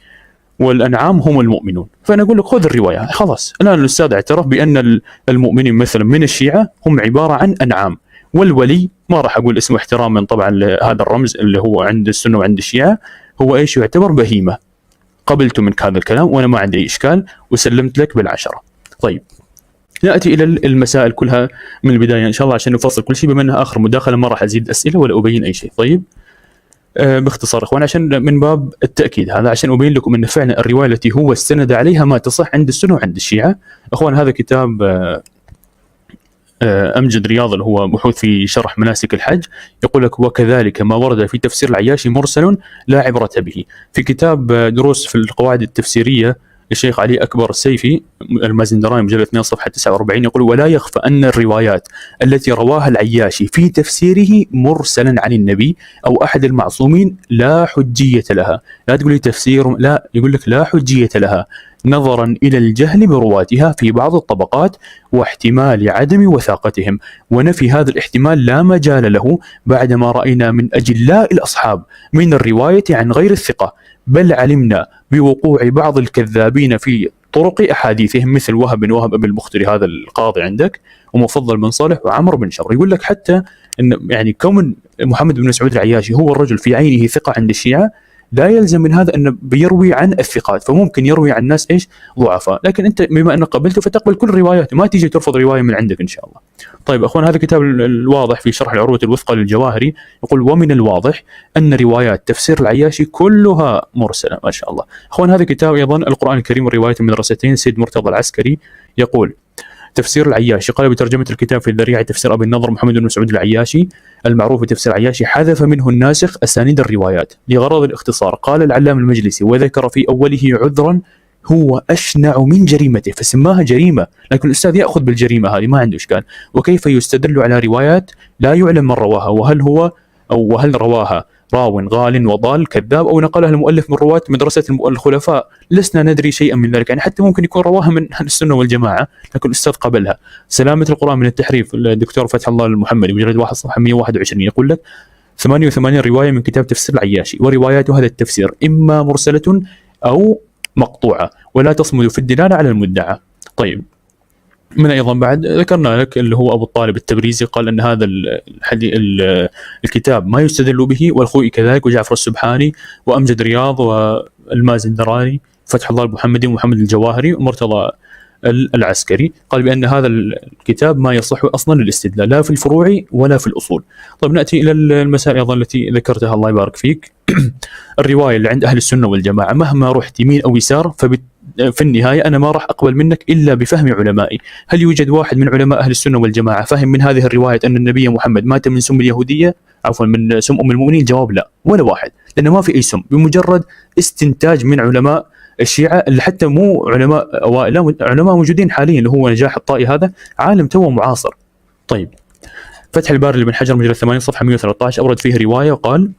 S3: والأنعام هم المؤمنون. فأنا أقول لك خذ الرواية خلاص. الآن الأستاذ اعترف بأن المؤمنين مثلا من الشيعة هم عبارة عن أنعام، والولي ما راح أقول اسمه احتراما طبعا لهذا الرمز اللي هو عند السنة وعند الشيعة، هو إيش؟ يعتبر بهيمة. قبلت منك هذا الكلام وأنا ما عندي إشكال وسلمت لك بالعشرة. طيب نأتي إلى المسائل كلها من البداية إن شاء الله عشان نفصل كل شيء، بما أنها آخر مداخلة ما راح أزيد أسئلة ولا أبين أي شيء. طيب باختصار اخوان عشان من باب التاكيد هذا، عشان ابين لكم ان فعلا الروايه التي هو استند عليها ما تصح عند السنه وعند الشيعه. اخوان هذا كتاب امجد رياض اللي هو بحوث في شرح مناسك الحج، يقول لك وكذلك ما ورد في تفسير العياشي مرسل لا عبره به. في كتاب دروس في القواعد التفسيريه الشيخ علي أكبر السيفي المازندراني مجلد 2 صفحة 49 يقول ولا يخفى أن الروايات التي رواها العياشي في تفسيره مرسلا عن النبي أو أحد المعصومين لا حجية لها. لا تقول لي تفسير، لا، يقول لك لا حجية لها نظرا إلى الجهل برواتها في بعض الطبقات واحتمال عدم وثاقتهم، ونفي هذا الاحتمال لا مجال له بعدما رأينا من أجلاء الأصحاب من الرواية عن غير الثقة، بل علمنا بوقوع بعض الكذابين في طرق أحاديثهم مثل وهب بن وهب أبي المختري هذا القاضي عندك، ومفضل بن صالح وعمر بن شر. يقول لك حتى إن يعني كون محمد بن مسعود العياشي هو الرجل في عينه ثقة عند الشيعة لا يلزم من هذا أنه بيروي عن الثقات، فممكن يروي عن الناس إيش ضعفاء، لكن أنت بما أنك قبلته فتقبل كل رواياته، ما تيجي ترفض رواية من عندك إن شاء الله. طيب أخوان هذا الكتاب الواضح في شرح العروة الوثقى للجواهري يقول ومن الواضح أن روايات تفسير العياشي كلها مرسلة ما شاء الله. أخوان هذا الكتاب أيضا القرآن الكريم رواية من مدرستين سيد مرتضى العسكري يقول تفسير العياشي قال بترجمة الكتاب في الذريعة تفسير أبي النضر محمد بن مسعود العياشي المعروف بتفسير العياشي حذف منه الناسخ أسانيد الروايات لغرض الاختصار. قال العلامة المجلسي وذكر في أوله عذرا هو أشنع من جريمته فسماها جريمة، لكن الأستاذ يأخذ بالجريمة هذه ما عنده إشكال. وكيف يستدل على روايات لا يعلم من رواها وهل رواها راو غال وضال كذاب أو نقلها المؤلف من رواة مدرسة الخلفاء، لسنا ندري شيئا من ذلك. يعني حتى ممكن يكون رواها من أهل السنة والجماعة لكن الأستاذ قبلها. سلامة القرآن من التحريف الدكتور فتح الله المحمدي مجلد 1 صفحة 121 يقول لك 88 رواية من كتاب تفسير العياشي وروايات هذا التفسير إما مرسلة أو مقطوعة ولا تصمد في الدلالة على المدعى. طيب من أيضا بعد ذكرنا لك اللي هو أبو الطالب التبريزي قال أن هذا الكتاب ما يستدل به، والخوئي كذلك وجعفر السبحاني وأمجد رياض والمازندراني فتح الله المحمدي ومحمد الجواهري ومرتضى العسكري قال بأن هذا الكتاب ما يصح أصلا للاستدلال لا في الفروع ولا في الأصول. طيب نأتي إلى المسائل أيضا التي ذكرتها الله يبارك فيك. الرواية اللي عند أهل السنة والجماعة مهما رحت يمين أو يسار في النهاية أنا ما راح أقبل منك إلا بفهم علمائي. هل يوجد واحد من علماء أهل السنة والجماعة فهم من هذه الرواية أن النبي محمد مات من سم اليهودية من سم أم المؤمنين؟ الجواب لا، ولا واحد، لأنه ما في أي سم، بمجرد استنتاج من علماء الشيعة اللي حتى مو علماء أوائل، علماء موجودين حاليا اللي هو نجاح الطائي هذا عالم تو معاصر. طيب فتح الباري لابن حجر مجلد 8 صفحة 113 أورد فيه رواية وقال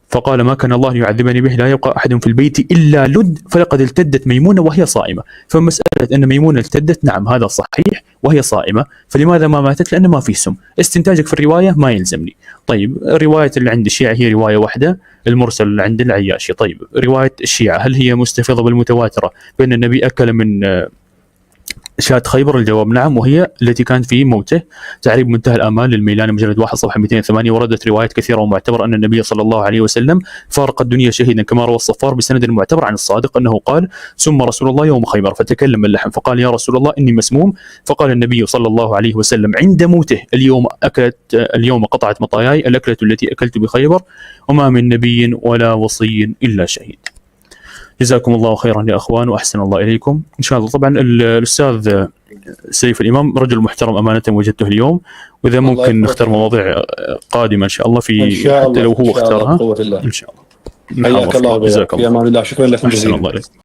S3: فقال ما كان الله يعذبني به لا يبقى أحد في البيت إلا لد فلقد التدت ميمونة وهي صائمة. فمسألة أن ميمونة التدت نعم هذا صحيح وهي صائمة، فلماذا ما ماتت؟ لأنه ما في سم. استنتاجك في الرواية ما يلزمني. طيب الرواية اللي عند الشيعة هي رواية واحدة المرسل اللي عند العياشي. طيب رواية الشيعة هل هي مستفيضة بالمتواترة بأن النبي أكل من شاة خيبر؟ الجواب نعم، وهي التي كانت في موته. تعريب منتهى الآمال للميلاني مجلد 1 صفحة 208 وردت روايات كثيرة ومعتبرة أن النبي صلى الله عليه وسلم فارق الدنيا شهيدا كما روى الصفار بسند معتبر عن الصادق أنه قال سم رسول الله يوم خيبر فتكلم اللحم فقال يا رسول الله إني مسموم، فقال النبي صلى الله عليه وسلم عند موته اليوم قطعت مطاياي الأكلة التي أكلت بخيبر وما من نبي ولا وصي إلا شهيد. جزاكم الله خيرا يا أخوان وأحسن الله إليكم إن شاء الله. طبعا الأستاذ سيف الإمام رجل محترم أمانة وجدته اليوم، وإذا ممكن نختار مواضيع قادمة إن شاء الله حتى لو هو اختارها إن شاء الله.
S2: حياك الله وبياك. في أمان الله. شكرا لك.
S3: أحسن الله إليك.